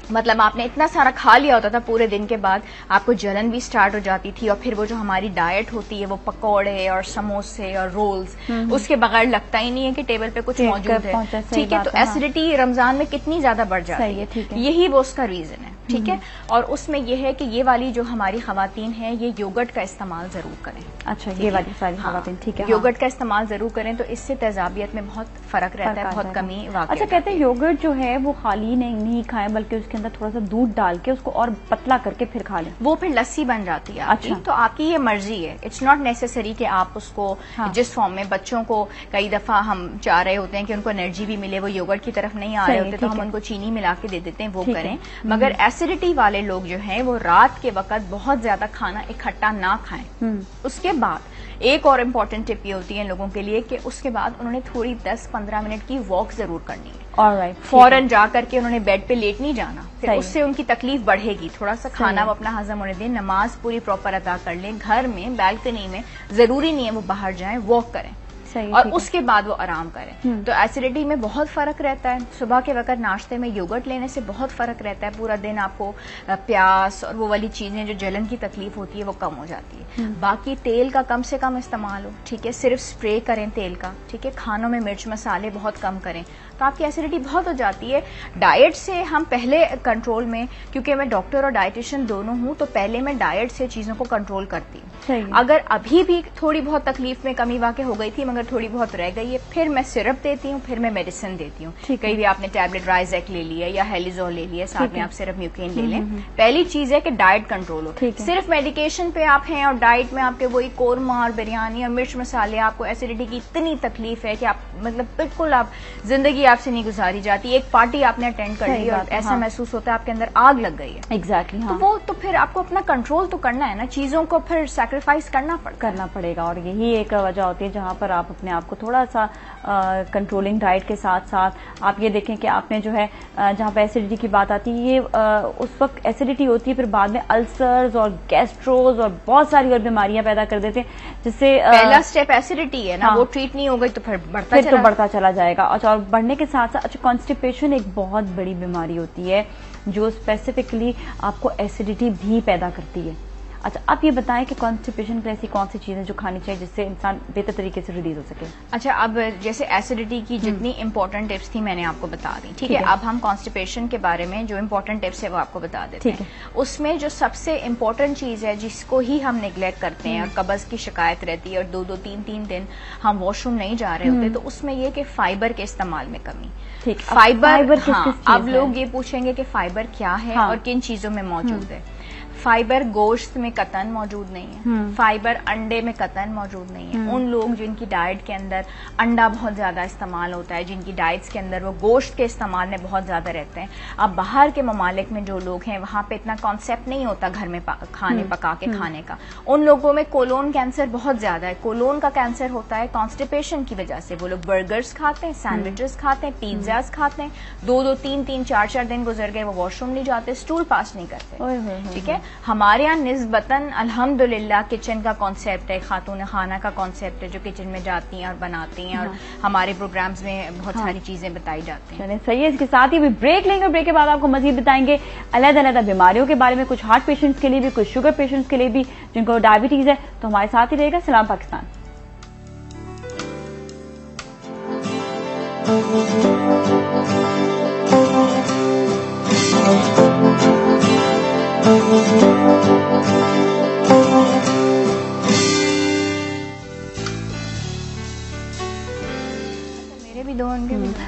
मतलब आपने इतना सारा खा लिया होता था पूरे दिन के बाद, आपको जलन भी स्टार्ट हो जाती थी, और फिर वो जो हमारी डाइट होती है वो पकौड़े और समोसे और रोल्स, उसके बगैर लगता ही नहीं है कि टेबल पे कुछ मौजूद है, ठीक है। तो एसिडिटी रमजान में कितनी ज्यादा बढ़ जाती है, यही वो उसका रीजन है, ठीक है। और उसमें यह है कि ये वाली जो हमारी खवातीन है ये योगर्ट का इस्तेमाल जरूर करें। अच्छा, ये वाली सारी खवातीन, ठीक है, योगर्ट का इस्तेमाल जरूर करें, तो इससे तेजाबियत में बहुत फर्क रहता है, बहुत कमी वाक़ई। अच्छा, कहते हैं योगर्ट जो है वो खाली नहीं खाएं, बल्कि उसके अंदर थोड़ा सा दूध डाल के उसको और पतला करके फिर खा लें, वो फिर लस्सी बन जाती है आपकी। अच्छा। तो आपकी ये मर्जी है, इट्स नॉट नेसेसरी कि आप उसको जिस फॉर्म में, बच्चों को कई दफा हम चाह रहे होते हैं कि उनको एनर्जी भी मिले, वो योगर्ट की तरफ नहीं आ रहे होते, तो हम उनको चीनी मिला के दे देते हैं, वो करें। मगर एसिडिटी वाले लोग जो हैं वो रात के वक्त बहुत ज्यादा खाना इकट्ठा ना खाएं। उसके बाद एक और इम्पोर्टेंट टिप ये होती है इन लोगों के लिए कि उसके बाद उन्होंने थोड़ी 10-15 मिनट की वॉक जरूर करनी है। ऑलराइट, फौरन जा करके उन्होंने बेड पे लेट नहीं जाना, फिर उससे उनकी तकलीफ बढ़ेगी। थोड़ा सा खाना वो अपना हजम होने दें, नमाज पूरी प्रॉपर अदा कर लें, घर में बैल्कनी में, जरूरी नहीं है वो बाहर जाएं, वॉक करें, और उसके बाद वो आराम करें। तो एसिडिटी में बहुत फर्क रहता है। सुबह के वक्त नाश्ते में योगर्ट लेने से बहुत फर्क रहता है, पूरा दिन आपको प्यास और वो वाली चीजें जो जलन की तकलीफ होती है वो कम हो जाती है। बाकी तेल का कम से कम इस्तेमाल हो, ठीक है, सिर्फ स्प्रे करें तेल का, ठीक है। खानों में मिर्च मसाले बहुत कम करें, तो आपकी एसिडिटी बहुत हो जाती है। डाइट से हम पहले कंट्रोल में, क्योंकि मैं डॉक्टर और डाइटिशियन दोनों हूं, तो पहले मैं डाइट से चीजों को कंट्रोल करती हूँ। अगर अभी भी थोड़ी बहुत तकलीफ में कमी वाक़ई हो गई थी मगर थोड़ी बहुत रह गई है, फिर मैं सिरप देती हूँ, फिर मैं मेडिसिन देती हूँ। कहीं भी आपने टैबलेट राइजेक ले लिया या हेलिजोल ले लिया, साथ में आप सिरप म्यूकेन ले लें। पहली चीज है कि डाइट कंट्रोल हो। सिर्फ मेडिकेशन पे आप हैं और डाइट में आपके वही कोरमा और बिरयानी और मिर्च मसाले, आपको एसिडिटी की इतनी तकलीफ है कि आप मतलब बिल्कुल आप जिंदगी आपसे नहीं गुजारी जाती। एक पार्टी आपने अटेंड कर ली और ऐसा महसूस होता है आपके अंदर आग लग गई है। एग्जैक्टली, तो वो तो फिर आपको अपना कंट्रोल तो करना है ना, चीजों को फिर सैक्रिफाइस करना पड़ेगा। और यही एक वजह होती है जहां पर आप अपने आप को थोड़ा सा कंट्रोलिंग डाइट के साथ साथ आप ये देखें कि आपने जो है जहां पर एसिडिटी की बात आती है, ये उस वक्त एसिडिटी होती है, फिर बाद में अल्सर्स और गैस्ट्रोज और बहुत सारी और बीमारियां पैदा कर देते हैं, जिससे पहला स्टेप एसिडिटी है ना, वो ट्रीट नहीं हो गई तो फिर बढ़ता चला जाएगा। और बढ़ने के साथ साथ अच्छा, कॉन्स्टिपेशन एक बहुत बड़ी बीमारी होती है जो स्पेसिफिकली आपको एसिडिटी भी पैदा करती है। अच्छा, आप ये बताएं कि कॉन्स्टिपेशन की ऐसी कौन सी चीजें जो खानी चाहिए जिससे इंसान बेहतर तरीके से रिलीज हो सके। अच्छा, अब जैसे एसिडिटी की जितनी इंपॉर्टेंट टिप्स थी मैंने आपको बता दी, ठीक है। अब हम कॉन्स्टिपेशन के बारे में जो इंपॉर्टेंट टिप्स है वो आपको बता देते हैं। उसमें जो सबसे इंपॉर्टेंट चीज है जिसको ही हम निगलेक्ट करते हैं और कब्ज की शिकायत रहती है और 2-2, 3-3 दिन हम वॉशरूम नहीं जा रहे होते, तो उसमें ये कि फाइबर के इस्तेमाल में कमी। ठीक, फाइबर, हाँ, अब लोग ये पूछेंगे कि फाइबर क्या है और किन चीजों में मौजूद है। फाइबर गोश्त में कतन मौजूद नहीं है, फाइबर अंडे में कतन मौजूद नहीं है। उन लोग जिनकी डाइट के अंदर अंडा बहुत ज्यादा इस्तेमाल होता है, जिनकी डाइट्स के अंदर वो गोश्त के इस्तेमाल में बहुत ज्यादा रहते हैं। अब बाहर के ममालिक में जो लोग हैं वहां पे इतना कॉन्सेप्ट नहीं होता घर में खाने पका के खाने का। उन लोगों में कोलोन कैंसर बहुत ज्यादा है। कोलोन का कैंसर होता है कॉन्स्टिपेशन की वजह से। वो लोग बर्गर्स खाते हैं, सैंडविचेस खाते हैं, पिज्जाज खाते हैं, 2-2, 3-3, 4-4 दिन गुजर गए, वो वॉशरूम नहीं जाते, स्टूल पास नहीं करते। ठीक है, हमारे यहाँ निस्बतन अल्हम्दुलिल्लाह किचन का कॉन्सेप्ट है, खातून खाना का कॉन्सेप्ट है, जो किचन में जाती हैं और बनाती हैं, और हमारे प्रोग्राम्स में बहुत सारी चीजें बताई जाती हैं। सही है। इसके साथ ही भी ब्रेक लेंगे, ब्रेक के बाद आपको मजीद बताएंगे अलग-अलग बीमारियों के बारे में, कुछ हार्ट पेशेंट्स के लिए भी, कुछ शुगर पेशेंट्स के लिए भी, जिनको डायबिटीज है। तो हमारे साथ ही रहेगा। सलाम पाकिस्तान।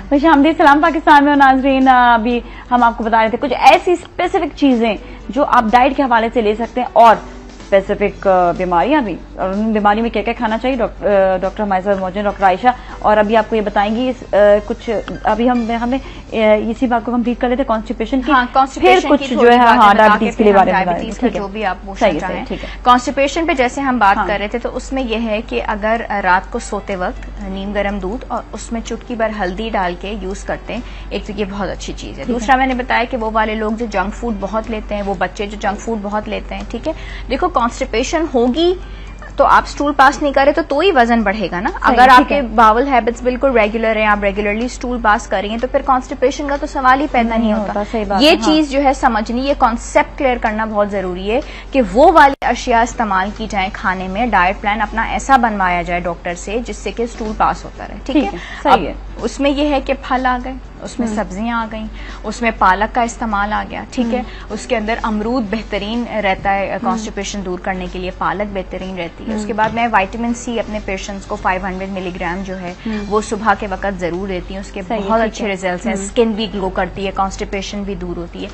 खुशामदीद सलाम पाकिस्तान में। नाजरीन, अभी हम आपको बता रहे थे कुछ ऐसी स्पेसिफिक चीजें जो आप डाइट के हवाले से ले सकते हैं, और स्पेसिफिक बीमारियां भी, और उन बीमारियों में क्या क्या खाना चाहिए। डॉक्टर हमारे साथ मौजूद, डॉक्टर आयशा, और अभी आपको ये बताएंगी कुछ। अभी हमें इसी बात को कंप्लीट कर लेते हैं, कॉन्स्टिपेशन की, फिर कुछ जो है डायबिटीज के लिए बारे में डायबिटीज का जो भी आप पूछना चाहें। कॉन्स्टिपेशन पे जैसे हम बात कर रहे थे, तो उसमें यह है कि अगर रात को सोते वक्त नीम गर्म दूध और उसमें चुटकी भर हल्दी डाल के यूज करते हैं, एक तो ये बहुत अच्छी चीज है। दूसरा मैंने बताया कि वो वाले लोग जो जंक फूड बहुत लेते हैं, वो बच्चे जो जंक फूड बहुत लेते हैं, ठीक है, देखो कॉन्स्टिपेशन होगी तो आप स्टूल पास नहीं करें तो ही वजन बढ़ेगा ना। अगर आपके बावल हैबिट्स बिल्कुल रेगुलर हैं, आप रेगुलरली स्टूल पास करेंगे, तो फिर कॉन्स्टिपेशन का तो सवाल ही पैदा नहीं होता। ये चीज जो है समझनी, ये कॉन्सेप्ट क्लियर करना बहुत जरूरी है कि वो वाली अशिया इस्तेमाल की जाए खाने में। डाइट प्लान अपना ऐसा बनवाया जाए डॉक्टर से जिससे कि स्टूल पास होता रहे। ठीक है, सही है। उसमें यह है कि फल आ गए, उसमें सब्जियां आ गई, उसमें पालक का इस्तेमाल आ गया। ठीक है, उसके अंदर अमरूद बेहतरीन रहता है कॉन्स्टिपेशन दूर करने के लिए, पालक बेहतरीन रहती है। उसके बाद मैं विटामिन सी अपने पेशेंट्स को 500 मिलीग्राम जो है वो सुबह के वक्त जरूर देती हूँ। उसके बहुत अच्छे रिजल्ट हैं, स्किन भी ग्लो करती है, कॉन्स्टिपेशन भी दूर होती है।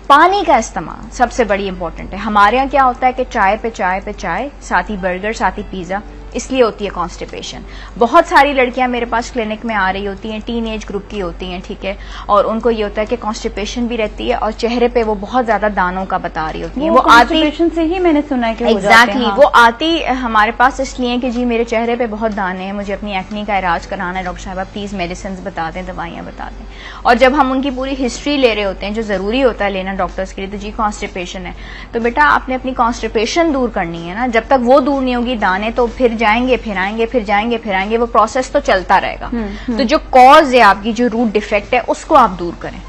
पानी का इस्तेमाल सबसे बड़ी इंपॉर्टेंट है। हमारे यहाँ क्या होता है कि चाय पे चाय, साथ ही बर्गर, साथ ही पिज्जा, इसलिए होती है कॉन्स्टिपेशन। बहुत सारी लड़कियां मेरे पास क्लिनिक में आ रही होती हैं, टीन एज ग्रुप की होती हैं, ठीक है, और उनको ये होता है कि कॉन्स्टिपेशन भी रहती है और चेहरे पे वो बहुत ज्यादा दानों का बता रही होती है। वो कॉन्स्टिपेशन से ही मैंने सुना है कि एग्जैक्टली वो आती हमारे पास इसलिए कि जी मेरे चेहरे पे बहुत दाने हैं, मुझे अपनी एक्ने का इलाज कराना है, डॉक्टर साहब प्लीज मेडिसिन बता दें, दवाइयां बता दें। और जब हम उनकी पूरी हिस्ट्री ले रहे होते हैं, जो जरूरी होता है लेना डॉक्टर्स के लिए, तो जी कॉन्स्टिपेशन है, तो बेटा आपने अपनी कॉन्स्टिपेशन दूर करनी है ना। जब तक वो दूर नहीं होगी दाने तो फिर जाएंगे, फिर आएंगे, फिर जाएंगे, फिर आएंगे, वो प्रोसेस तो चलता रहेगा। तो जो कॉज है आपकी, जो रूट डिफेक्ट है, उसको आप दूर करें।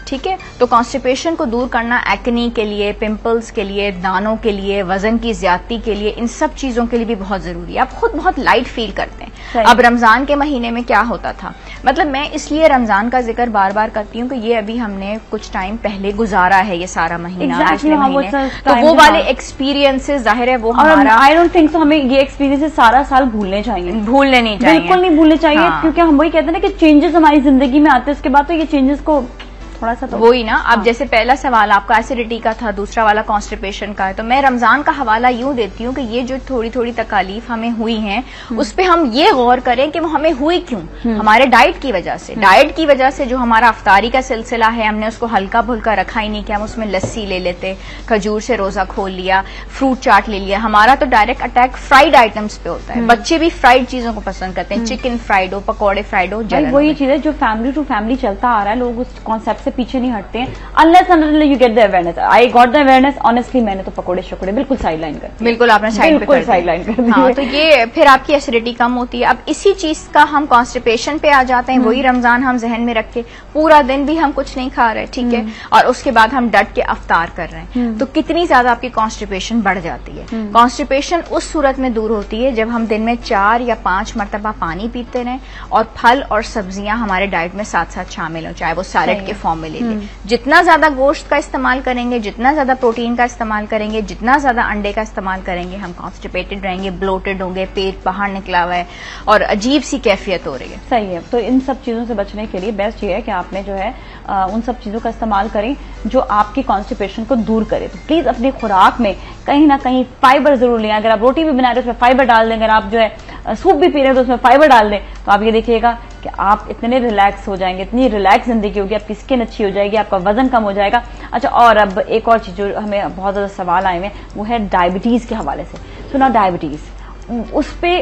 ठीक है, तो कॉन्स्टिपेशन को दूर करना एक्ने के लिए, पिंपल्स के लिए, दानों के लिए, वजन की ज्यादती के लिए, इन सब चीजों के लिए भी बहुत जरूरी है। आप खुद बहुत लाइट फील करते हैं। अब रमजान के महीने में क्या होता था, मतलब मैं इसलिए रमजान का जिक्र बार बार करती हूँ कि ये अभी हमने कुछ टाइम पहले गुजारा है, ये सारा महीना, तो वो वाले एक्सपीरियंसेस जाहिर है वो हमारा, आई डोंट थिंक सो हमें ये एक्सपीरियंसेस सारा साल भूलने चाहिए, भूलने नहीं चाहिए, बिल्कुल नहीं भूलने चाहिए। क्योंकि हम वही कहते हैं ना कि चेंजेस हमारी जिंदगी में आते हैं, उसके बाद तो ये चेंजेस को थोड़ा सा तो वही ना। अब जैसे पहला सवाल आपका एसिडिटी का था, दूसरा वाला कॉन्स्टिपेशन का है, तो मैं रमजान का हवाला यूं देती हूँ कि ये जो थोड़ी थोड़ी तकालीफ हमें हुई हैं, उस पे हम ये गौर करें कि वो हमें हुई क्यों, हमारे डाइट की वजह से। डाइट की वजह से जो हमारा अफ्तारी का सिलसिला है, हमने उसको हल्का फुल्का रखा ही नहीं कि हम उसमें लस्सी ले लेते, खजूर से रोजा खोल लिया, फ्रूट चाट ले लिया। हमारा तो डायरेक्ट अटैक फ्राइड आइटम्स पे होता है। बच्चे भी फ्राइड चीजों को पसंद करते हैं, चिकन फ्राइड हो, पकौड़े फ्राइड हो, वही चीज है जो फैमिली टू फैमिली चलता आ रहा है। लोग उस कॉन्सेप्ट से पीछे नहीं हटते हैं unless you get the awareness. I got the awareness, honestly मैंने तो पकौड़े शकोड़े बिल्कुल साइड लाइन कर दिया, बिल्कुल आपने साइड लाइन कर दिया। हाँ, तो ये फिर आपकी एसिडिटी कम होती है। अब इसी चीज का हम कॉन्स्टिपेशन पे आ जाते हैं। वही रमजान हम जहन में रख के पूरा दिन भी हम कुछ नहीं खा रहे, ठीक है, और उसके बाद हम डट के अफ्तार कर रहे हैं, तो कितनी ज्यादा आपकी कॉन्स्टिपेशन बढ़ जाती है। कॉन्स्टिपेशन उस सूरत में दूर होती है जब हम दिन में 4 या 5 मरतबा पानी पीते रहें और फल और सब्जियां हमारे डाइट में साथ साथ शामिल हो, चाहे वो सैलेड के फॉर्म में ले लें। जितना ज्यादा गोश्त का इस्तेमाल करेंगे, जितना ज्यादा प्रोटीन का इस्तेमाल करेंगे, जितना ज्यादा अंडे का इस्तेमाल करेंगे, हम कॉन्स्टिपेटेड रहेंगे, ब्लोटेड होंगे, पेट बाहर निकला हुआ है और अजीब सी कैफियत हो रही है। सही है। तो इन सब चीजों से बचने के लिए बेस्ट ये है कि आपने जो है उन सब चीजों का इस्तेमाल करें जो आपकी कॉन्स्टिपेशन को दूर करे। तो प्लीज अपनी खुराक में कहीं ना कहीं फाइबर जरूर लें। अगर आप रोटी भी बना रहे हो उसमें फाइबर डाल दें, अगर आप जो है सूप भी पी रहे हो तो उसमें फाइबर डाल दें, तो आप ये देखिएगा कि आप इतने रिलैक्स हो जाएंगे, इतनी रिलैक्स जिंदगी होगी, आपकी स्किन अच्छी हो जाएगी, आपका वजन कम हो जाएगा। अच्छा, और अब एक और चीज जो हमें बहुत ज्यादा सवाल आए हुए वो है डायबिटीज के हवाले से। सुना डायबिटीज, उस पे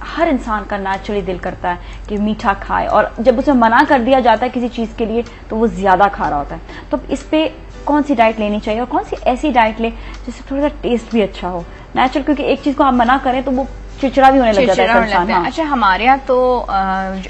हर इंसान का नेचुरली दिल करता है कि मीठा खाए, और जब उसे मना कर दिया जाता है किसी चीज के लिए तो वो ज्यादा खा रहा होता है। तो इस पे कौन सी डाइट लेनी चाहिए और कौन सी ऐसी डाइट ले जिससे थोड़ा सा टेस्ट भी अच्छा हो नेचुरल, क्योंकि एक चीज को आप मना करें तो वो चिड़चिड़ा भी होने लग जाता है इंसान। हाँ। अच्छा, हमारे यहाँ तो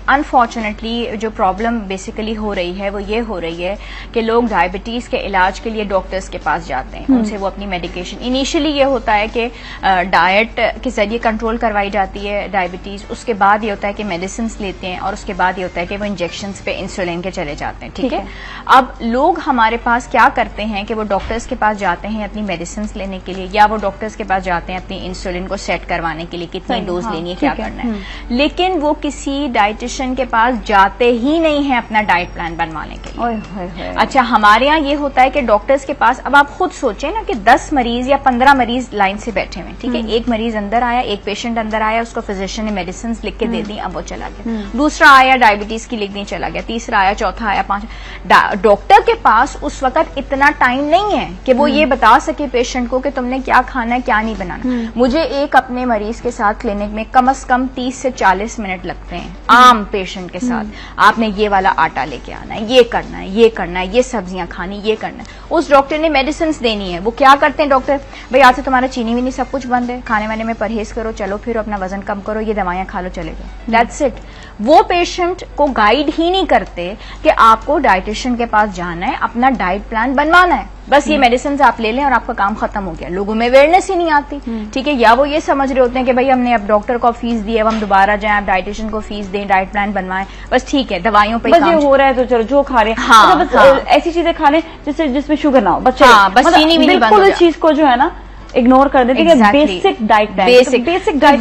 अनफॉर्चुनेटली जो प्रॉब्लम बेसिकली हो रही है वो ये हो रही है कि लोग डायबिटीज के इलाज के लिए डॉक्टर्स के पास जाते हैं, उनसे वो अपनी मेडिकेशन, इनिशियली ये होता है कि डाइट के जरिए कंट्रोल करवाई जाती है डायबिटीज, उसके बाद ये होता है कि मेडिसिन लेते हैं और उसके बाद ये होता है कि वो इंजेक्शन पे इंसुलिन के चले जाते हैं। ठीक है। अब लोग हमारे पास क्या करते हैं कि वो डॉक्टर्स के पास जाते हैं अपनी मेडिसिन लेने के लिए, या वो डॉक्टर्स के पास जाते हैं अपनी इंसुलिन को सेट करवाने के लिए, कितनी डोज लेनी है, क्या करना है, लेकिन वो किसी डाइटिशियन के पास जाते ही नहीं है अपना डाइट प्लान बनवाने के लिए। अच्छा, हमारे यहाँ ये होता है कि डॉक्टर्स के पास, अब आप खुद सोचें ना कि 10 मरीज या 15 मरीज लाइन से बैठे हुए, ठीक है, एक मरीज अंदर आया, एक पेशेंट अंदर आया, उसको फिजिशियन ने मेडिसिन लिख के दे दी, अब वो चला गया, दूसरा आया डायबिटीज की लिख दी, चला गया, तीसरा आया, चौथा आया, पांचवा। डॉक्टर के पास उस वक्त इतना टाइम नहीं है कि वो ये बता सके पेशेंट को कि तुमने क्या खाना है, क्या नहीं बनाना। मुझे एक अपने मरीज के साथ क्लिनिक में कम से कम 30 से 40 मिनट लगते हैं आम पेशेंट के साथ। आपने ये वाला आटा लेके आना है, ये करना है, ये करना है, ये सब्जियां खानी, ये करना है। उस डॉक्टर ने मेडिसिन देनी है, वो क्या करते हैं डॉक्टर, भाई आज से तुम्हारा चीनी भी नहीं, सब कुछ बंद है, खाने वाने में परहेज करो, चलो फिर अपना वजन कम करो, ये दवाइयां खा लो, चले जाओ, दैट्स इट। वो पेशेंट को गाइड ही नहीं करते कि आपको डाइटिशियन के पास जाना है, अपना डाइट प्लान बनवाना है, बस ये मेडिसिन आप ले लें और आपका काम खत्म हो गया। लोगों में अवेयरनेस ही नहीं आती। ठीक है, या वो ये समझ रहे होते हैं कि भाई हमने अब डॉक्टर को फीस दी है, अब हम दोबारा जाएं, अब डाइटिशियन को फीस दें, डाइट प्लान बनवाएं, बस ठीक है, दवाइयों पे बस ये हो रहा है तो चलो जो खा रहे हैं। हाँ, बस ऐसी चीजें खा लें जिसमें शुगर ना हो, बस चीनी भी नहीं, बिल्कुल इस चीज को जो है ना इग्नोर कर देते हैं। बेसिक डाइट बेसिक डाइट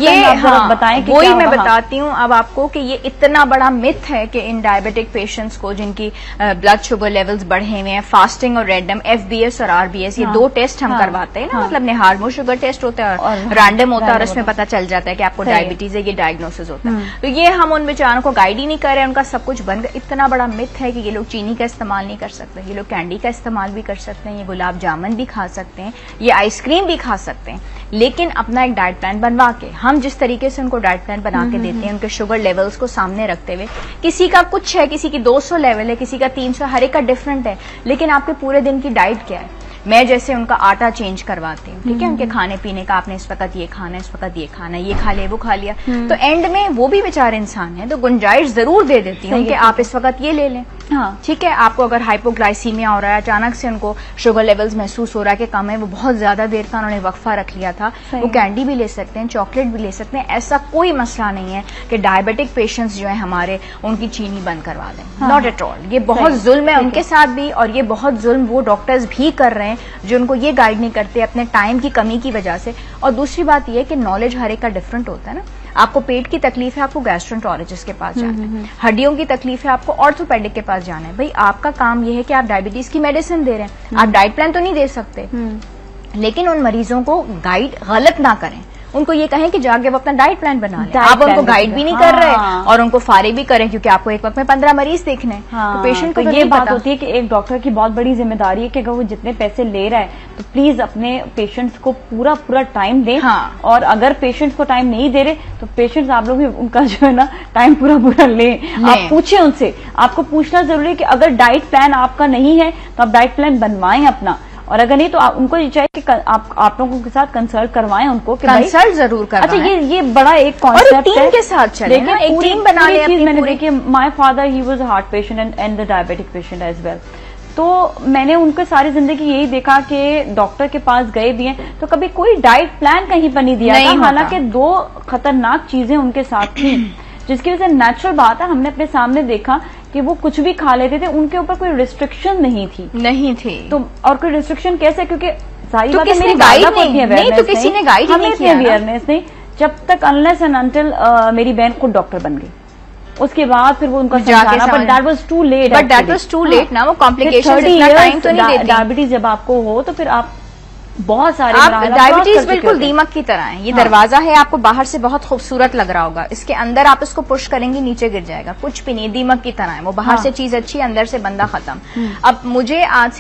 बताएं कि वही मैं बताती हूँ अब आपको कि ये इतना बड़ा मिथ है कि इन डायबिटिक पेशेंट्स को जिनकी ब्लड शुगर लेवल्स बढ़े हुए हैं, फास्टिंग और रैंडम FBS और RBS, ये दो टेस्ट हम करवाते हैं ना, मतलब निहारमो शुगर टेस्ट होता है और रैंडम होता है, और उसमें पता चल जाता है कि आपको डायबिटीज है, ये डायग्नोसिस होता है। तो ये हम उन बेचारों को गाइड ही नहीं कर रहे हैं, उनका सब कुछ बंद। इतना बड़ा मिथ है कि ये लोग चीनी का इस्तेमाल नहीं कर सकते, ये लोग कैंडी का इस्तेमाल भी कर सकते हैं, ये गुलाब जामुन भी खा सकते हैं, ये आइसक्रीम भी खा सकते हैं, लेकिन अपना एक डाइट प्लान बनवा के, हम जिस तरीके से उनको डाइट प्लान बना के देते हैं, उनके शुगर लेवल्स को सामने रखते हुए, किसी का कुछ है, किसी की 200 लेवल है, किसी का 300, हर एक का डिफरेंट है, लेकिन आपके पूरे दिन की डाइट क्या है। मैं जैसे उनका आटा चेंज करवाती हूँ, ठीक है, उनके खाने पीने का, आपने इस वक्त ये खाना है, इस वक्त ये खाना है, ये खा लिया, वो खा लिया, तो एंड में वो भी बेचारे इंसान है, तो गुंजाइश जरूर दे देती हूँ कि आप इस वक्त ये ले लें। हाँ, ठीक है, आपको अगर हाइपोग्लाइसीमिया हो रहा है, अचानक से उनको शुगर लेवल्स महसूस हो रहा है कि कम है, वो बहुत ज्यादा देर का उन्होंने वक्फा रख लिया था, वो कैंडी भी ले सकते हैं, चॉकलेट भी ले सकते हैं, ऐसा कोई मसला नहीं है कि डायबिटिक पेशेंट्स जो है हमारे, उनकी चीनी बंद करवा दें, नॉट एट ऑल। ये बहुत जुल्म है उनके साथ भी, और ये बहुत जुल्म वो डॉक्टर्स भी कर रहे हैं जो उनको ये गाइड नहीं करते अपने टाइम की कमी की वजह से। और दूसरी बात यह है कि नॉलेज हर एक का डिफरेंट होता है ना। आपको पेट की तकलीफ है, आपको गैस्ट्रोएंटरोलॉजिस्ट के पास जाना है, हड्डियों की तकलीफ है, आपको ऑर्थोपेडिक के पास जाना है। भाई आपका काम यह है कि आप डायबिटीज की मेडिसिन दे रहे हैं, आप डाइट प्लान तो नहीं दे सकते, लेकिन उन मरीजों को गाइड गलत ना करें, उनको ये कहें कि जाके वो अपना डाइट प्लान बना लें। आप उनको गाइड भी नहीं कर रहे और उनको फारिग भी करें, क्योंकि आपको एक वक्त में 15 मरीज देखने हैं। तो पेशेंट को ये बात होती है कि एक डॉक्टर की बहुत बड़ी जिम्मेदारी है कि अगर वो जितने पैसे ले रहा है तो प्लीज अपने पेशेंट्स को पूरा टाइम दें। और अगर पेशेंट्स को टाइम नहीं दे रहे तो पेशेंट्स आप लोग भी उनका जो है ना टाइम पूरा लें। आप पूछें उनसे, आपको पूछना जरूरी है कि अगर डाइट प्लान आपका नहीं है तो आप डाइट प्लान बनवाएं अपना, और अगर नहीं तो उनको ये चाहिए कि आप लोगों के साथ कंसल्ट करवाएं उनको कि कंसल्ट जरूर करवाएं। अच्छा, ये बड़ा एक कॉन्सेप्ट है, के साथ चलें ना, एक टीम बना लें अपनी। मैंने देखिए, my father he was a heart patient and the diabetic patient as well, तो मैंने उनके सारी जिंदगी यही देखा कि डॉक्टर के पास गए भी हैं तो कभी कोई डाइट प्लान कहीं पर नहीं दिया था, हालांकि 2 खतरनाक चीजें उनके साथ थी, जिसकी वजह से नेचुरल बात है, हमने अपने सामने देखा कि कि वो कुछ भी खा लेते थे, उनके ऊपर कोई रिस्ट्रिक्शन नहीं थी। तो और कोई रिस्ट्रिक्शन कैसे, क्योंकि सारी बात मेरी वालिदा को थी अवेयरनेस नहीं, तो किसी ने गाइड नहीं किया, अवेयरनेस नहीं, जब तक अनलेस एंड अनटिल मेरी बहन खुद डॉक्टर बन गई, उसके बाद फिर वो उनका समझाना, but that was too late, ना, वो कॉम्प्लिकेशंस, इतना टाइम तो नहीं देती। डायबिटीज जब आपको हो तो फिर आप बहुत सारे डायबिटीज बिल्कुल दीमक की तरह है। ये दरवाजा है, आपको बाहर से बहुत खूबसूरत लग रहा होगा, इसके अंदर आप इसको पुश करेंगे नीचे गिर जाएगा, कुछ भी नहीं, दीमक की तरह है वो। बाहर से चीज अच्छी, अंदर से बंदा खत्म। अब मुझे आज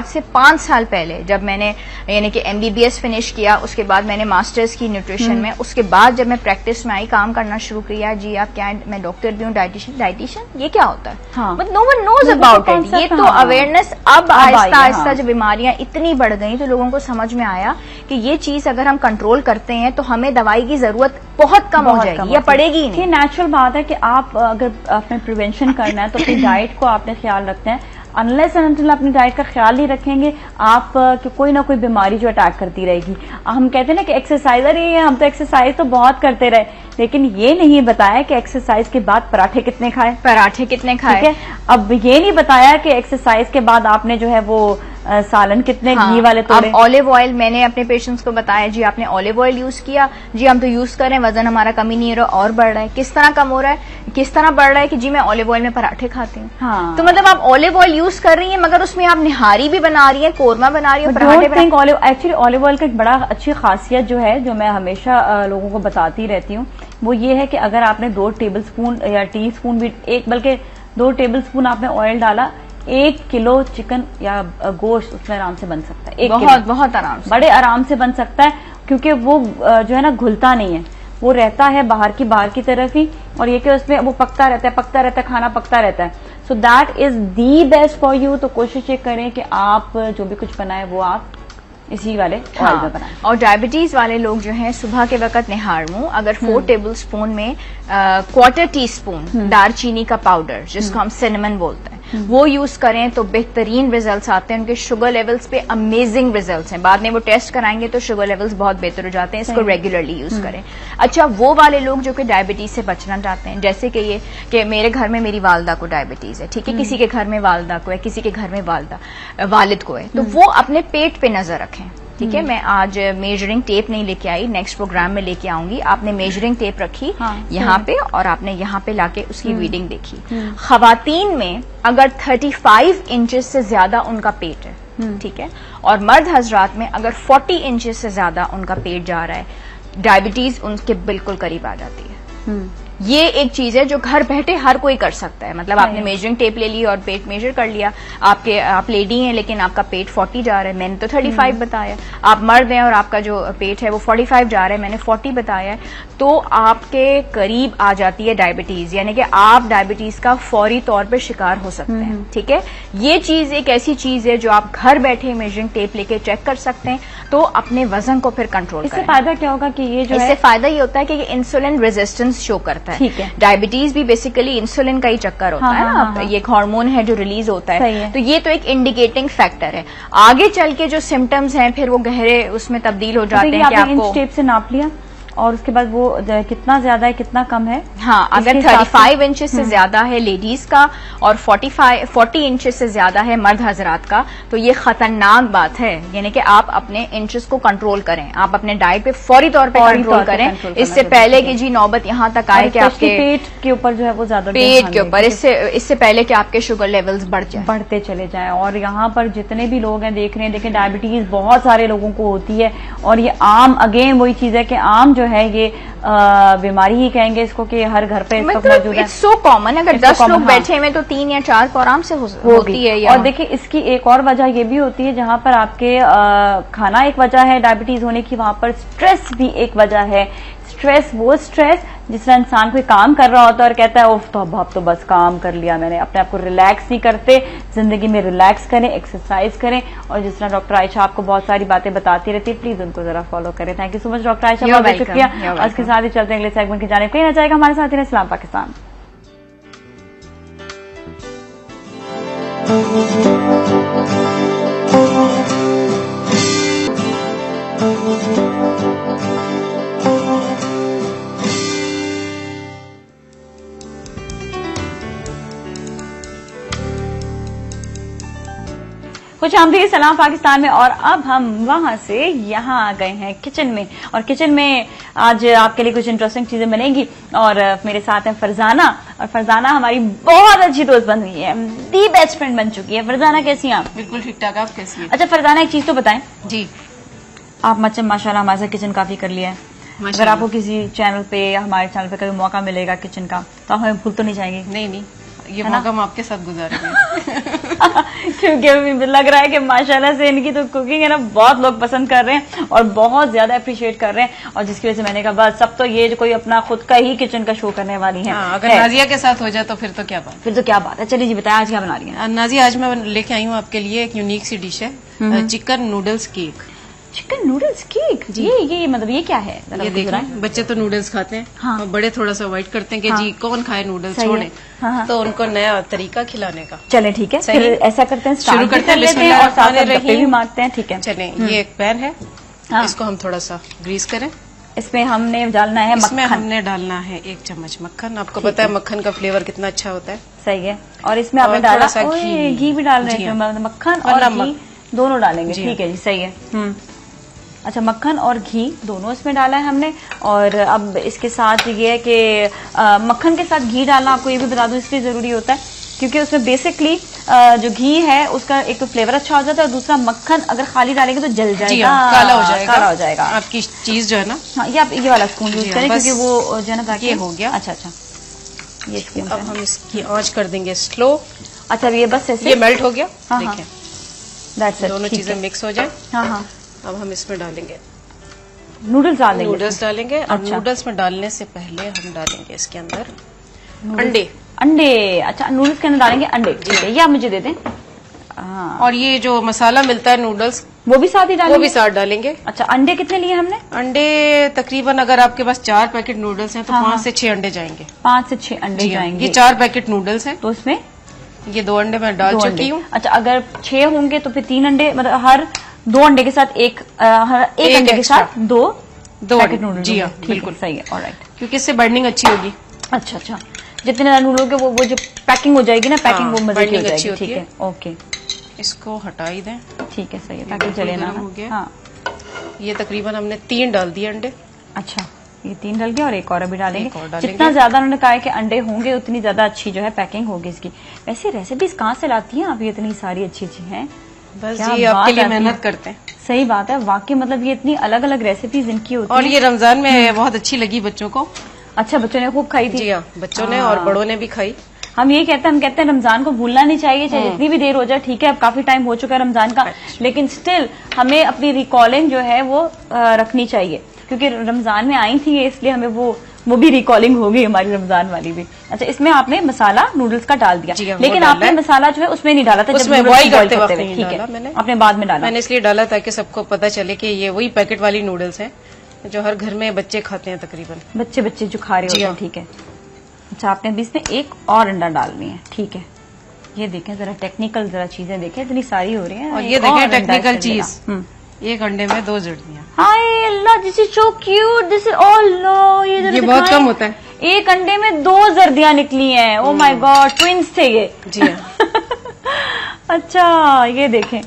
से 5 साल पहले जब मैंने यानी कि MBBS फिनिश किया, उसके बाद मैंने मास्टर्स की न्यूट्रिशन में, उसके बाद जब मैं प्रैक्टिस में आई, काम करना शुरू किया, जी आप क्या, मैं डॉक्टर भी हूँ, डाइटिशियन, ये क्या होता है, but no one knows about it. ये तो अवेयरनेस अब आहिस्ता आहिस्ता जब बीमारियां इतनी बढ़ गई तो लोगों को समझ में आया कि ये चीज अगर हम कंट्रोल करते हैं तो हमें दवाई की जरूरत बहुत कम हो जाएगी या पड़ेगी नहीं। नेचुरल बात है कि आप अगर आपने प्रिवेंशन करना है तो अपनी डाइट को आपने ख्याल रखना है। अनलेस एंड अनटिल अपनी डाइट का ख्याल नहीं रखेंगे आप कि कोई ना कोई बीमारी जो अटैक करती रहेगी। हम कहते हैं ना कि एक्सरसाइजर ही है, हम तो एक्सरसाइज तो बहुत करते रहे, लेकिन ये नहीं बताया कि एक्सरसाइज के बाद पराठे कितने खाए, ठीक है। अब ये नहीं बताया कि एक्सरसाइज के बाद आपने जो है वो सालन कितने घी वाले तोड़े। अब ऑलिव ऑयल मैंने अपने पेशेंट्स को बताया, जी आपने ऑलिव ऑयल यूज किया, जी हम तो यूज कर रहे हैं, वजन हमारा कमी नहीं हो रहा और बढ़ रहा है। किस तरह कम हो रहा है, किस तरह बढ़ रहा है कि जी मैं ऑलिव ऑयल में पराठे खाती हूँ। तो मतलब आप ऑलिव ऑयल यूज कर रही हैं मगर उसमें आप निहारी भी बना रही हैं, कोरमा बना रही हैं। एक्चुअली ऑलिव ऑयल का एक बड़ा अच्छी खासियत जो है, जो मैं हमेशा लोगों को बताती रहती हूँ, वो ये है कि अगर आपने 2 टेबल स्पून या टी स्पून भी, बल्कि 2 टेबल स्पून आपने ऑयल डाला, 1 किलो चिकन या गोश्त उसमें आराम से बन सकता है। बहुत आराम से, बड़े आराम से बन सकता है, क्योंकि वो जो है ना घुलता नहीं है, वो रहता है बाहर की तरफ ही, और ये कि उसमें वो पकता रहता है, खाना पकता रहता है। So that is the best for you. तो कोशिश ये करें कि आप जो भी कुछ बनाए वो आप इसी वाले ऑयल में बनाएं। और डायबिटीज वाले लोग जो हैं सुबह के वक्त निहार मुंह अगर 4 टेबल स्पून में 1/4 टीस्पून दालचीनी का पाउडर, जिसको हम सिनेमन बोलते हैं, वो यूज करें तो बेहतरीन रिजल्ट्स आते हैं। उनके शुगर लेवल्स पे अमेजिंग रिजल्ट्स हैं। बाद में वो टेस्ट कराएंगे तो शुगर लेवल्स बहुत बेहतर हो जाते हैं। इसको रेगुलरली यूज करें। अच्छा, वो वाले लोग जो कि डायबिटीज से बचना चाहते हैं, जैसे कि ये कि मेरे घर में मेरी वालदा को डायबिटीज है, ठीक है, किसी के घर में वालदा को है, किसी के घर में वालिद को है, तो वो अपने पेट पे नजर रखें। ठीक है, मैं आज मेजरिंग टेप नहीं लेके आई, नेक्स्ट प्रोग्राम में लेके आऊंगी। आपने मेजरिंग टेप रखी यहाँ पे और आपने यहाँ पे लाके उसकी रीडिंग देखी। खवातीन में अगर 35 इंचेस से ज्यादा उनका पेट है, ठीक है, और मर्द हजरात में अगर 40 इंचेस से ज्यादा उनका पेट जा रहा है, डायबिटीज उनके बिल्कुल करीब आ जाती है। ये एक चीज है जो घर बैठे हर कोई कर सकता है। मतलब आपने मेजरिंग टेप ले ली और पेट मेजर कर लिया, आप लेडी हैं लेकिन आपका पेट 40 जा रहा है, मैंने तो 35 बताया। आप मर्द हैं और आपका जो पेट है वो 45 जा रहा है, मैंने 40 बताया है, तो आपके करीब आ जाती है डायबिटीज, यानी कि आप डायबिटीज का फौरी तौर पर शिकार हो सकते हैं। ठीक है, ये चीज एक ऐसी चीज है जो आप घर बैठे मेजरिंग टेप लेके चेक कर सकते हैं, तो अपने वजन को फिर कंट्रोल करें। इससे फायदा क्या होगा कि ये जो इससे फायदा ये होता है कि ये इंसुलिन रेजिस्टेंस शो करता है। ठीक है, डायबिटीज भी बेसिकली इंसुलिन का ही चक्कर होता है ना, ये एक हार्मोन है जो रिलीज होता है, तो ये तो एक इंडिकेटिंग फैक्टर है। आगे चल के जो सिम्टम्स हैं फिर वो गहरे उसमें तब्दील हो जाते हैं। कि आपको इंच टेप से नाप लिया और उसके बाद वो कितना ज्यादा है कितना कम है। हाँ, अगर 35 इंचेस से ज्यादा है लेडीज का और 40 इंचेस से ज्यादा है मर्द हजरात का, तो ये खतरनाक बात है। यानी कि आप अपने इंचेस को कंट्रोल करें, आप अपने डाइट पे फौरी तौर पे कंट्रोल करें, इससे पहले कि जी नौबत यहाँ तक आए कि आपके पेट के ऊपर जो है वो ज्यादा पेट के ऊपर इससे पहले कि आपके शुगर लेवल्स बढ़ते चले जाएं। और यहाँ पर जितने भी लोग हैं देख रहे हैं, देखिए डायबिटीज बहुत सारे लोगों को होती है और ये आम, अगेन वही चीज है कि आम जो है ये बीमारी ही कहेंगे इसको कि हर घर पे मतलब इट्स सो कॉमन। अगर 10 लोग बैठे हुए तो 3 या 4 को आराम से होती है। और देखिए इसकी एक और वजह ये भी होती है, जहां पर आपके खाना एक वजह है डायबिटीज होने की, वहां पर स्ट्रेस भी एक वजह है। स्ट्रेस, वो स्ट्रेस जिस तरह इंसान कोई काम कर रहा होता है और कहता है उफ तो अब तो बस काम कर लिया मैंने, अपने आप को रिलैक्स नहीं करते। जिंदगी में रिलैक्स करें, एक्सरसाइज करें, और जिस तरह डॉक्टर आयशा आपको बहुत सारी बातें बताती रहती है, प्लीज उनको जरा फॉलो करें। Thank you so much doctor Ayesha, बहुत शुक्रिया। और इसके साथ ही चलते हैं अगले सेगमेंट की जानिब। कहीं ना जाएगा हमारे साथ ही सलाम पाकिस्तान। खुशामदीद सलाम पाकिस्तान में। और अब हम वहां से यहाँ आ गए हैं किचन में, और किचन में आज आपके लिए कुछ इंटरेस्टिंग चीजें बनेंगी। और मेरे साथ हैं फरजाना, और फरजाना हमारी बहुत अच्छी दोस्त बन गई है, दी बेस्ट फ्रेंड बन चुकी है। फरजाना कैसी हैं आप? बिल्कुल ठीक ठाक, आप कैसी हैं? अच्छा फरजाना, एक चीज तो बताएं जी। आप माशाल्लाह हमारे साथ किचन काफी कर लिया है। अगर आपको किसी चैनल पे या हमारे चैनल पे कभी मौका मिलेगा किचन का, तो आप हमें भूल तो नहीं जाएंगे? नहीं, ये मौका हम आपके साथ गुजारेंगे। क्योंकि लग रहा है कि माशाल्लाह से इनकी तो कुकिंग है ना, बहुत लोग पसंद कर रहे हैं और बहुत ज्यादा अप्रिशिएट कर रहे हैं, और जिसकी वजह से मैंने कहा बस सब तो ये जो कोई अपना खुद का ही किचन का शो करने वाली है। अगर नाजिया के साथ हो जाए तो फिर तो क्या बात, फिर तो क्या बात है। चलिए जी बताया, आज क्या बना रही है नाजिया? आज मैं लेके आई हूँ आपके लिए एक यूनिक सी डिश है, chicken noodles cake. Chicken noodles cake? ये मतलब ये क्या है? ये देख रहे हैं, बच्चे तो नूडल्स खाते हैं, हाँ। और बड़े थोड़ा सा अवॉइड करते हैं कि जी कौन खाए नूडल्स, छोड़े। हाँ। तो उनको नया तरीका खिलाने का। चले ठीक है, फिर ऐसा करते हैं, शुरू करते हैं, और साथ में गप्पे भी मारते हैं। ठीक है चले। ये एक पैन है, इसको हम थोड़ा सा ग्रीस करें। इसमें हमने डालना है इसमें हमने डालना है 1 चम्मच मक्खन। आपको पता है मक्खन का फ्लेवर कितना अच्छा होता है। सही है। और इसमें आपने डाला घी भी डाल रहे हैं, मक्खन और घी दोनों डालेंगे। ठीक है जी, सही है। अच्छा, मक्खन और घी दोनों इसमें डाला है हमने। और अब इसके साथ ये है कि मक्खन के साथ घी डालना, आपको ये भी बता दूं इसलिए जरूरी होता है क्योंकि उसमें बेसिकली जो घी है उसका एक तो फ्लेवर अच्छा हो जाता है, और दूसरा मक्खन अगर खाली डालेंगे तो जल जाएगा, काला हो जाएगा, काला हो जाएगा। आपकी चीज जो है ना, हाँ, ये आप ये वाला स्पून यूज करें क्योंकि वो जो है ना, ताकि ये हो गया। अच्छा, ये स्पून। अब हम इसकी आंच कर देंगे स्लो। अच्छा, ये बस ऐसे ये मेल्ट हो गया। हाँ, देखिए दैट्स इट, दोनों चीजें मिक्स हो जाए। हाँ। अब हम इसमें डालेंगे नूडल्स डालेंगे। नूडल्स डालेंगे। और अच्छा। नूडल्स में डालने से पहले हम डालेंगे इसके अंदर अंडे। अच्छा, नूडल्स के अंदर डालेंगे अंडे। ठीक है, ये आप मुझे दे दें। हाँ। और ये जो मसाला मिलता है नूडल्स, वो भी साथ ही डालेंगे? वो भी साथ डालेंगे। अच्छा, अंडे कितने लिए हमने? अंडे तकरीबन अगर आपके पास 4 पैकेट नूडल्स हैं तो 5 से 6 अंडे जाएंगे। 5 से 6 अंडे जाएंगे। ये 4 पैकेट नूडल्स हैं, तो उसमें ये 2 अंडे मैं डाल चुकी हूँ। अच्छा, अगर 6 होंगे तो फिर 3 अंडे, मतलब हर 2 अंडे के साथ एक अंडे के साथ दो पैकेट नूडल्स। जी हाँ, बिल्कुल सही है। ऑलराइट, क्योंकि इससे बाइंडिंग अच्छी होगी। अच्छा, जितने ज्यादा नूडल के वो जो पैकिंग हो जाएगी ना, पैकिंग वो मजे की हो जाएगी। ठीक है, ओके। इसको हटा ही दें। ठीक है, सही है, ताकि जले ना। हाँ, ये तकरीबन हमने 3 डाल दिए अंडे। अच्छा, ये 3 डल गया और एक और अभी डालेंगे। जितना ज्यादा उन्होंने कहा है कि अंडे होंगे उतनी ज्यादा अच्छी जो है पैकिंग होगी इसकी। वैसे रेसिपीज कहाँ से लाती हैं आप, ये इतनी सारी अच्छी हैं? बस जी आपके लिए मेहनत करते हैं। सही बात है, वाकई मतलब ये इतनी अलग अलग रेसिपीज इनकी होती और ये रमजान में बहुत अच्छी लगी बच्चों को। अच्छा, बच्चों ने खूब खाई थी? जी हाँ, बच्चों ने और बड़ों ने भी खाई। हम ये कहते हैं रमजान को भूलना नहीं चाहिए, चाहे जितनी भी देर हो जाए। ठीक है, अब काफी टाइम हो चुका है रमजान का, लेकिन स्टिल हमें अपनी रिकॉलिंग जो है वो रखनी चाहिए, क्योंकि रमजान में आई थी इसलिए हमें वो भी रिकॉलिंग हो गई हमारी रमजान वाली भी। अच्छा, इसमें आपने मसाला नूडल्स का डाल दिया, लेकिन आपने मसाला जो है उसमें नहीं डाला था, उसमें बॉईल करते वक्त नहीं डाला मैंने, आपने बाद में डाला। मैंने इसलिए डाला ताकि सबको पता चले कि ये वही पैकेट वाली नूडल्स हैं जो हर घर में बच्चे खाते हैं, तकरीबन बच्चे जो खा रहे होते हैं। ठीक है। अच्छा, आपने अभी इसमें एक और अंडा डालनी है। ठीक है, ये देखें जरा टेक्निकल जरा चीजें देखें, इतनी सारी हो रही हैं। और ये देखें टेक्निकल चीज, एक अंडे में 2 जर्दियां। हाय अल्लाह, this is so cute, this is all no. ये बहुत कम होता है। एक अंडे में 2 जर्दियां निकली हैं। ओ माय गॉड, ट्विंस थे ये। जी हाँ। अच्छा, ये देखें,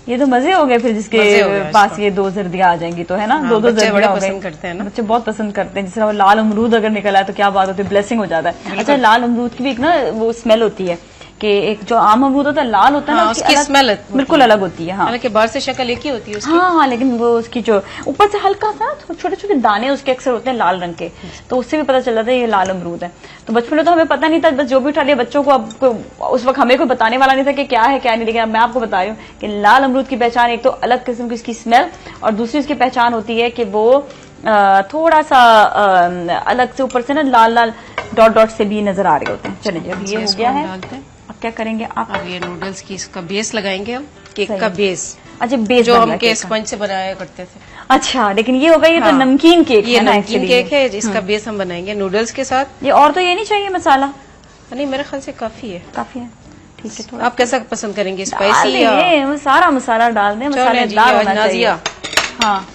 ये तो मजे हो गए फिर जिसके पास ये 2 जर्दियां आ जाएंगी तो, है ना? 2 जर्दियां पसंद करते हैं ना बच्चे, बहुत पसंद करते हैं। जिस तरह लाल अमरूद अगर निकला है तो क्या बात होती है, ब्लेसिंग हो जाता है। अच्छा, लाल अमरूद की भी एक ना वो स्मेल होती है कि एक जो आम अमरूद होता है लाल होता है ना, उसकी स्मेल बिल्कुल अलग होती है। हाँ, हालांकि बाहर से शक्ल एक ही होती है उसकी। हाँ, लेकिन वो उसकी जो ऊपर से हल्का सा छोटे छोटे दाने उसके अक्सर होते हैं लाल रंग के, तो उससे भी पता चल जाता है ये लाल अमरूद है। तो बचपन में तो हमें पता नहीं था, बस जो भी उठा लिया बच्चों को, अब उस वक्त हमें कोई बताने वाला नहीं था कि क्या है क्या नहीं, लेकिन अब मैं आपको बता रही हूँ कि लाल अमरूद की पहचान एक तो अलग किस्म की इसकी स्मेल, और दूसरी उसकी पहचान होती है कि वो थोड़ा सा अलग से ऊपर से ना लाल लाल डॉट डॉट से भी नजर आ रहे होते हैं। चलिए, अब ये हो गया है, अब क्या करेंगे आप? अब ये नूडल्स की इसका बेस लगाएंगे हम, केक का बेस। अच्छा, बेस जो हम स्पंज से बनाया करते थे। अच्छा, लेकिन ये होगा, ये तो नमकीन केक ये नमकीन केक है, जिसका बेस हम बनाएंगे नूडल्स के साथ। ये और तो ये नहीं चाहिए मसाला? नहीं, मेरे ख्याल से काफी है। काफी है, ठीक है। तो आप कैसा पसंद करेंगे, स्पाइसी या सारा मसाला डाल दें? मसालेदार होना चाहिए। हाँ,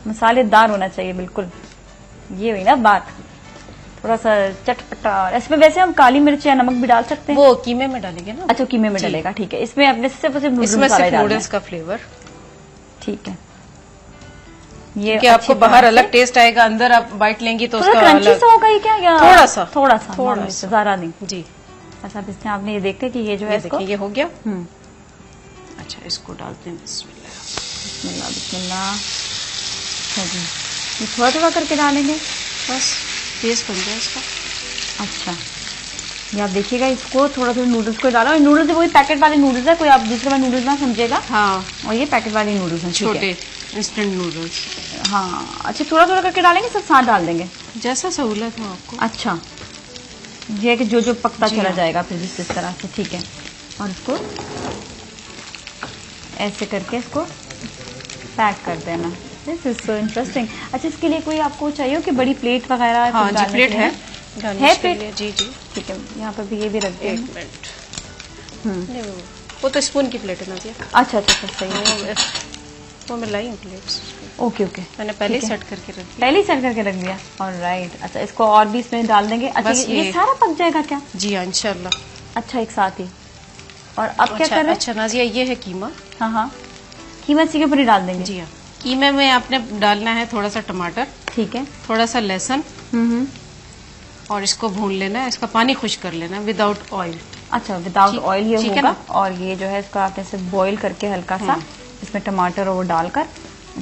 मसालेदार होना चाहिए बिल्कुल, ये हुई ना बात। थोड़ा सा चटपटा। और इसमें वैसे हम काली मिर्च या नमक भी डाल सकते हैं। वो कीमे में डालेंगे ना। अच्छा, कीमे में डलेगा, ठीक है। इसमें अपने सिर्फ नूडल्स का फ्लेवर, ठीक है। ये कि आपको बाहर अलग टेस्ट आएगा, अंदर आप बाइट लेंगी तो उसका क्रंची सा होगा ये क्या, या थोड़ा सा ज्यादा नहीं जी। अच्छा, अब इसमें आपने ये देखते कि ये जो है इसको, ये हो गया। अच्छा, इसको डालते हैं। बिस्मिल्लाह बिस्मिल्लाह बिस्मिल्लाह। अच्छा जी, ये थोड़ा थोड़ा करके डालेंगे बस, टेस्ट बन जाए इसका। अच्छा, ये आप देखिएगा, इसको थोड़ा थोड़ा नूडल्स को डाला। और नूडल्स वही पैकेट वाले नूडल्स है, कोई आप दूसरे वाले नूडल्स ना समझेगा। हाँ, और ये पैकेट वाले नूडल्स हैं, छोटे इंस्टेंट नूडल्स। हाँ, अच्छा, थोड़ा थोड़ा करके डालेंगे, सब साथ डाल देंगे जैसा सहूलत हो आपको। अच्छा, ये है कि जो जो पकता चला जाएगा फिर जिस तरह से, ठीक है। और इसको ऐसे करके इसको पैक कर देना। This is so interesting. अच्छा, इसके लिए कोई आपको चाहिए कि बड़ी प्लेट वगैरह? हाँ जी, प्लेट है प्लेट, जी जी, ठीक है। यहाँ पर भी ये भी रख दें। एक मिनट, वो तो स्पून की प्लेट है ना जी। अच्छा अच्छा, सही है, वो मैं लाई हूँ प्लेट्स। ओके ओके, मैंने पहले ही सेट करके रख दिया। पहले ही सेट करके रख दिया, ऑलराइट। अच्छा, इसको और भी इसमें डाल देंगे। अच्छा, ये सारा पक जाएगा क्या? जी हाँ, इंशाल्लाह। अच्छा, एक साथ ही। और अब क्या करें? अच्छा नाजिया, ये है कीमा। हाँ हाँ, कीमा इसी के ऊपर ही डाल देंगे। जी हाँ, कीमे में आपने डालना है थोड़ा सा टमाटर, ठीक है, थोड़ा सा लहसुन, और इसको भून लेना है। इसका पानी खुश कर लेना है विदाउट ऑयल। अच्छा, विदाउट ऑयल ये होगा। और ये जो है इसको आपने सिर्फ बॉईल करके हल्का सा इसमें टमाटर और वो डालकर।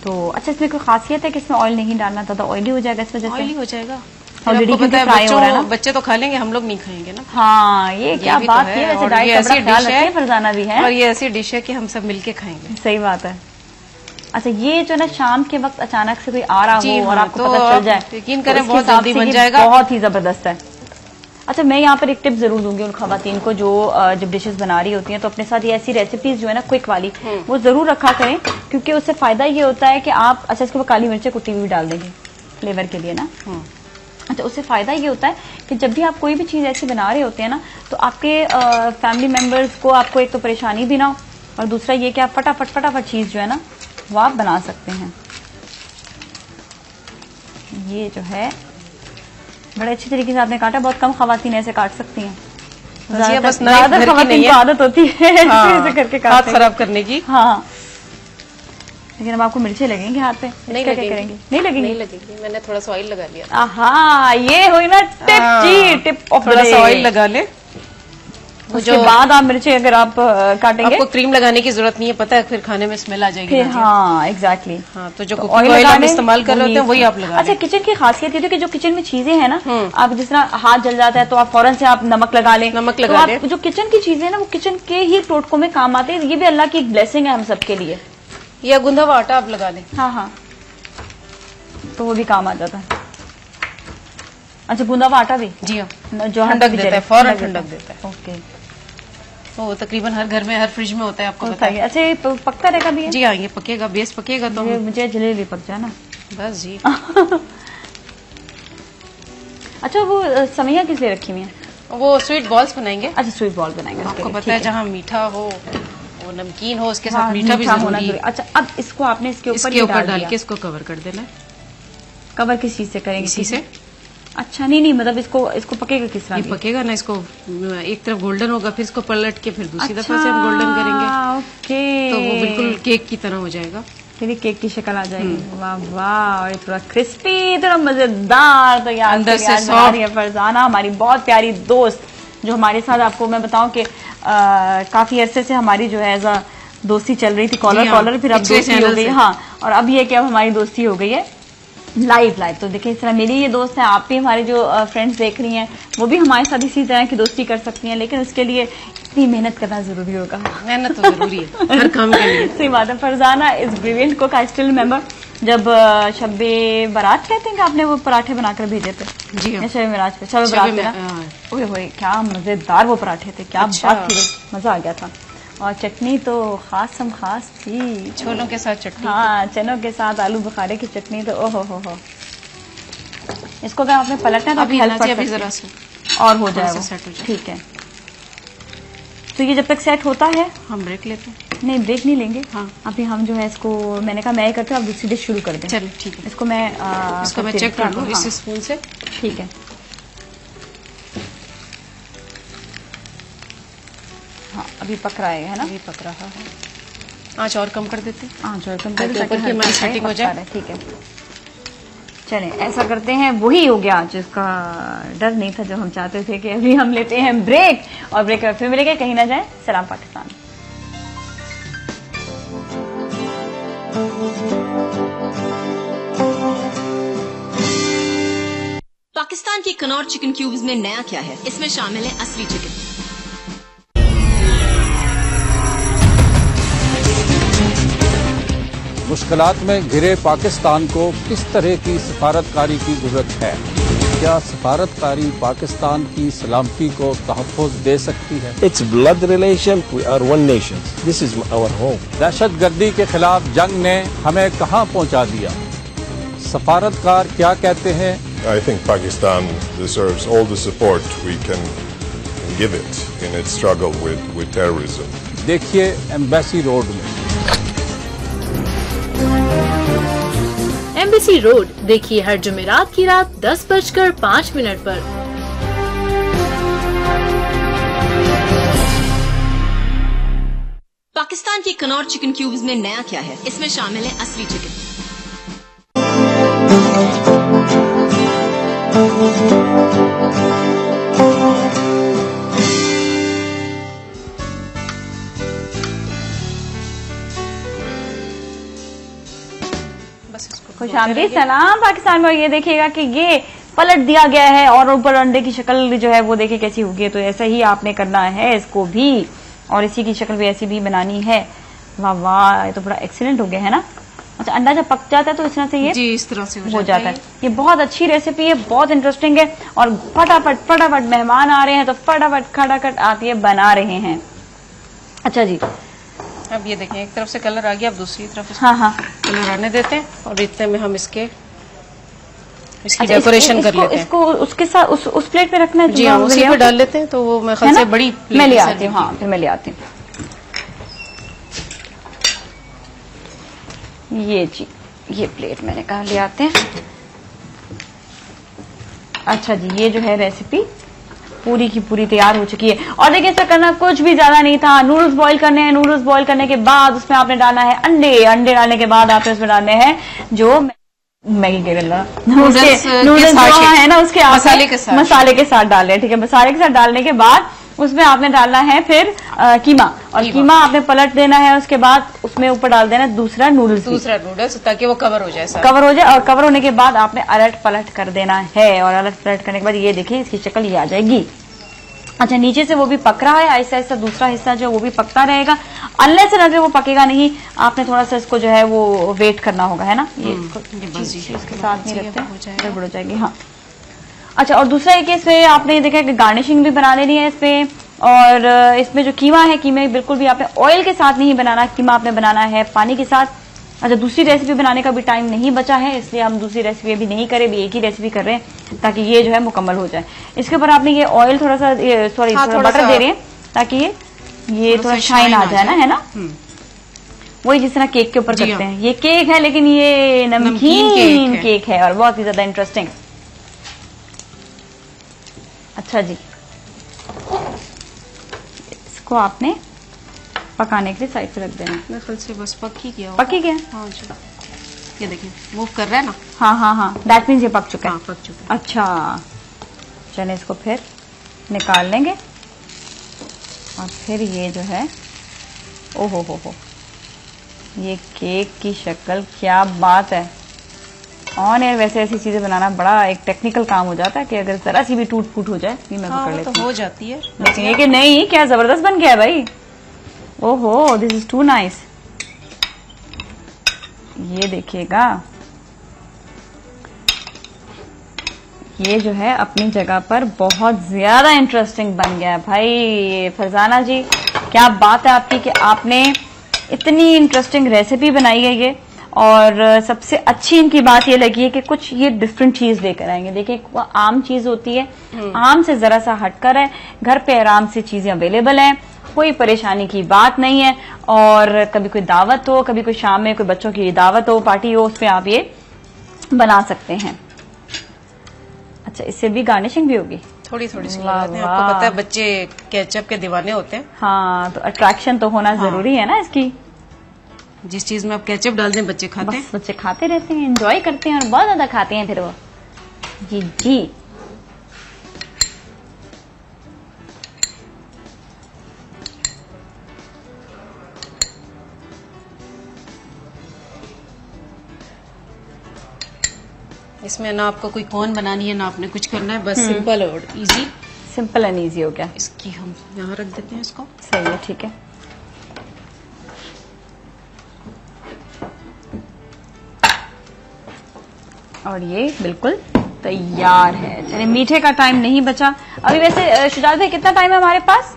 तो अच्छा, इसमें कोई खासियत है कि इसमें ऑयल नहीं डालना, ज्यादा ऑयली हो जाएगा इस वजह से? ऑयली हो जाएगा ऑलरेडी, क्योंकि फ्राई हो रहा है ना। बच्चे तो खा लेंगे, हम लोग नहीं खाएंगे ना। हाँ, ये क्या बात है, वैसे डाइट का बड़ा ख्याल रखते हैं फरजाना भी है। और ये ऐसी डिश है कि हम सब मिलके खाएंगे। सही बात है। अच्छा, ये जो ना शाम के वक्त अचानक से कोई आ रहा हो और आपको तो पता चल जाए, यकीन करें बहुत जल्दी बन जाएगा, बहुत ही जबरदस्त है। अच्छा, मैं यहाँ पर एक टिप जरूर दूंगी उन खवातीन को जो जब डिशेस बना रही होती हैं तो अपने साथ ये ऐसी रेसिपीज जो है ना क्विक वाली, वो जरूर रखा करें, क्योंकि उससे फायदा ये होता है कि आप, अच्छा, इसके ऊपर काली मिर्चें कुटी हुई डाल देंगे फ्लेवर के लिए ना। अच्छा, उससे फायदा ये होता है कि जब भी आप कोई भी चीज ऐसी बना रहे होते हैं ना, तो आपके फैमिली मेंबर्स को, आपको एक तो परेशानी भी ना हो, और दूसरा ये कि आप फटाफट चीज जो है ना वो आप बना सकते हैं। ये जो है बड़े अच्छी तरीके से आपने काटा, बहुत कम खवातीन ऐसे काट सकती हैं, ज्यादातर खवातीन को आदत होती है ऐसे करके हाथ खराब करने की। हाँ, लेकिन अब आपको मिर्चें लगेंगे हाथ पे, नहीं करेंगे? नहीं लगेंगी? नहीं लगेगी, मैंने थोड़ा सा ऑयल लगा लिया। हाँ, ये हुई ना टिप जी, टिप ऑफ थोड़ा सा ऑयल लगा ले, उसके बाद आप मिर्ची अगर आप काटेंगे, आपको क्रीम लगाने की जरूरत नहीं है, पता है फिर खाने में स्मेल आ जाएगी। हाँ, एग्जैक्टली। हाँ, तो जो ऑयल आप इस्तेमाल कर रहे होते हैं वही आप लगा। अच्छा, किचन की खासियत ये है कि जो किचन में चीजें हैं ना, आप जिस तरह हाथ जल जाता है तो आप फौरन से आप नमक लगा लें, तो जो किचन की चीजें है ना वो किचन के ही टोटकों में काम आते हैं। ये भी अल्लाह की एक ब्लेसिंग है हम सबके लिए। या गुंदा हुआ आटा आप लगा लें। हाँ हाँ, तो वो भी काम आ जाता है। अच्छा, गूंदा हुआ आटा भी? जी हाँ, जो ठंडक देता है, फौरन ठंडक देता है। ओके, तो तकरीबन हर घर में, हर फ्रिज में होता है, आपको पता है। अच्छा, ये पकता रहेगा भी? जी हाँ, ये पकेगा, बेस पकेगा तो मुझे जल्दी पक जाए ना बस जी। अच्छा, वो सवैयां किस लिए रखी हुई है? वो स्वीट बॉल्स बनाएंगे। अच्छा, स्वीट बॉल बनाएंगे। आपको पता है जहाँ मीठा हो, वो नमकीन हो, उसके साथ मीठा भी जरूरी है। अच्छा, अब इसको आपने इसके ऊपर डाल के इसको कवर कर देना है। कवर किस चीज से करेंगे? इसी से। अच्छा, नहीं, मतलब इसको पकेगा किस तरह? ये पकेगा ना, इसको एक तरफ गोल्डन होगा, फिर इसको पलट के फिर दूसरी दफा से हम गोल्डन करेंगे। ओके, तो वो बिल्कुल केक की तरह हो जाएगा, फिर केक की शक्ल आ जाएगी। वाह वाह, और थोड़ा क्रिस्पी, थोड़ा मजेदार। तो यार अंदर से सॉफ्ट। फरजाना हमारी बहुत प्यारी दोस्त जो हमारे साथ, आपको मैं बताऊं कि काफी अरसे से हमारी जो है दोस्ती चल रही थी, कॉलर फिर अब दोस्ती हो गई। हाँ, और अब ये कि अब हमारी दोस्ती हो गई है लाइव। तो देखिए, इस तरह मेरी ये दोस्त है, आप भी हमारे जो फ्रेंड्स देख रही हैं वो भी हमारे साथ इसी तरह की दोस्ती कर सकती हैं, लेकिन उसके लिए इतनी मेहनत करना जरूरी होगा। मेहनत तो जरूरी है हर काम के लिए। सही बात है। Farzana is brilliant cook. I still remember जब शब्बे बारात कहते हैं कि आपने वो पराठे बनाकर भेजे थे। जी हाँ, शबे मिराज पे, शबे बारात पे। ओए क्या मजेदार वो पराठे थे, क्या बात थी, मजा आ गया था। और चटनी तो खास थी, छोलों के साथ चटनी। हाँ, चनों के साथ आलू बुखारे की चटनी तो ओहो हो। इसको अगर आपने पलटना तो अभी जरा से और हो जाए, ठीक है। तो ये जब तक सेट होता है हम ब्रेक लेते हैं। नहीं, ब्रेक नहीं लेंगे। हाँ, अभी हम जो है इसको, मैंने कहा मैं करती हूँ, आप दूसरी डिश शुरू कर दें। चलिए ठीक है। इसको मैं चेक कर लूँ इस स्पून से। ठीक है। अभी पक रहा है ना? अभी पक रहा है। आँच और कम कर देते हैं। आँच और कम कर ऊपर की हमारी सेटिंग हो जाए। ठीक है, चले ऐसा करते हैं। वही हो गया जिसका डर नहीं था, जो हम चाहते थे कि अभी हम लेते हैं ब्रेक, और ब्रेक के बाद फिर मिलेंगे। कहीं ना जाए। सलाम पाकिस्तान। पाकिस्तान की कनौर चिकन क्यूब्स में नया क्या है? इसमें शामिल है असली चिकन। मुश्किलात में घिरे पाकिस्तान को किस तरह की सफारतकारी की जरूरत है? क्या सफारतकारी पाकिस्तान की सलामती को तहफ़्फ़ुज़ दे सकती है? It's blood relation. We are one nation. This is our home. दहशतगर्दी के खिलाफ जंग ने हमें कहां पहुंचा दिया? सफारतकार क्या कहते हैं? I think Pakistan deserves all the support we can give it in its struggle with terrorism. देखिए एम्बेसी रोड में। एम्बेसी रोड देखिए हर जुमेरात की रात 10:05 पर। पाकिस्तान की कनौर चिकन क्यूब्स में नया क्या है? इसमें शामिल है असली चिकन। खुशामदीद, सलाम पाकिस्तान में। ये देखिएगा कि ये पलट दिया गया है और ऊपर अंडे की शक्ल जो है वो देखिए कैसी होगी। तो ऐसा ही आपने करना है इसको भी, और इसी की शक्ल भी ऐसी भी बनानी है। वाह वाह, ये तो बड़ा एक्सीलेंट हो गया है ना। अच्छा, अंडा जब पक जाता है तो इस तरह से ये जी इस तरह से हो जाता है। ये बहुत अच्छी रेसिपी है, बहुत इंटरेस्टिंग है, और फटाफट मेहमान आ रहे हैं तो फटाफट खटाखट आप ये बना रहे हैं। अच्छा जी, अब ये देखें एक तरफ से कलर आ गया, अब दूसरी तरफ हाँ कलर आने देते हैं, और इतने में हम इसकी डेकोरेशन कर लेते हैं। इसको उसके साथ उस प्लेट पे रखना है जी हाँ, उसी पे डाल लेते हैं। तो वो मैं ख्याल से बड़ी मैं ले आती हूँ। हाँ, फिर मैं ले आती हूँ। ये जी, ये प्लेट मैंने कहा ले आते हैं। अच्छा जी, ये जो है रेसिपी पूरी की पूरी तैयार हो चुकी है। और देखिए इसका करना कुछ भी ज्यादा नहीं था। नूडल्स बॉईल करने हैं, नूडल्स बॉईल करने के बाद उसमें आपने डालना है अंडे डालने के बाद आपने उसमें डालने हैं जो मैगी के नूडल्स जो है ना, उसके मसाले के साथ डाल ठीक है। मसाले के साथ डालने के बाद उसमें आपने डालना है फिर कीमा, और कीमा आपने पलट देना है। उसके बाद उसमें ऊपर डाल देना दूसरा नूडल्स ताकि वो कवर हो जाए। और कवर होने के बाद आपने अलट पलट कर देना है, और अलट पलट करने के बाद ये देखिए इसकी शक्ल ये आ जाएगी। अच्छा, नीचे से वो भी पक रहा है, आहिस्ता आहिस्ता दूसरा हिस्सा जो वो भी पकता रहेगा। अनलेस से वो पकेगा नहीं, आपने थोड़ा सा इसको जो है वो वेट करना होगा, है ना। ये इसके साथ नहीं रखते, गड़बड़ हो जाएगी। हाँ, अच्छा, और दूसरा एक इसमें आपने देखा कि गार्निशिंग भी बना लेनी है इसमें। और इसमें जो कीमा है, कीमे बिल्कुल भी आपने ऑयल के साथ नहीं बनाना, कीमा आपने बनाना है पानी के साथ। अच्छा, दूसरी रेसिपी बनाने का भी टाइम नहीं बचा है, इसलिए हम दूसरी रेसिपी अभी नहीं करें, एक ही रेसिपी कर रहे हैं ताकि ये जो है मुकम्मल हो जाए। इसके ऊपर आपने ये ऑयल थोड़ा सा थोड़ा बटर दे रहे हैं ताकि ये थोड़ा शाइन आ जाए ना, है ना। वही जिस तरह केक के ऊपर करते हैं। ये केक है लेकिन ये नमकीन केक है, और बहुत ही ज्यादा इंटरेस्टिंग। अच्छा जी, इसको आपने पकाने के लिए साइड पे रख देना। मेरे ख्याल से बस पक ही गया। हाँ जी, ये देखिए मूव कर रहा है ना। हाँ, दैट मीन्स ये पक चुका है। पक चुका है। अच्छा, चलिए इसको फिर निकाल लेंगे, और फिर ये जो है ओहो हो, ये केक की शक्ल, क्या बात है। ऑन एयर वैसे ऐसी चीजें बनाना बड़ा एक टेक्निकल काम हो जाता है कि अगर जरा सी भी टूट फूट हो जाए ये मैं पकड़ लेती हूँ। तो हो जाती है, लेकिन ये कि नहीं, क्या जबरदस्त बन गया है भाई। ओहो, दिस इज टू नाइस। ये देखिएगा, ये जो है अपनी जगह पर बहुत ज्यादा इंटरेस्टिंग बन गया है भाई। फरजाना जी, क्या बात है आपकी कि आपने इतनी इंटरेस्टिंग रेसिपी बनाई है ये। और सबसे अच्छी इनकी बात ये लगी है कि कुछ ये डिफरेंट चीज लेकर आएंगे। देखिए, आम चीज होती है, आम से जरा सा हटकर है, घर पे आराम से चीजें अवेलेबल हैं, कोई परेशानी की बात नहीं है। और कभी कोई दावत हो, कभी कोई शाम में कोई बच्चों की दावत हो, पार्टी हो, उसमें आप ये बना सकते हैं। अच्छा, इससे भी गार्निशिंग भी होगी। थोड़ी थोड़ी सी लगाते हैं। आपको पता है बच्चे केचप के दीवाने होते हैं। हाँ, तो अट्रैक्शन तो होना जरूरी है ना इसकी। जिस चीज में आप केचप डाल दें बच्चे खाते हैं। बच्चे खाते रहते हैं, एंजॉय करते हैं और बहुत ज्यादा खाते हैं फिर वो। जी जी। इसमें ना आपको कोई कौन बनानी है ना आपने कुछ करना है, बस सिंपल और इजी। सिंपल एंड इजी हो गया। इसकी हम यहाँ रख देते हैं इसको। सही है, ठीक है। और ये बिल्कुल तैयार है। चलिए, मीठे का टाइम नहीं बचा अभी। वैसे शुजात भाई कितना टाइम है हमारे पास?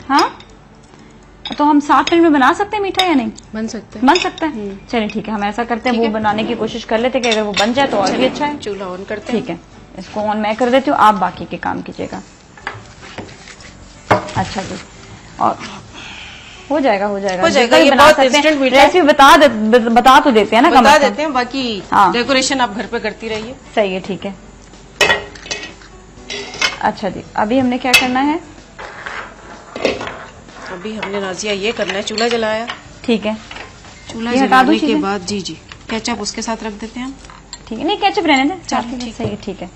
हाँ, तो हम 7 मिनट में बना सकते हैं मीठा या नहीं? बन सकते हैं। चलिए ठीक है, हम ऐसा करते हैं, वो बनाने की कोशिश कर लेते हैं कि अगर वो बन जाए तो और भी अच्छा है। चूल्हा ऑन करते हैं। ठीक है, इसको ऑन मैं कर देती हूँ, आप बाकी के काम कीजिएगा। अच्छा जी, और हो जाएगा ये बहुत इंस्टेंट मीठा है। रेसिपी बता तो देते हैं ना, बता देते हैं, बाकी डेकोरेशन आप घर पे करती रहिए। सही है, ठीक है। अच्छा जी, अभी हमने क्या करना है? अभी हमने नाजिया ये करना है, चूल्हा जलाया। ठीक है, चूल्हा जलाने के बाद जी केचप उसके साथ रख देते हैं हम। ठीक है, नहीं केचप रहने दें। सही है, ठीक है।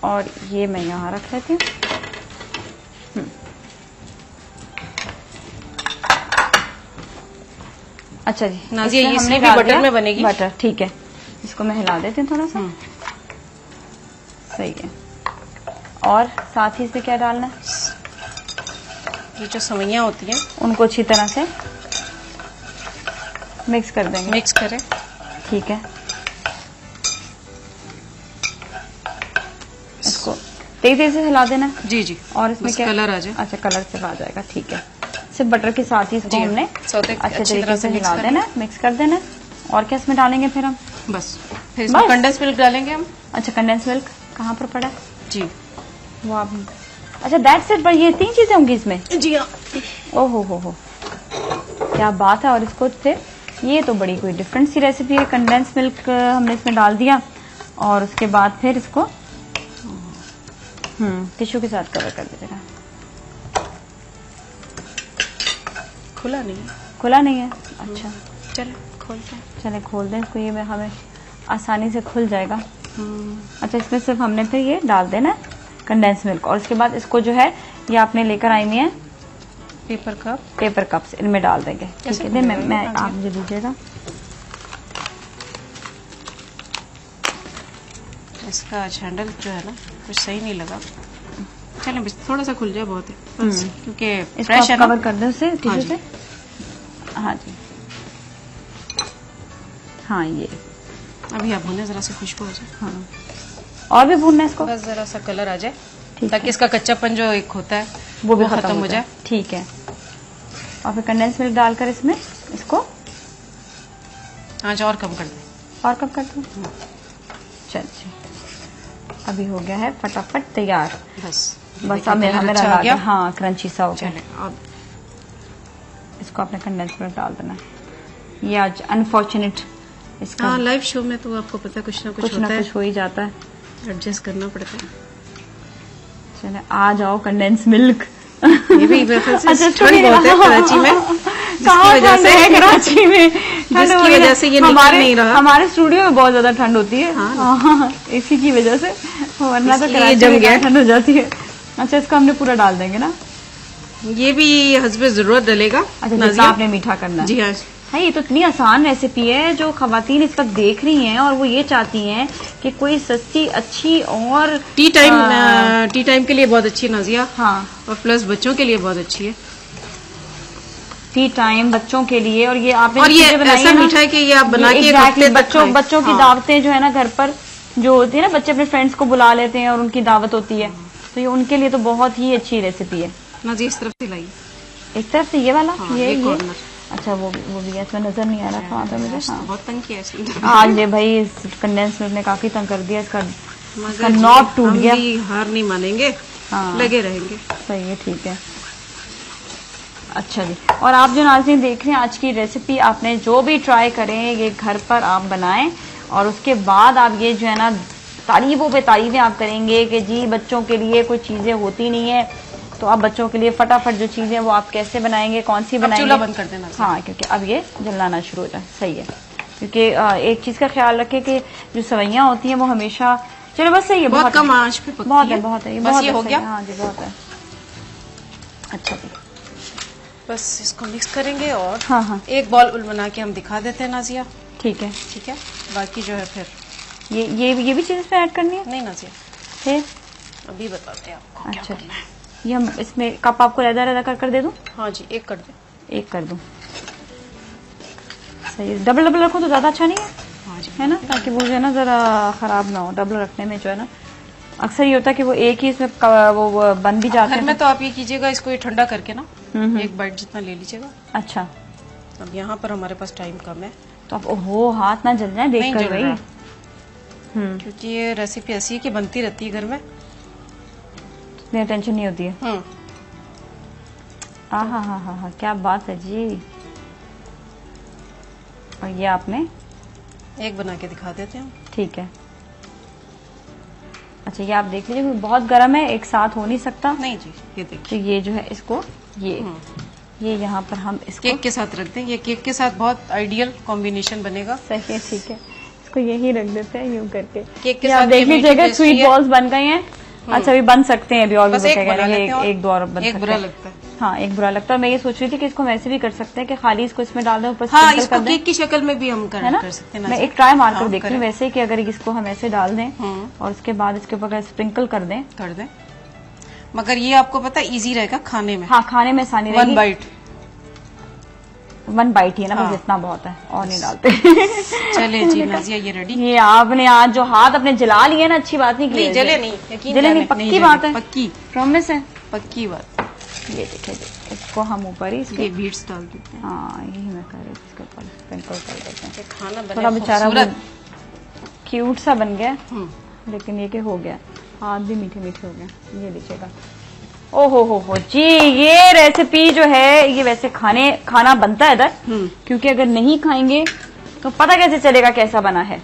और ये मैं यहाँ रख लेती हूँ। अच्छा जी, नाजिया ये हमने भी बटर में बनेगी। बटर, ठीक है। इसको मैं हिला देती हूँ थोड़ा सा। सही है। और साथ ही इसमें क्या डालना है? ये जो सवैयां होती हैं उनको अच्छी तरह से मिक्स कर देंगे। मिक्स करें, ठीक है। इसको तेजी से हिला देना। जी। और इसमें क्या कलर आ जाए? अच्छा, कलर से आ जाएगा, ठीक है। सिर्फ बटर के साथ ही इसको हमने अच्छे तरीके से हिला देना, मिक्स कर देना। और क्या इसमें डालेंगे फिर हम? बस फिर इसमें कंडेंस मिल्क डालेंगे हम। अच्छा, कंडेंस मिल्क कहाँ पर पड़ा? जी, वो आप। अच्छा, दैट्स इट। पर ये 3 चीजें होंगी इसमें? जी हाँ। ओहो हो, क्या बात है। और इसको फिर ये तो बड़ी कोई डिफरेंट सी रेसिपी है। कंडेंस मिल्क हमने इसमें डाल दिया और उसके बाद फिर इसको टिश्यू के साथ कवर कर दीजिएगा। खुला नहीं है। अच्छा, चले खोलते हैं। चले खोल दें इसको, ये हमें आसानी से खुल जाएगा। अच्छा, इसमें सिर्फ हमने फिर ये डाल देना कंडेंस मिल्क। और इसके बाद इसको जो है ये आपने लेकर आई है पेपर कप्स, इनमें डाल देंगे। ठीक है, मैं आप मुझे दीजिएगा। इसका हैंडल जो है ना कुछ सही नहीं लगा। चलें, थोड़ा सा खुल जाए बहुत है, क्योंकि फ्रेश है ना। कवर कर दे उसे टिश्यू से। हाँ जी, हाँ। ये अभी आप भूने, जरा सा खुशबू आ जाए। हाँ, और भी भूनना है इसको, बस जरा सा कलर आ जाए, ताकि इसका कच्चापन जो एक होता है वो भी खत्म हो जाए। ठीक है। और फिर कंडेंस मिल्क डालकर इसमें इसको आंच और कम कर दें। और कम कर दूं? चलिए, अभी हो गया है फटाफट तैयार। बस अब मेरा आ गया। हाँ, क्रंची सा हो गया। अब इसको अपने कंडेंस मिल्क डाल देना। ये आज अनफॉर्चुनेट इसका लाइव शो में तो आपको पता कुछ ना कुछ हो ही जाता है, एडजस्ट करना पड़ता है। चले, आ जाओ कंडेंस मिल्क। ये भी ठंड बहुत है कराची में, कहाँ ठंड है कराची में? जिसकी वजह से ये निकल नहीं रहा। हमारे स्टूडियो में बहुत ज्यादा ठंड होती है। हाँ, इसी की वजह से, वरना तो कराची जम गया, ठंड हो जाती है। अच्छा, इसको हमने पूरा डाल देंगे ना? ये भी हस्बे जरूरत डलेगा। अच्छा, आपने मीठा करना है। जी हाँ। हाँ, ये तो इतनी आसान रेसिपी है जो खवातीन इस वक्त देख रही हैं और वो ये चाहती हैं कि कोई सस्ती, अच्छी और टी टाइम के लिए बहुत अच्छी है नाजिया। हाँ, और प्लस बच्चों के लिए बहुत अच्छी है। टी टाइम बच्चों के लिए। और ये आपने और ये ऐसा मीठा है कि ये आप बना के बच्चों की दावतें जो है ना घर पर जो होती है ना, बच्चे अपने फ्रेंड्स को बुला लेते हैं और उनकी दावत होती है, तो ये उनके लिए तो बहुत ही अच्छी रेसिपी है। नाजिया इस तरफ से लाई, एक तरफ से ये वाला। ये कॉर्नर। अच्छा, वो भी है, इसमें नजर नहीं आ रहा था वहाँ पे मुझे। हाँ, बहुत तंग किया आज ये भाई इस कंडेंस मिल्क ने काफी तंग कर दिया। इसका नॉब टूट गया। हार नहीं मानेंगे। हाँ, लगे रहेंगे। सही है, ठीक है। अच्छा जी, और आप जो नाज़रीन देख रहे हैं आज की रेसिपी, आपने जो भी ट्राई करें ये घर पर आप बनाएं और उसके बाद आप ये जो है ना तारीफों पे तारीफें आप करेंगे कि जी बच्चों के लिए कोई चीजें होती नहीं है, तो आप बच्चों के लिए फटाफट जो चीजें वो आप कैसे बनाएंगे, कौन सी बनाएंगे। चूल्हा बंद कर देना। हाँ, क्योंकि अब ये जलाना शुरू हो जाए। सही है, क्योंकि एक चीज का ख्याल रखें कि जो सवैयां होती हैं वो हमेशा, चलो बस सही है, बहुत कम आंच पे पकती बहुत है, बहुत है, बस ये हो गया। हाँ जी, बहुत है। अच्छा जी, बस इसको मिक्स करेंगे और हाँ हाँ एक बॉल बना के हम दिखा देते हैं नाजिया। ठीक है, ठीक है, बाकी जो है फिर ये भी चीज इसमें ऐड करनी है। नहीं नाजिया, फिर अभी बताते हैं आपको क्या अच्छा करना है। ये हम इसमें कप आपको लहदा कर दे दूं? हाँ जी, एक कर दे। एक कर दूं, सही है। डबल डबल रखो तो ज्यादा अच्छा नहीं है? हाँ जी, है ना, ताकि वो जो है ना जरा खराब ना हो। डबल रखने में जो है ना अक्सर ये होता है कि वो एक ही इसमें वो बन भी जाता है। घर में तो आप ये कीजिएगा, इसको ये ठंडा करके ना एक बाइट जितना ले लीजिएगा। अच्छा, अब यहाँ पर हमारे पास टाइम कम है तो आप ओहो हाथ ना जल जाए देख कर भाई, क्योंकि ये रेसिपी ऐसी है कि बनती रहती है घर में, इतनी टेंशन नहीं होती है। हाँ, क्या बात है जी। और ये आपने एक बना के दिखा देते हैं। ठीक है, अच्छा ये आप देख लीजिए, बहुत गर्म है, एक साथ हो नहीं सकता। नहीं जी, ये देखिए, तो ये जो है इसको ये यहाँ पर हम इसको केक के साथ रख दें। ये केक के साथ बहुत आइडियल कॉम्बिनेशन बनेगा। सही है, ठीक है, इसको यही रख देते हैं यूं करके। केक के साथ देख लीजिएगा स्वीट बॉल्स बन गए हैं। अच्छा, अभी बन सकते हैं, अभी और भी एक दो और बन सकते हैं। बुरा लगता है। हाँ, एक बुरा लगता है। मैं ये सोच रही थी कि इसको हम ऐसे भी कर सकते हैं कि खाली इसको इसमें डाल दें, ऊपर हाँ, इसको केक की शक्ल में भी हम कर सकते हैं। मैं एक ट्राई मार कर देखती हूँ वैसे कि अगर इसको हम ऐसे डाल दें और उसके बाद इसके ऊपर स्प्रिंकल कर दें। मगर ये आपको पता है इजी रहेगा खाने में। हाँ, खाने में आसानी रहेगी। वन बाइट ही है ना, बस इतना बहुत है, और नहीं डालते। चले जी नाजिया, ये रेडी। ये आपने आज जो हाथ अपने जला लिए ना, अच्छी बात नहीं की। जले नहीं, यकीन जले नहीं, पक्की बात है, पक्की प्रॉमिस है, पक्की बात। ये देखिए, इसको हम ऊपर ही इसके बीट्स डाल देते हैं। हाँ, यही मैं कर रही थी, इसके ऊपर स्प्रिंकल कर देते हैं। खाना बने थोड़ा बेचारा क्यूट सा बन गया, लेकिन ये क्या हो गया, हाथ भी मीठे मीठे हो गए। ये लीजिएगा, ओहो हो जी, ये रेसिपी जो है ये वैसे खाना बनता है इधर, क्योंकि अगर नहीं खाएंगे तो पता कैसे चलेगा कैसा बना है।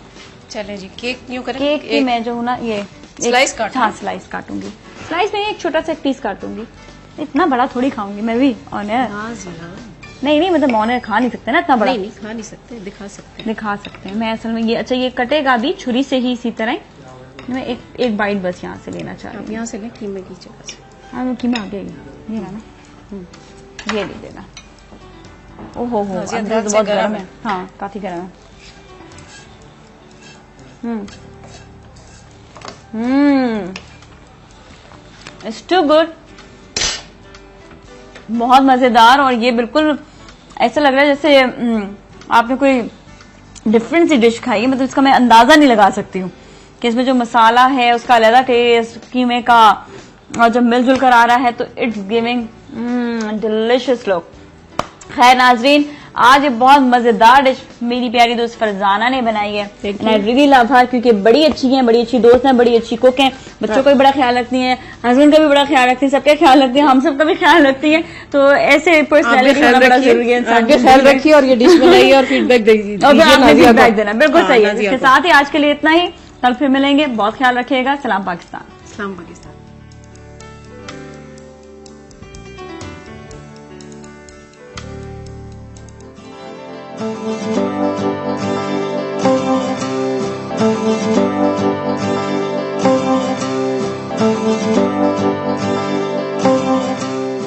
चले जी, केक न्यू करें। केक की मैं जो हूँ ना, ये स्लाइस काट, हाँ स्लाइस काटूंगी। स्लाइस में एक छोटा सा पीस काटूंगी, इतना बड़ा थोड़ी खाऊंगी मैं भी। ऑनर नहीं, मतलब ऑनर खा नहीं सकते ना इतना बड़ा। नहीं खा नहीं सकते, दिखा सकते हैं। मैं असल में ये, अच्छा ये कटेगा भी छुरी से ही इसी तरह। मैं एक बाइट बस यहाँ से लेना चाह रही हूँ। यहाँ से ले, कीमे की जगह से। हाँ, वो कीमा आ गया, ये ना, ये लीजिएगा। ओहो हो, अंदर तो बहुत गर्म है। हाँ, काफी गर्म है। इट्स टू गुड, बहुत मजेदार। और ये बिल्कुल ऐसा लग रहा है जैसे आपने कोई डिफरेंट सी डिश खाई है। मतलब इसका मैं अंदाजा नहीं लगा सकती हूँ कि इसमें जो मसाला है उसका अलग टेस्ट, कीमे का, और जब मिलजुल कर आ रहा है तो इट्स गिविंग डिलिशियस लुक। खैर नाजरीन, आज ये बहुत मजेदार डिश मेरी प्यारी दोस्त फरजाना ने बनाई है। एंड आई रियली लव हर, क्योंकि बड़ी अच्छी है, बड़ी अच्छी दोस्त है, बड़ी अच्छी कुक है, बच्चों का भी बड़ा ख्याल रखती है, हस्बैंड का भी बड़ा ख्याल रखती है, सबका ख्याल रखती है, हम सबका भी ख्याल रखती है। तो ऐसे पर्सनैलिटी होना बड़ा जरूरी है। ख्याल रखिए और ये डिश बनाइए और फीडबैक दीजिए, फीडबैक देना बिल्कुल सही है। इसके साथ ही आज के लिए इतना ही, कल फिर मिलेंगे। बहुत ख्याल रखिएगा। सलाम पाकिस्तान। सलाम पाकिस्तान। Thank you.